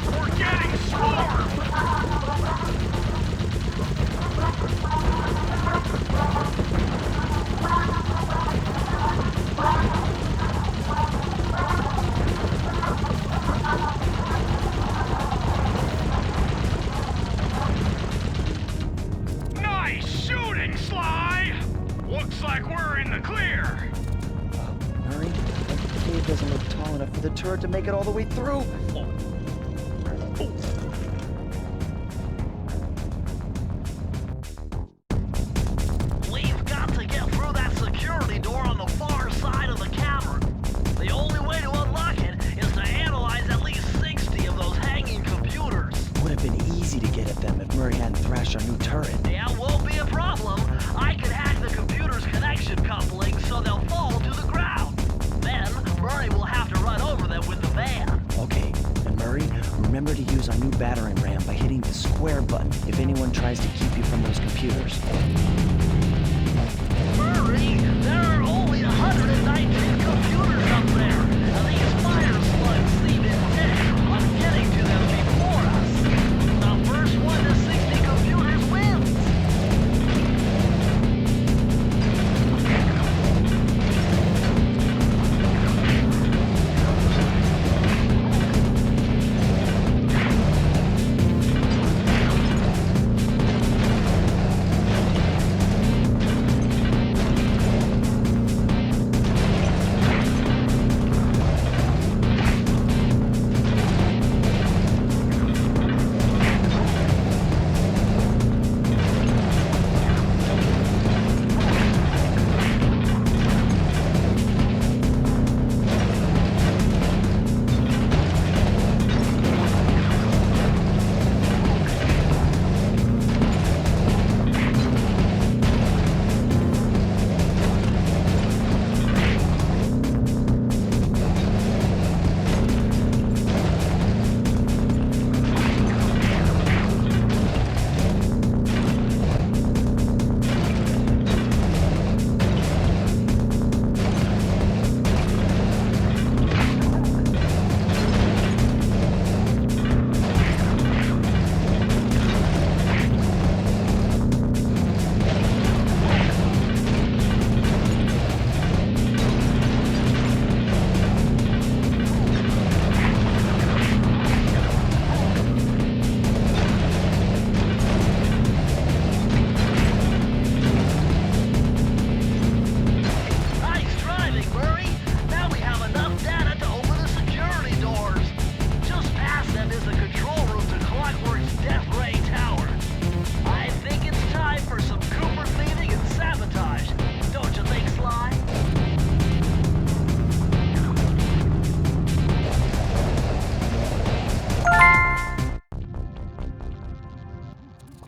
We're getting swarmed! Nice shooting, Sly! Looks like we're in the clear. Murray, the cave doesn't look tall enough for the turret to make it all the way through. We've got to get through that security door on the far side of the cavern. The only way to unlock it is to analyze at least 60 of those hanging computers. Would have been easy to get at them if Murray hadn't thrashed our new turret. Yeah, won't be a problem. I can hack the computer's connection coupling so they'll fall to the ground. Then, Murray will have to run over them with the van. Okay, and Murray, remember to use our new battering ram by hitting the square button if anyone tries to keep you from those computers. Murray, there are only 119 computers up there, and these fire slugs seem intent on getting to them before us. The first one to 60 computers wins.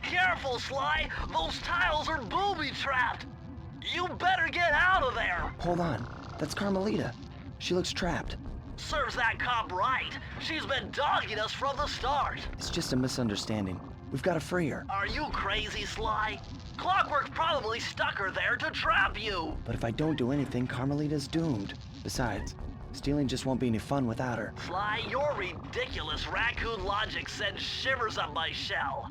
Careful, Sly! Those tiles are booby-trapped! You better get out of there! Hold on, that's Carmelita. She looks trapped. Serves that cop right. She's been dogging us from the start. It's just a misunderstanding. We've got to free her. Are you crazy, Sly? Clockwork's probably stuck her there to trap you. But if I don't do anything, Carmelita's doomed. Besides, stealing just won't be any fun without her. Sly, your ridiculous raccoon logic sends shivers up my shell.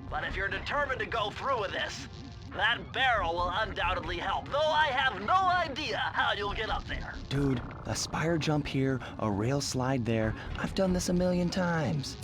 But if you're determined to go through with this, that barrel will undoubtedly help, though I have no idea how you'll get up there. Dude, a spire jump here, a rail slide there. I've done this a million times.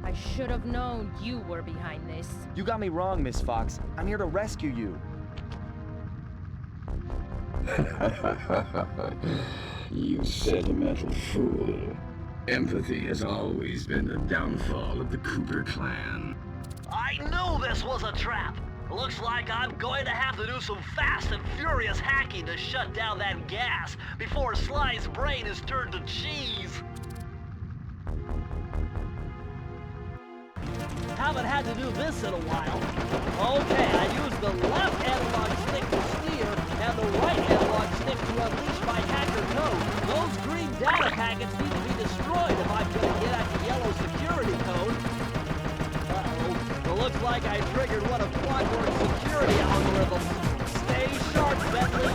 I should have known you were behind this. You got me wrong, Miss Fox. I'm here to rescue you. You sentimental fool. Empathy has always been the downfall of the Cooper clan. I knew this was a trap. Looks like I'm going to have to do some fast and furious hacking to shut down that gas before Sly's brain is turned to cheese. Haven't had to do this in a while. Okay, I used the left analog stick to steer and the right analog stick to unleash my hacker code. Those green data packets need to be destroyed if I'm going to get at the yellow security code. Uh-oh. It looks like I triggered one of Quadworth's security algorithms. Stay sharp, Bentley.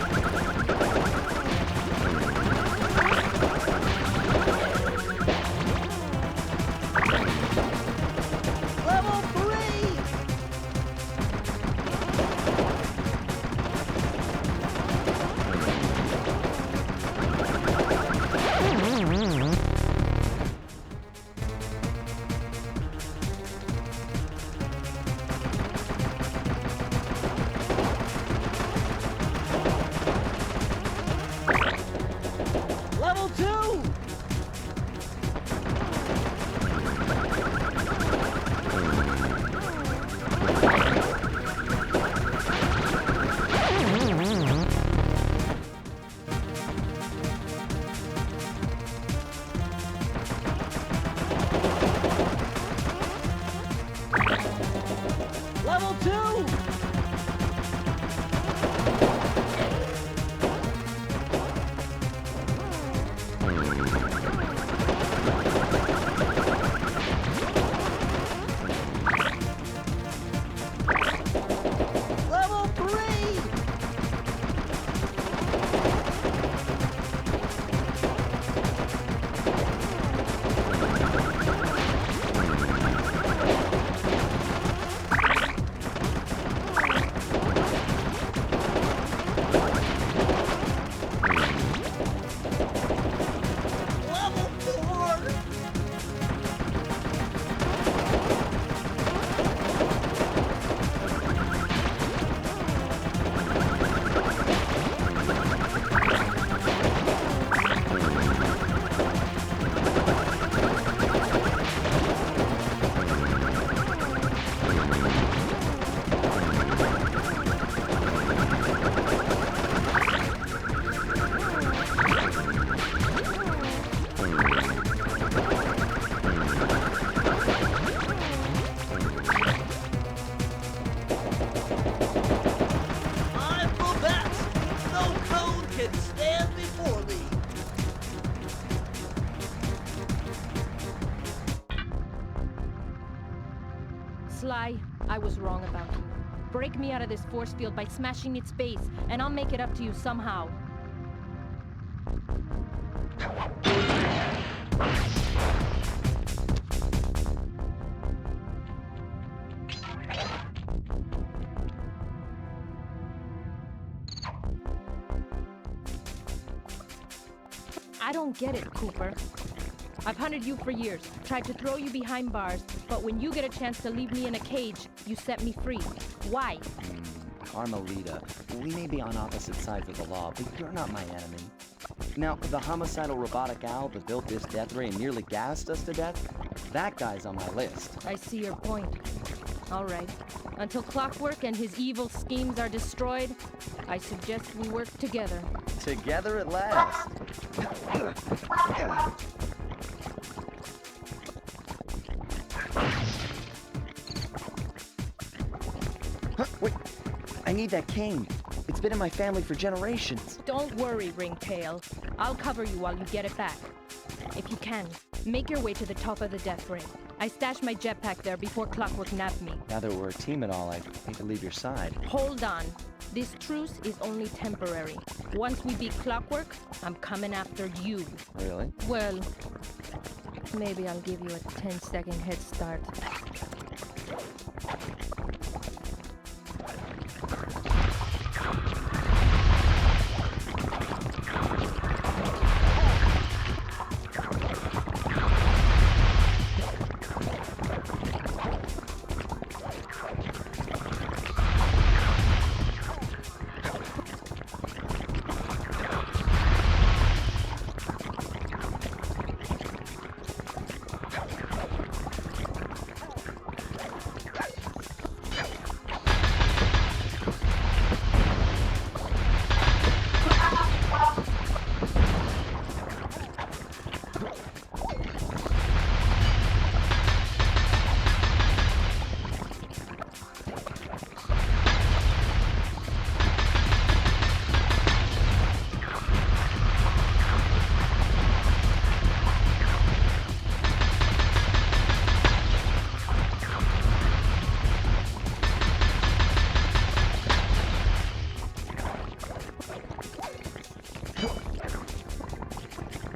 can stand before me. Sly, I was wrong about you. Break me out of this force field by smashing its base, and I'll make it up to you somehow. I don't get it, Cooper. I've hunted you for years, tried to throw you behind bars, but when you get a chance to leave me in a cage, you set me free. Why? Carmelita, we may be on opposite sides of the law, but you're not my enemy. Now, the homicidal robotic owl that built this death ray and nearly gassed us to death, that guy's on my list. I see your point. All right. Until Clockwork and his evil schemes are destroyed, I suggest we work together. Together at last. Wait, I need that cane. It's been in my family for generations. Don't worry, Ringtail. I'll cover you while you get it back. If you can, make your way to the top of the death ray. I stashed my jetpack there before Clockwork nabbed me. Now that we're a team and all, I hate to leave your side. Hold on. This truce is only temporary. Once we beat Clockwork, I'm coming after you. Really? Well, maybe I'll give you a 10-second head start.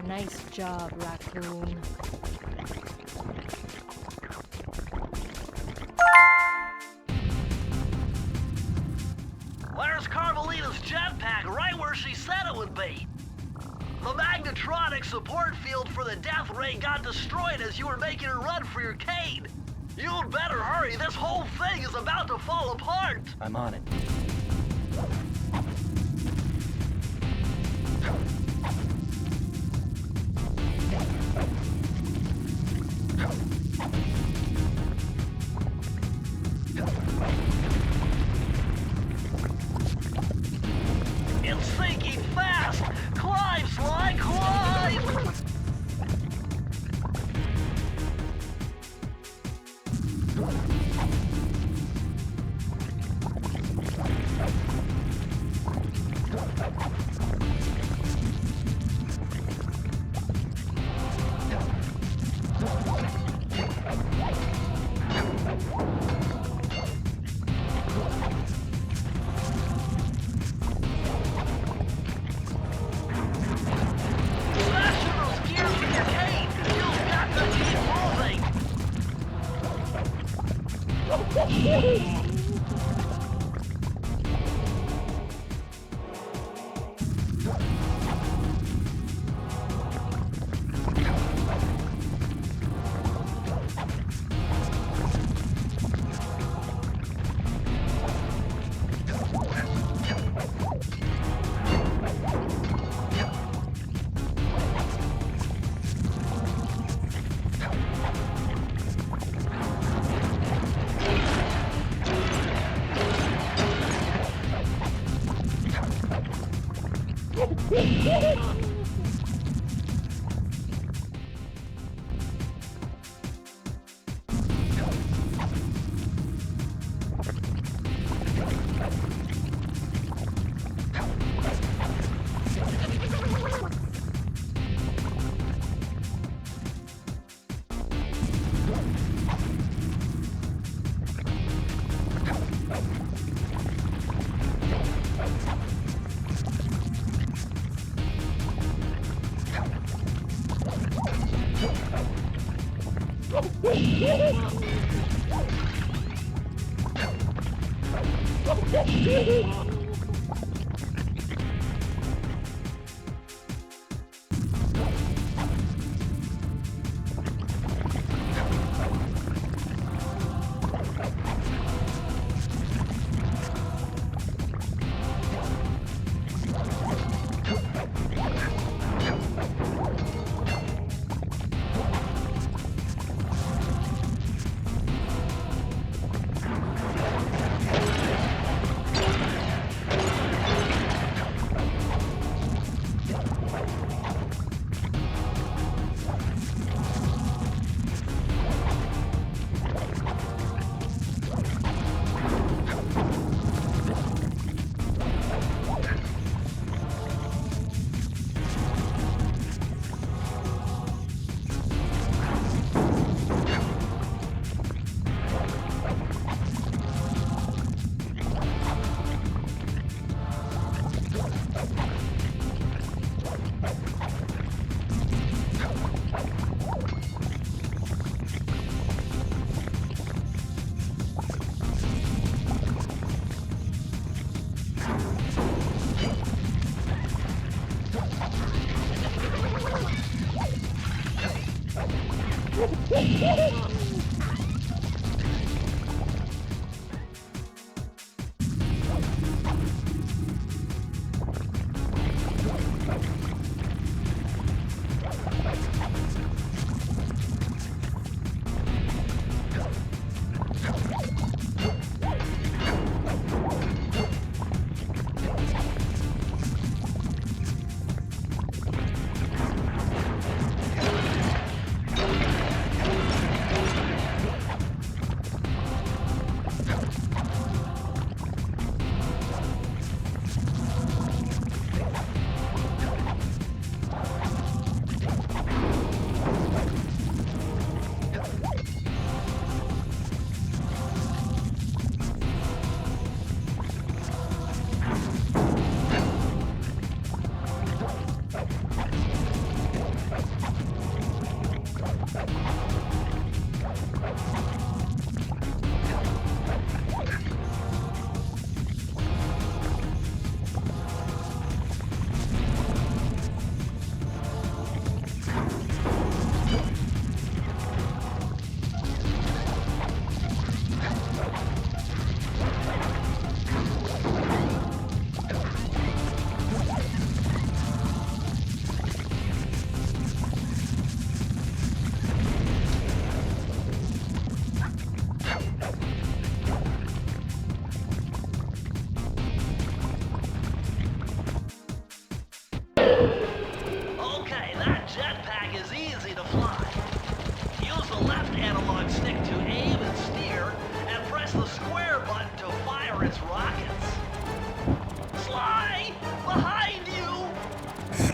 Nice job, Raccoon. Where's Carmelita's jetpack? Right where she said it would be. The magnetronic support field for the death ray got destroyed as you were making a run for your cane. You'd better hurry. This whole thing is about to fall apart. I'm on it. It's sinking fast! Climb, Sly, climb!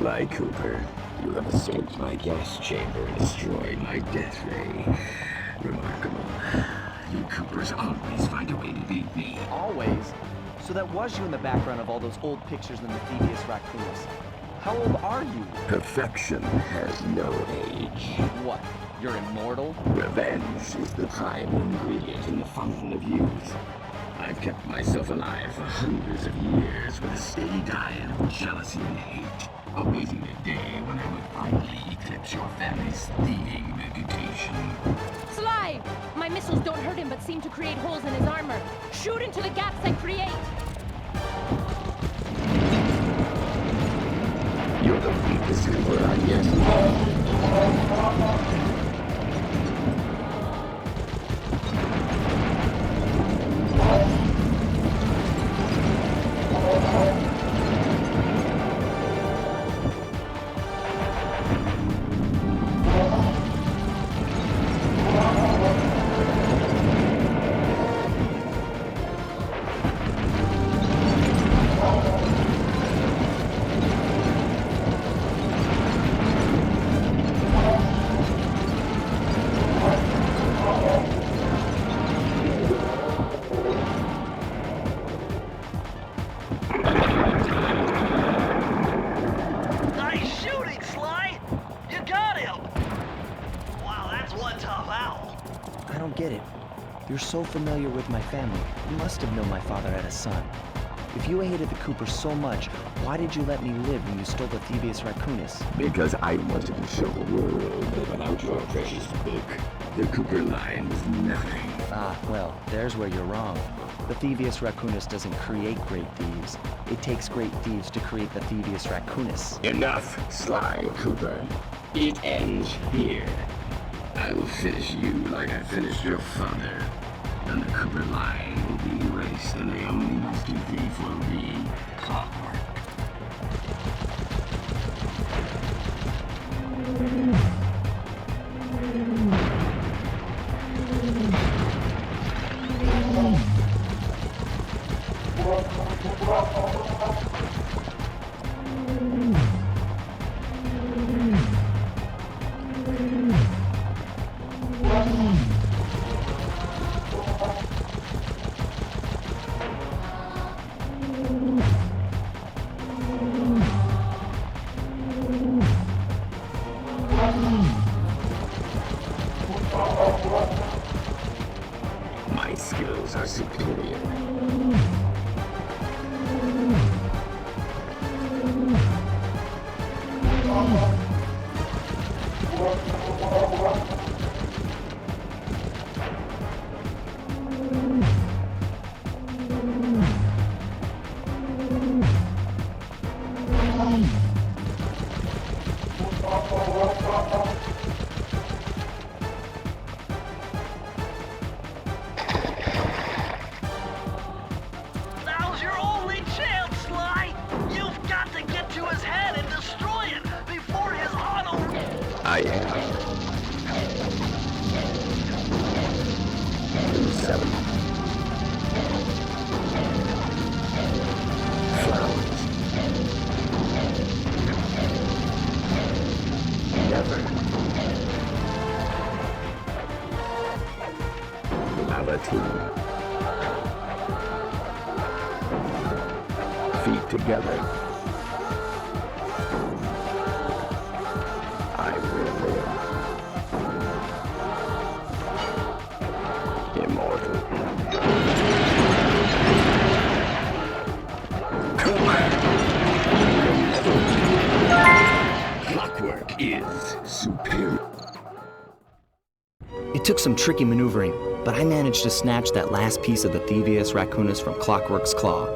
Sly Cooper, you have assaulted my gas chamber and destroyed my death ray. Remarkable. You Coopers always find a way to beat me. Always? So that was you in the background of all those old pictures in the Thievius Raccoonus. How old are you? Perfection has no age. What? You're immortal? Revenge is the prime ingredient in the fountain of youth. I've kept myself alive for hundreds of years with a steady diet of jealousy and hate, awaiting the day when I would finally eclipse your family's thieving reputation. Sly! My missiles don't hurt him but seem to create holes in his armor. Shoot into the gaps I create! You're the weakest Cooper I yet know. get it. You're so familiar with my family, you must have known my father had a son. If you hated the Cooper so much, why did you let me live when you stole the Thievius Raccoonus? Because I wanted to show the world that without your precious book, the Cooper line was nothing. Ah, well, there's where you're wrong. The Thievius Raccoonus doesn't create great thieves. It takes great thieves to create the Thievius Raccoonus. Enough, Sly Cooper. It ends here. I will finish you like I finished your father. And the Cooper line will be erased, and the only master thief will be Clockwork. My skills are superior. Now's your only chance, Sly! You've got to get to his head and destroy it before his auto... I am. 7. Flowers. Never. Lava team. Feet together. I will live. Immortal. Clockwork is superior. It took some tricky maneuvering, but I managed to snatch that last piece of the Thievius Raccoonus from Clockwork's claw.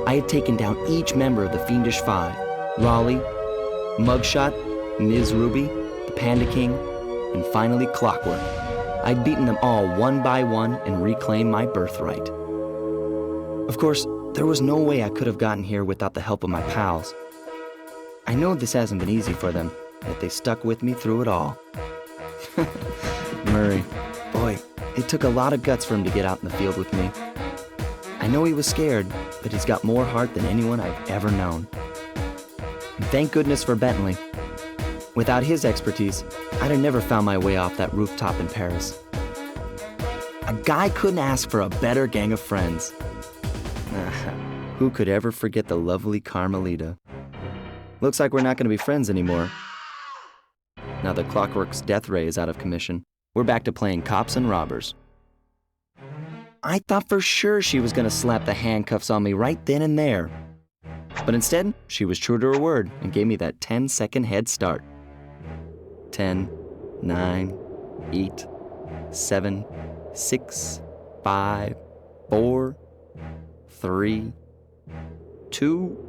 I had taken down each member of the Fiendish Five: Raleigh, Muggshot, Ms. Ruby, the Panda King, and finally Clockwork. I'd beaten them all one by one and reclaimed my birthright. Of course, there was no way I could have gotten here without the help of my pals. I know this hasn't been easy for them, yet they stuck with me through it all. Murray, boy, it took a lot of guts for him to get out in the field with me. I know he was scared, but he's got more heart than anyone I've ever known. And thank goodness for Bentley. Without his expertise, I'd have never found my way off that rooftop in Paris. A guy couldn't ask for a better gang of friends. Who could ever forget the lovely Carmelita? Looks like we're not going to be friends anymore. Now that Clockwork's death ray is out of commission, we're back to playing cops and robbers. I thought for sure she was going to slap the handcuffs on me right then and there. But instead, she was true to her word and gave me that 10-second head start. 10, 9, 8, 7, 6, 5, 4, 3, 2...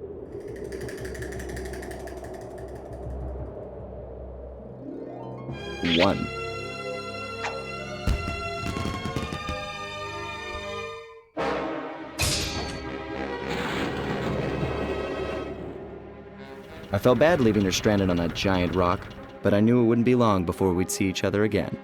One. I felt bad leaving her stranded on that giant rock, but I knew it wouldn't be long before we'd see each other again.